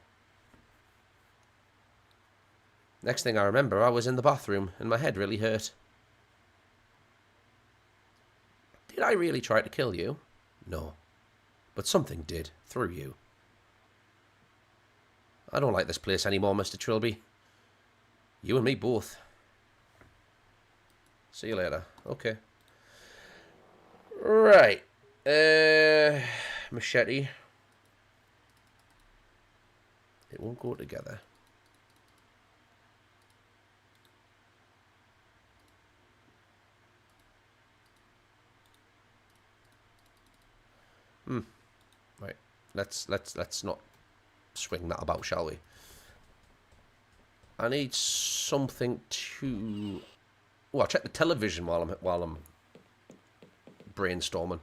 Next thing I remember, I was in the bathroom and my head really hurt. Did I really try to kill you? No. But something did, through you. I don't like this place anymore, Mr. Trilby. You and me both. See you later. Okay. Right. Machete. It won't go together. Right. Let's not swing that about, shall we? I need something to... Oh, I'll check the television while I'm brainstorming.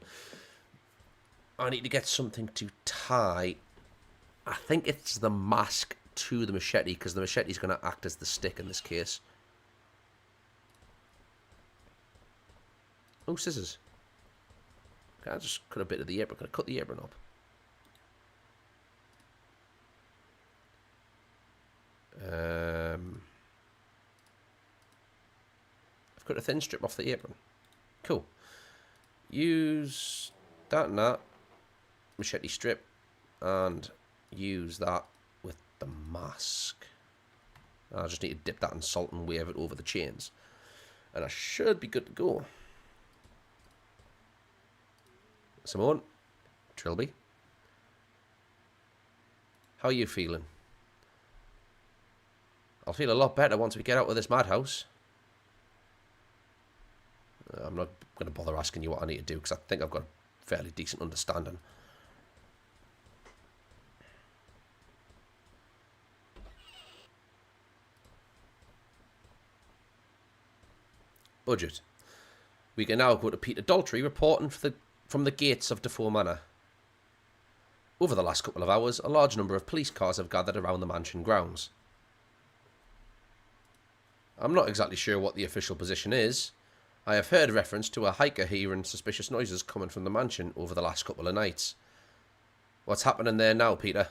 I need to get something to tie. I think it's the mask to the machete, because the machete is going to act as the stick in this case. Oh, scissors. Okay, I just cut a bit of the apron. I'm going to cut the apron up. I've cut a thin strip off the apron. Cool. Use that and that machete strip, and use that with the mask. I just need to dip that in salt and wave it over the chains, and I should be good to go. Simone, Trilby, how are you feeling? I'll feel a lot better once we get out of this madhouse. I'm not going to bother asking you what I need to do, because I think I've got a fairly decent understanding. Budget. We can now go to Peter Daltrey reporting from the gates of Defoe Manor. Over the last couple of hours, a large number of police cars have gathered around the mansion grounds. I'm not exactly sure what the official position is. I have heard reference to a hiker hearing suspicious noises coming from the mansion over the last couple of nights. What's happening there now, Peter?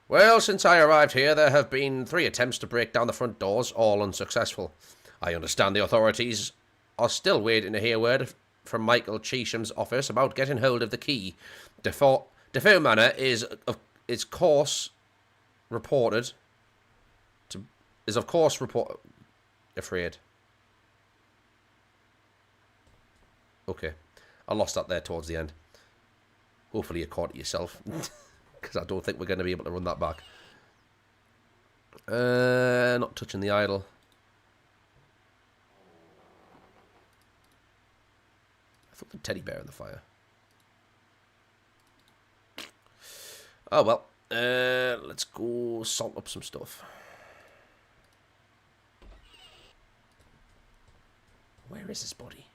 Well, since I arrived here, there have been 3 attempts to break down the front doors, all unsuccessful. I understand the authorities are still waiting to hear word from Michael Cheesham's office about getting hold of the key. Defoe Manor is of course reported. Afraid. Okay. I lost that there towards the end. Hopefully you caught it yourself. Because I don't think we're going to be able to run that back. Not touching the idol. I thought the teddy bear in the fire. Oh well. Let's go salt up some stuff. Where is his body?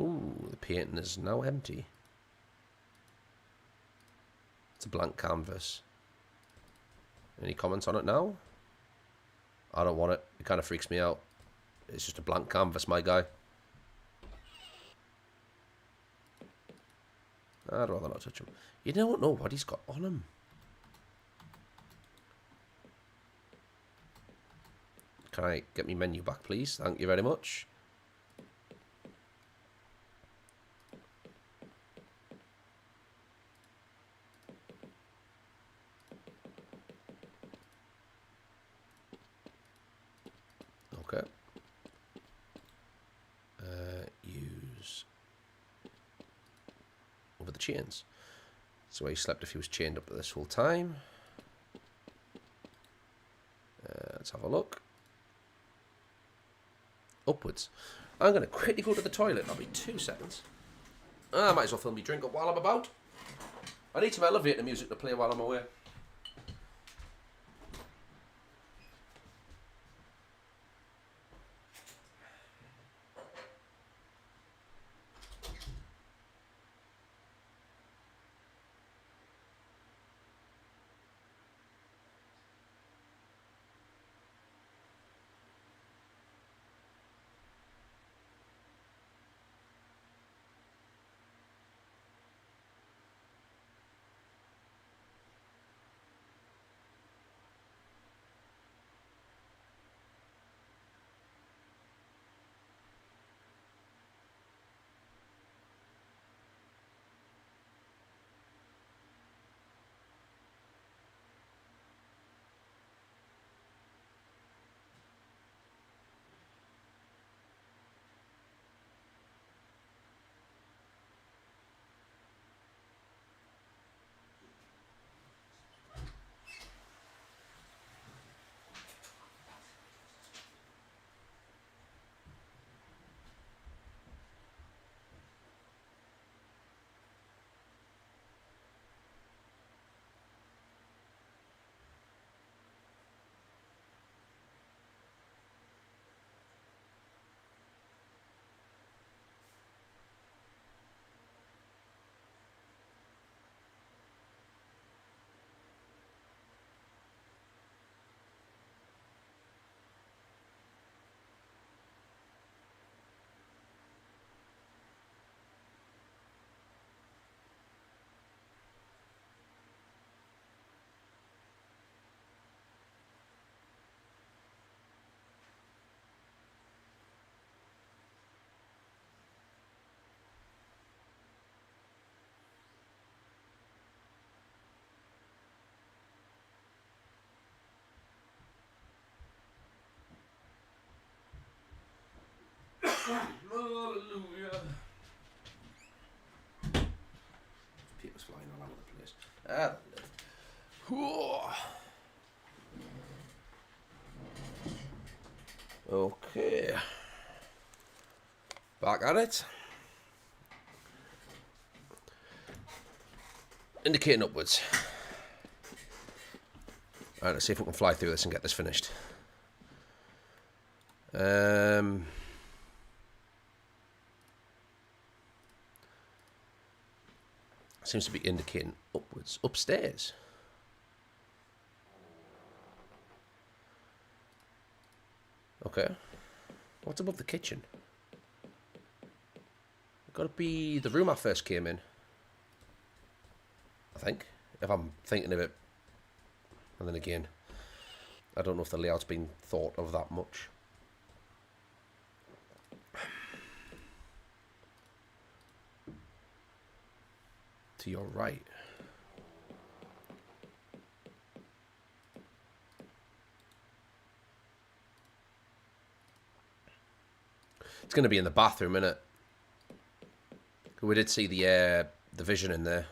Ooh, the painting is now empty. It's a blank canvas. Any comments on it now? I don't want it. It kind of freaks me out. It's just a blank canvas, my guy. I'd rather not touch him. You don't know what he's got on him. Can I get my menu back, please? Thank you very much. Okay. Use over the chains. So he slept if he was chained up this whole time. Let's have a look. Upwards. I'm going to quickly go to the toilet. I'll be 2 seconds. I might as well fill me drink up while I'm about. I need some elevator music to play while I'm away. Hallelujah. Papers flying all over the place. Okay. Back at it. Indicating upwards. Alright, let's see if we can fly through this and get this finished. Seems to be indicating upwards. Upstairs. Okay. What's above the kitchen? Gotta be the room I first came in. I think. If I'm thinking of it. And then again, I don't know if the layout's been thought of that much. To your right. It's going to be in the bathroom, innit? We did see the vision in there.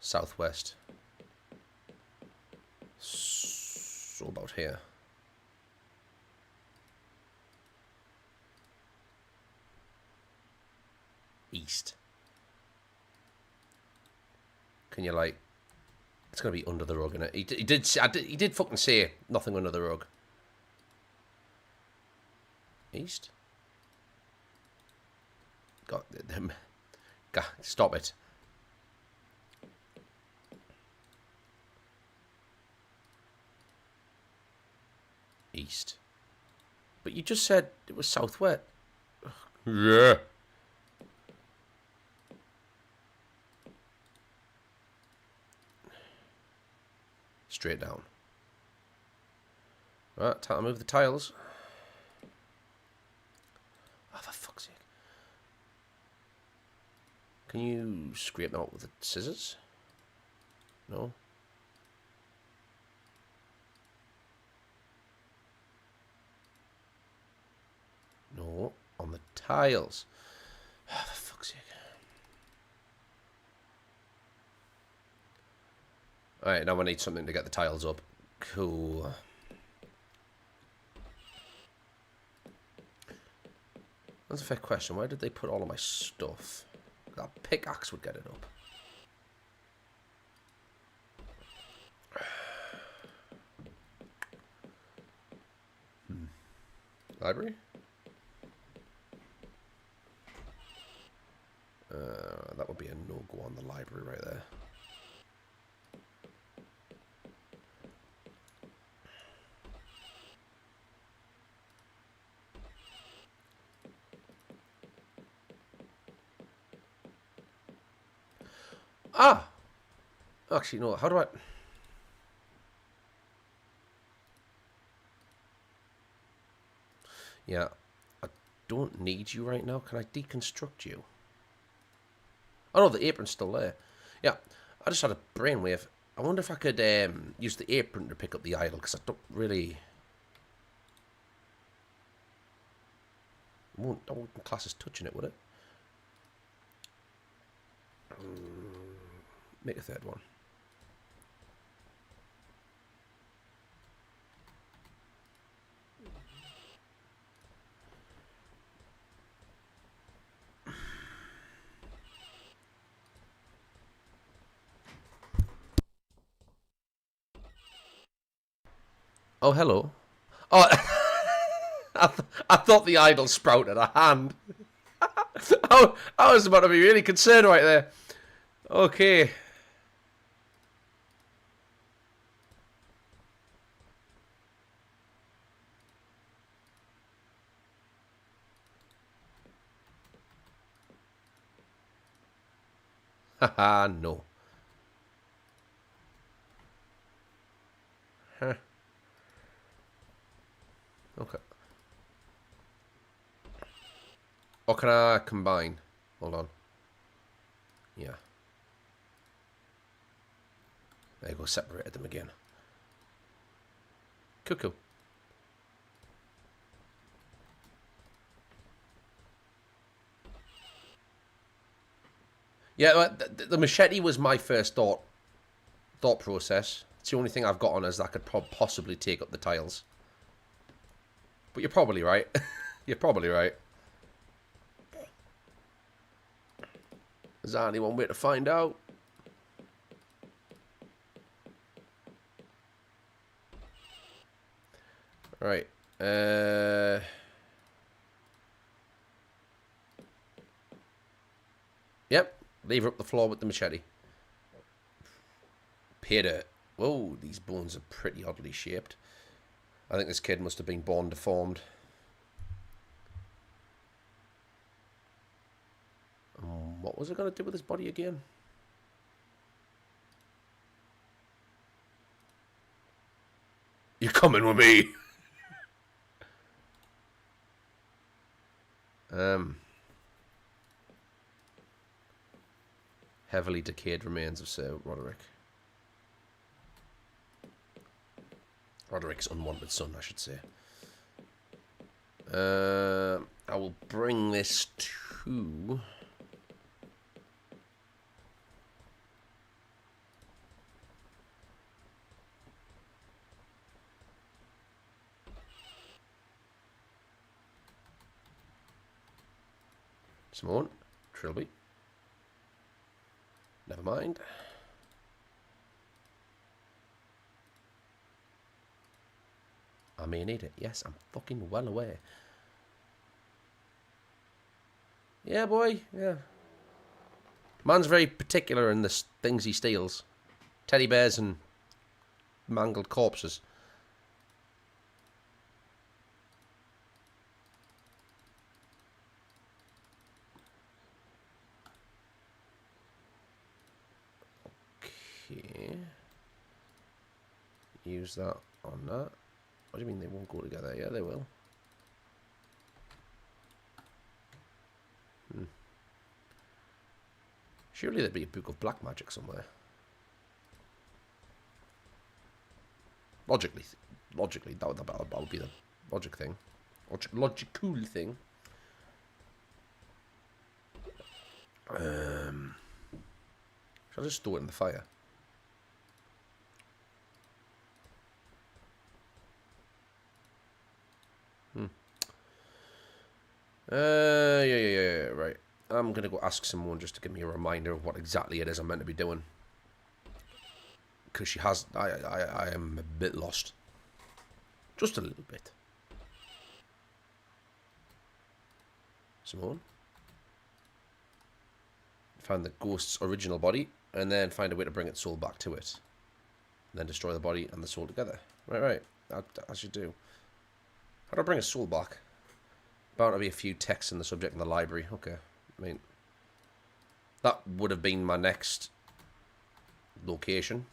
Southwest. So about here. East. Can you like? It's gonna be under the rug, innit? He did fucking say nothing under the rug. East. God, stop it. East. But you just said it was southwest. Yeah. Straight down. Right, time to move the tiles. Oh, for fuck's sake. Can you scrape them out with the scissors? No? No, on the tiles. Oh, for fuck's sake. Alright, now I need something to get the tiles up. Cool. That's a fair question. Where did they put all of my stuff? That pickaxe would get it up. Library? That would be a no-go on the library right there. Ah! Actually, no. How do I... Yeah. I don't need you right now. Can I deconstruct you? Oh, no. The apron's still there. Yeah. I just had a brainwave. I wonder if I could use the apron to pick up the idol, because I don't really... I wouldn't class as touching it, would it? Make a third one. Oh, hello. Oh, I thought the idol sprouted a hand. I was about to be really concerned right there. Okay. Haha, no. Huh. Okay. Or can I combine? Hold on. Yeah. There you go, separated them again. Cuckoo. Yeah, the machete was my first thought process. It's the only thing I've got on us that could possibly take up the tiles. But you're probably right. You're probably right. There's only one way to find out. Right. Yep. Lever up the floor with the machete. Pay dirt. Whoa, these bones are pretty oddly shaped. I think this kid must have been born deformed. What was it going to do with his body again? You're coming with me. Heavily decayed remains of Sir Roderick. Roderick's unwanted son, I should say. I will bring this to... Simone, Trilby. Never mind. I may need it. Yes, I'm fucking well aware. Yeah, boy. Yeah. Man's very particular in the things he steals. Teddy bears and mangled corpses. Okay. Use that on that. What do you mean they won't go together? Yeah, they will. Surely there'd be a book of black magic somewhere. Logically, that would be the logic thing. Logical thing. Should I just store it in the fire? Yeah, right. I'm going to go ask someone just to give me a reminder of what exactly it is I'm meant to be doing. Because she has... I am a bit lost. Just a little bit. Simone. Find the ghost's original body, and then find a way to bring its soul back to it. And then destroy the body and the soul together. Right. As you do. How do I bring a soul back? Bound to be a few texts in the subject in the library. Okay. I mean, that would have been my next location.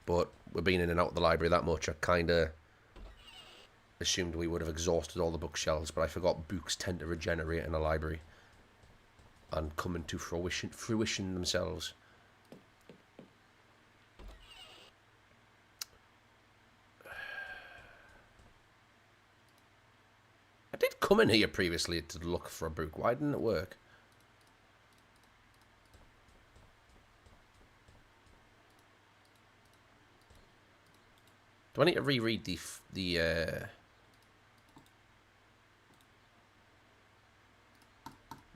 But we've been in and out of the library that much. I kind of assumed we would have exhausted all the bookshelves, but I forgot books tend to regenerate in a library and come into fruition themselves. I did come in here previously to look for a book. Why didn't it work? Do I need to reread the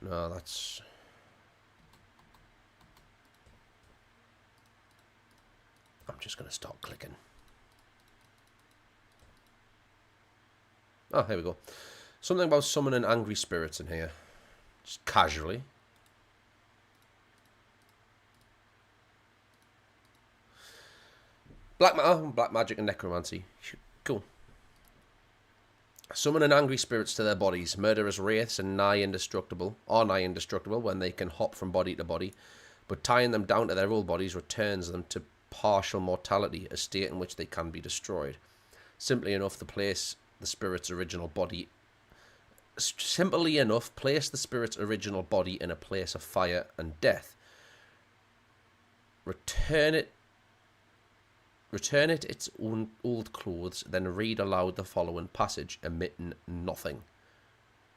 No, that's... I'm just going to start clicking. Oh, here we go. Something about summoning angry spirits in here. Just casually. Black magic and necromancy. Cool. Summoning angry spirits to their bodies. Murderous wraiths are nigh indestructible when they can hop from body to body, but tying them down to their old bodies returns them to partial mortality, a state in which they can be destroyed. Simply enough, place the spirit's original body in a place of fire and death. Return it Return it its own old clothes, then read aloud the following passage, omitting nothing.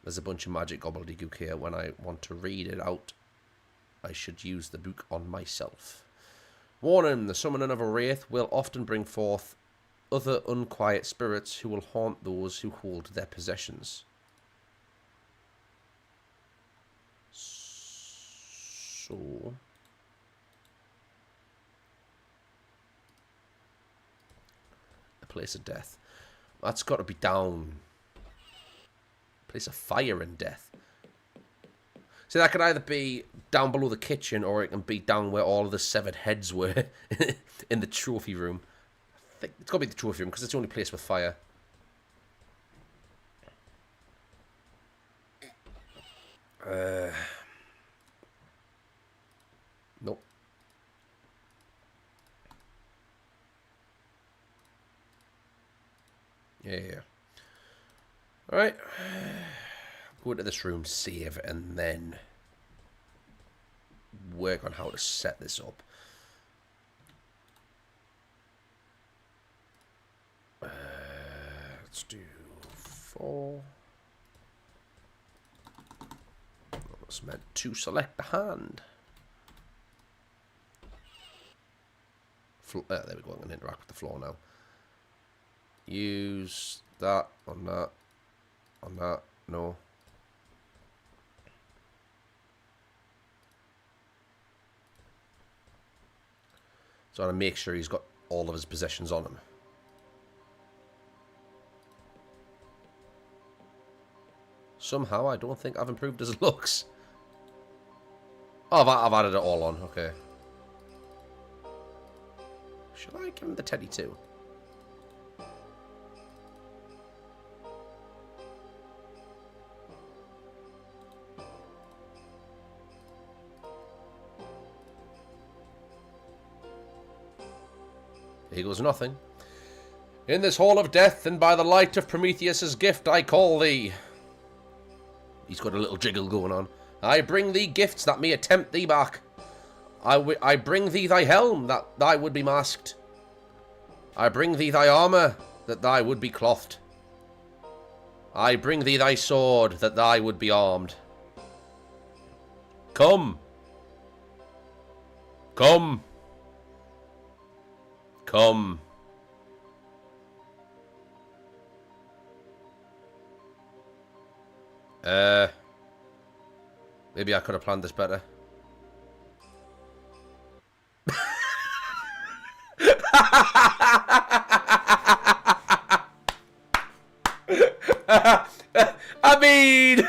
There's a bunch of magic gobbledygook here. When I want to read it out, I should use the book on myself. Warning, the summoning of a wraith will often bring forth other unquiet spirits who will haunt those who hold their possessions. So... a place of death. That's got to be down. Place of fire and death. So that could either be down below the kitchen, or it can be down where all of the severed heads were in the trophy room. I think it's got to be the trophy room because it's the only place with fire. Nope. Yeah. Alright. Go into this room, save, and then work on how to set this up. Let's do 4. I was meant to select the hand. There we go. I'm going to interact with the floor now. Use that on that. On that. No. So I want to make sure he's got all of his possessions on him. Somehow I don't think I've improved his looks. Oh, I've added it all on. Okay. Should I give him the teddy too? Here goes nothing. In this hall of death, and by the light of Prometheus's gift, I call thee. He's got a little jiggle going on. I bring thee gifts that may tempt thee back. I bring thee thy helm, that thy would be masked. I bring thee thy armour, that thy would be clothed. I bring thee thy sword, that thy would be armed. Come. Come. Come. Maybe I could have planned this better. I mean...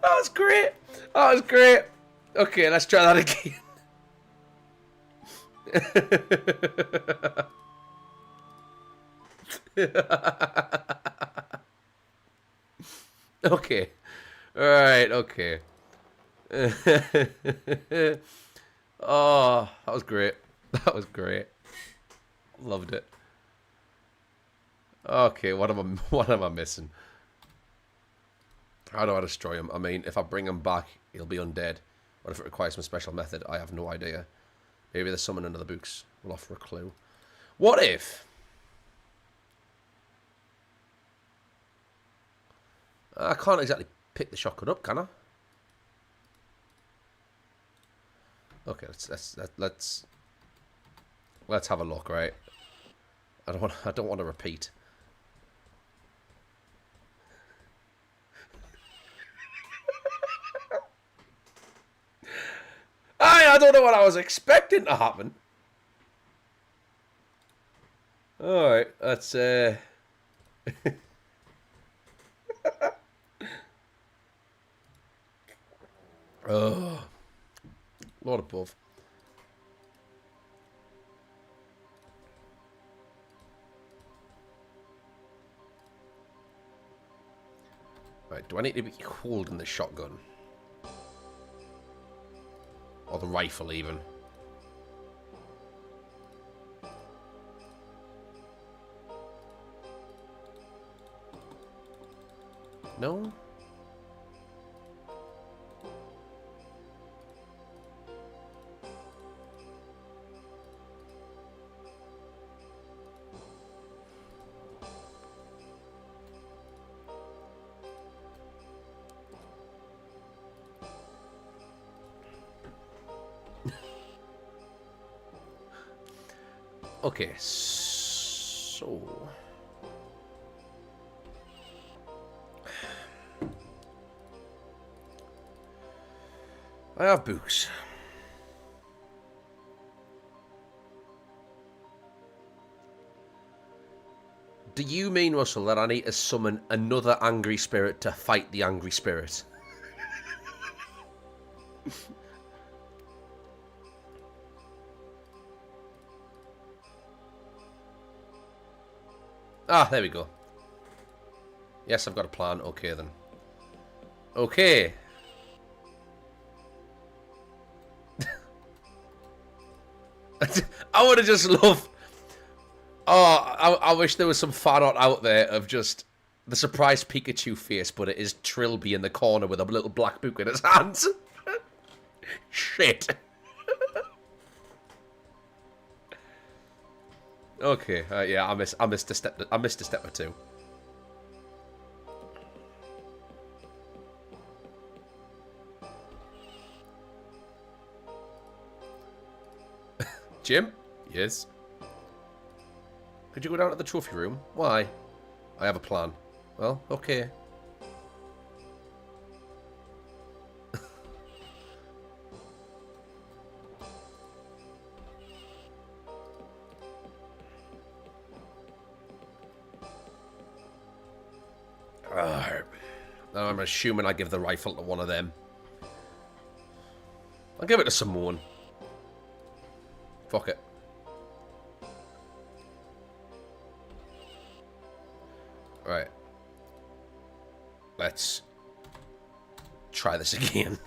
That was great. That was great. Okay, let's try that again. Okay. Alright, okay. Oh, that was great. That was great. Loved it. Okay, what am I missing? How do I destroy him? I mean, if I bring him back, he'll be undead. What if it requires some special method? I have no idea. Maybe the summon under the books will offer a clue. What if... I can't exactly pick the shotgun up, can I? Okay, let's have a look, right? I don't want to repeat. I don't know what I was expecting to happen. All right, let's oh, Lord above. Right, do I need to be holding the shotgun? Or the rifle, even? No? Okay, so... I have books. Do you mean, Russell, that I need to summon another angry spirit to fight the angry spirit? Ah, there we go. Yes, I've got a plan. Okay, then. Okay. I would have just loved... Oh, I wish there was some fan art out there of just the surprised Pikachu face, but it is Trilby in the corner with a little black book in his hands. Shit. Okay, yeah, I missed a step or two. Jim? Yes. Could you go down to the trophy room? Why? I have a plan. Well, okay. Now I'm assuming I give the rifle to one of them. I'll give it to someone. Fuck it. Right. Let's try this again.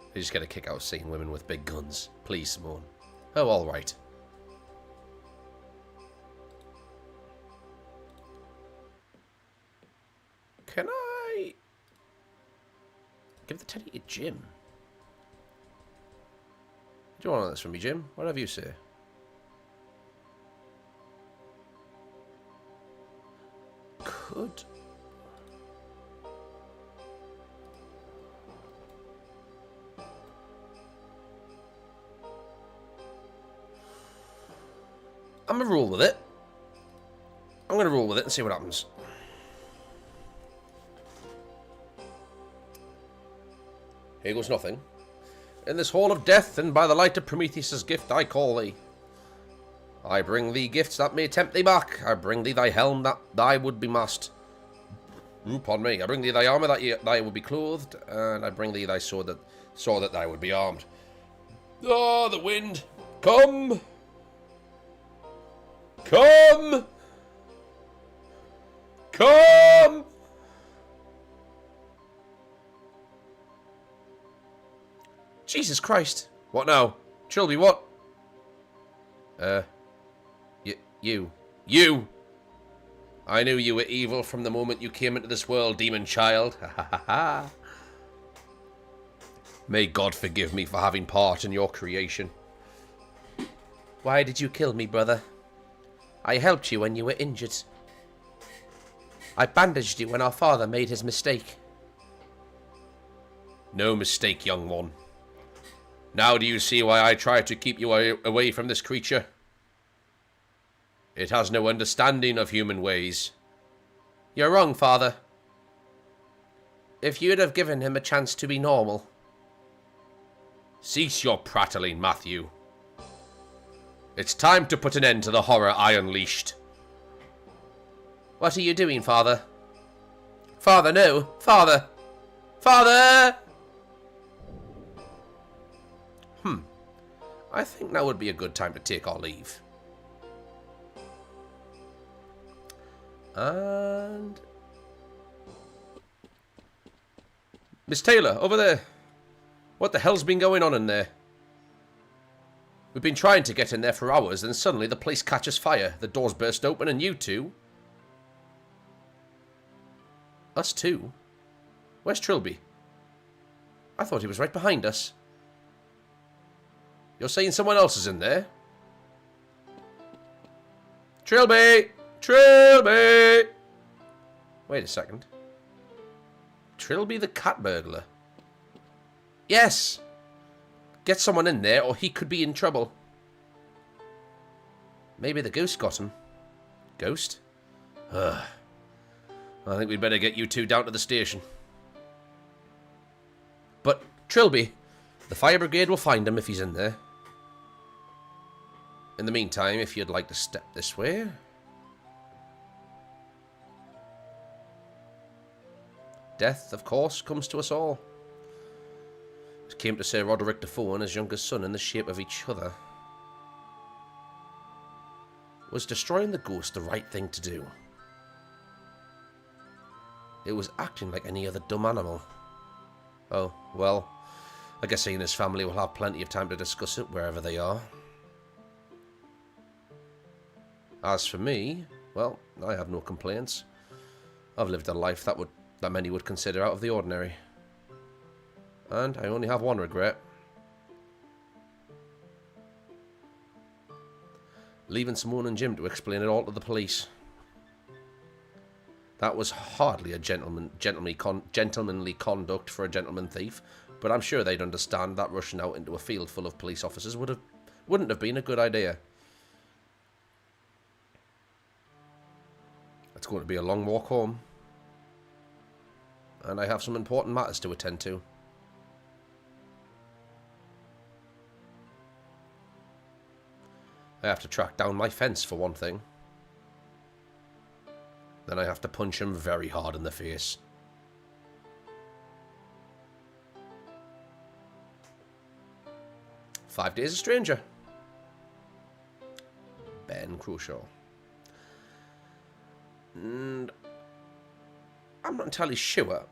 I just get a kick out of seeing women with big guns. Please, Simone. Oh, alright. Can I... give the teddy to Jim? Do you want this from me, Jim? Whatever you say. Could... I'm going to roll with it. I'm going to roll with it and see what happens. Here goes nothing. In this hall of death, and by the light of Prometheus' gift, I call thee. I bring thee gifts that may tempt thee back. I bring thee thy helm that thy would be mast. Pardon me. I bring thee thy armour that thy would be clothed, and I bring thee thy sword that thy would be armed. Ah, the wind! Come! Come! Come! Jesus Christ. What now? Trilby, what? You! I knew you were evil from the moment you came into this world, demon child. Ha ha ha ha. May God forgive me for having part in your creation. Why did you kill me, brother? I helped you when you were injured. I bandaged you when our father made his mistake. No mistake, young one. Now do you see why I tried to keep you away from this creature? It has no understanding of human ways. You're wrong, father. If you'd have given him a chance to be normal. Cease your prattling, Matthew. It's time to put an end to the horror I unleashed. What are you doing, father? Father, no! Father! Father! I think now would be a good time to take our leave. And... Miss Taylor, over there. What the hell's been going on in there? We've been trying to get in there for hours, and suddenly the place catches fire. The doors burst open, and you two... Us too? Where's Trilby? I thought he was right behind us. You're saying someone else is in there? Trilby! Trilby! Wait a second. Trilby the cat burglar? Yes! Get someone in there or he could be in trouble. Maybe the ghost got him. Ghost? Ugh. I think we'd better get you two down to the station. But, Trilby, the fire brigade will find him if he's in there. In the meantime, if you'd like to step this way. Death, of course, comes to us all. It came to Sir Roderick Defoe and his youngest son in the shape of each other. Was destroying the ghost the right thing to do? It was acting like any other dumb animal. Oh, well, I guess he and his family will have plenty of time to discuss it wherever they are. As for me, well, I have no complaints. I've lived a life that many would consider out of the ordinary. And I only have one regret. Leaving Simone and Jim to explain it all to the police. That was hardly a gentlemanly conduct for a gentleman thief, but I'm sure they'd understand that rushing out into a field full of police officers wouldn't have been a good idea. It's going to be a long walk home. And I have some important matters to attend to. I have to track down my fence for one thing. Then I have to punch him very hard in the face. "5 Days a Stranger." Ben Crucial. And I'm not entirely sure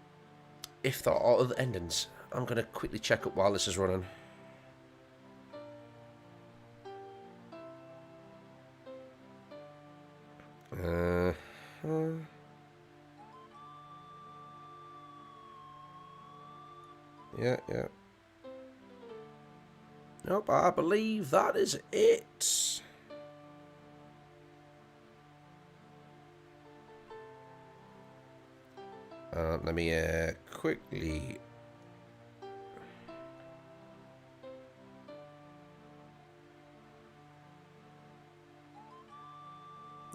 if there are other endings. I'm going to quickly check up while this is running. Yeah. Nope, I believe that is it. Let me quickly...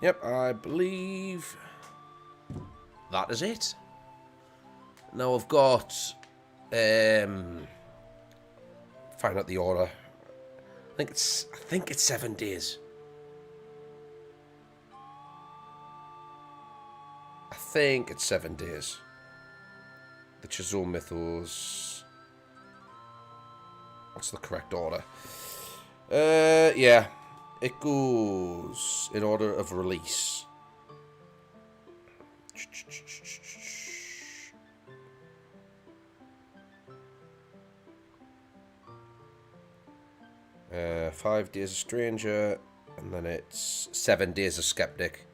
Yep, I believe that is it. Now I've got... find out the order. I think it's 7 days. I think it's 7 days. The Chzo Mythos. What's the correct order? Yeah. It goes in order of release. Uh, 5 Days a Stranger, and then it's 7 Days a Skeptic.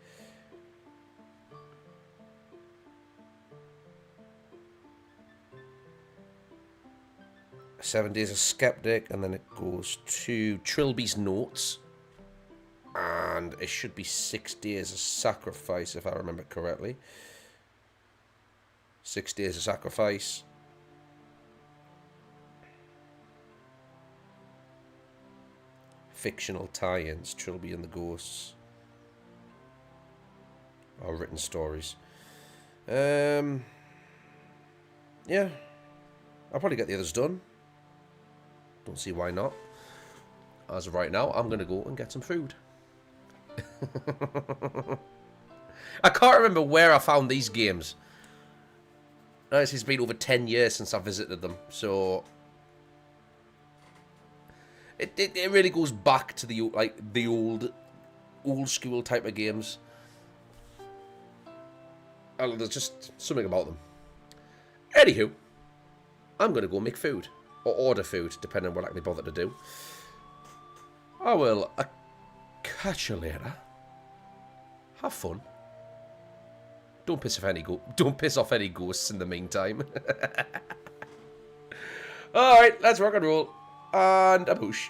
Seven Days a Skeptic, and then it goes to Trilby's Notes. And it should be 6 Days of Sacrifice, if I remember correctly. 6 Days of Sacrifice. Fictional tie-ins, Trilby and the Ghosts. Or written stories. Yeah. I'll probably get the others done. Don't see why not. As of right now, I'm going to go and get some food. I can't remember where I found these games. It's been over 10 years since I visited them, so it really goes back to the old school type of games. There's just something about them. Anywho, I'm gonna go make food or order food, depending on what I can be bothered to do. I will catch you later. Have fun. Don't piss off any ghosts in the meantime. Alright, let's rock and roll. And a push.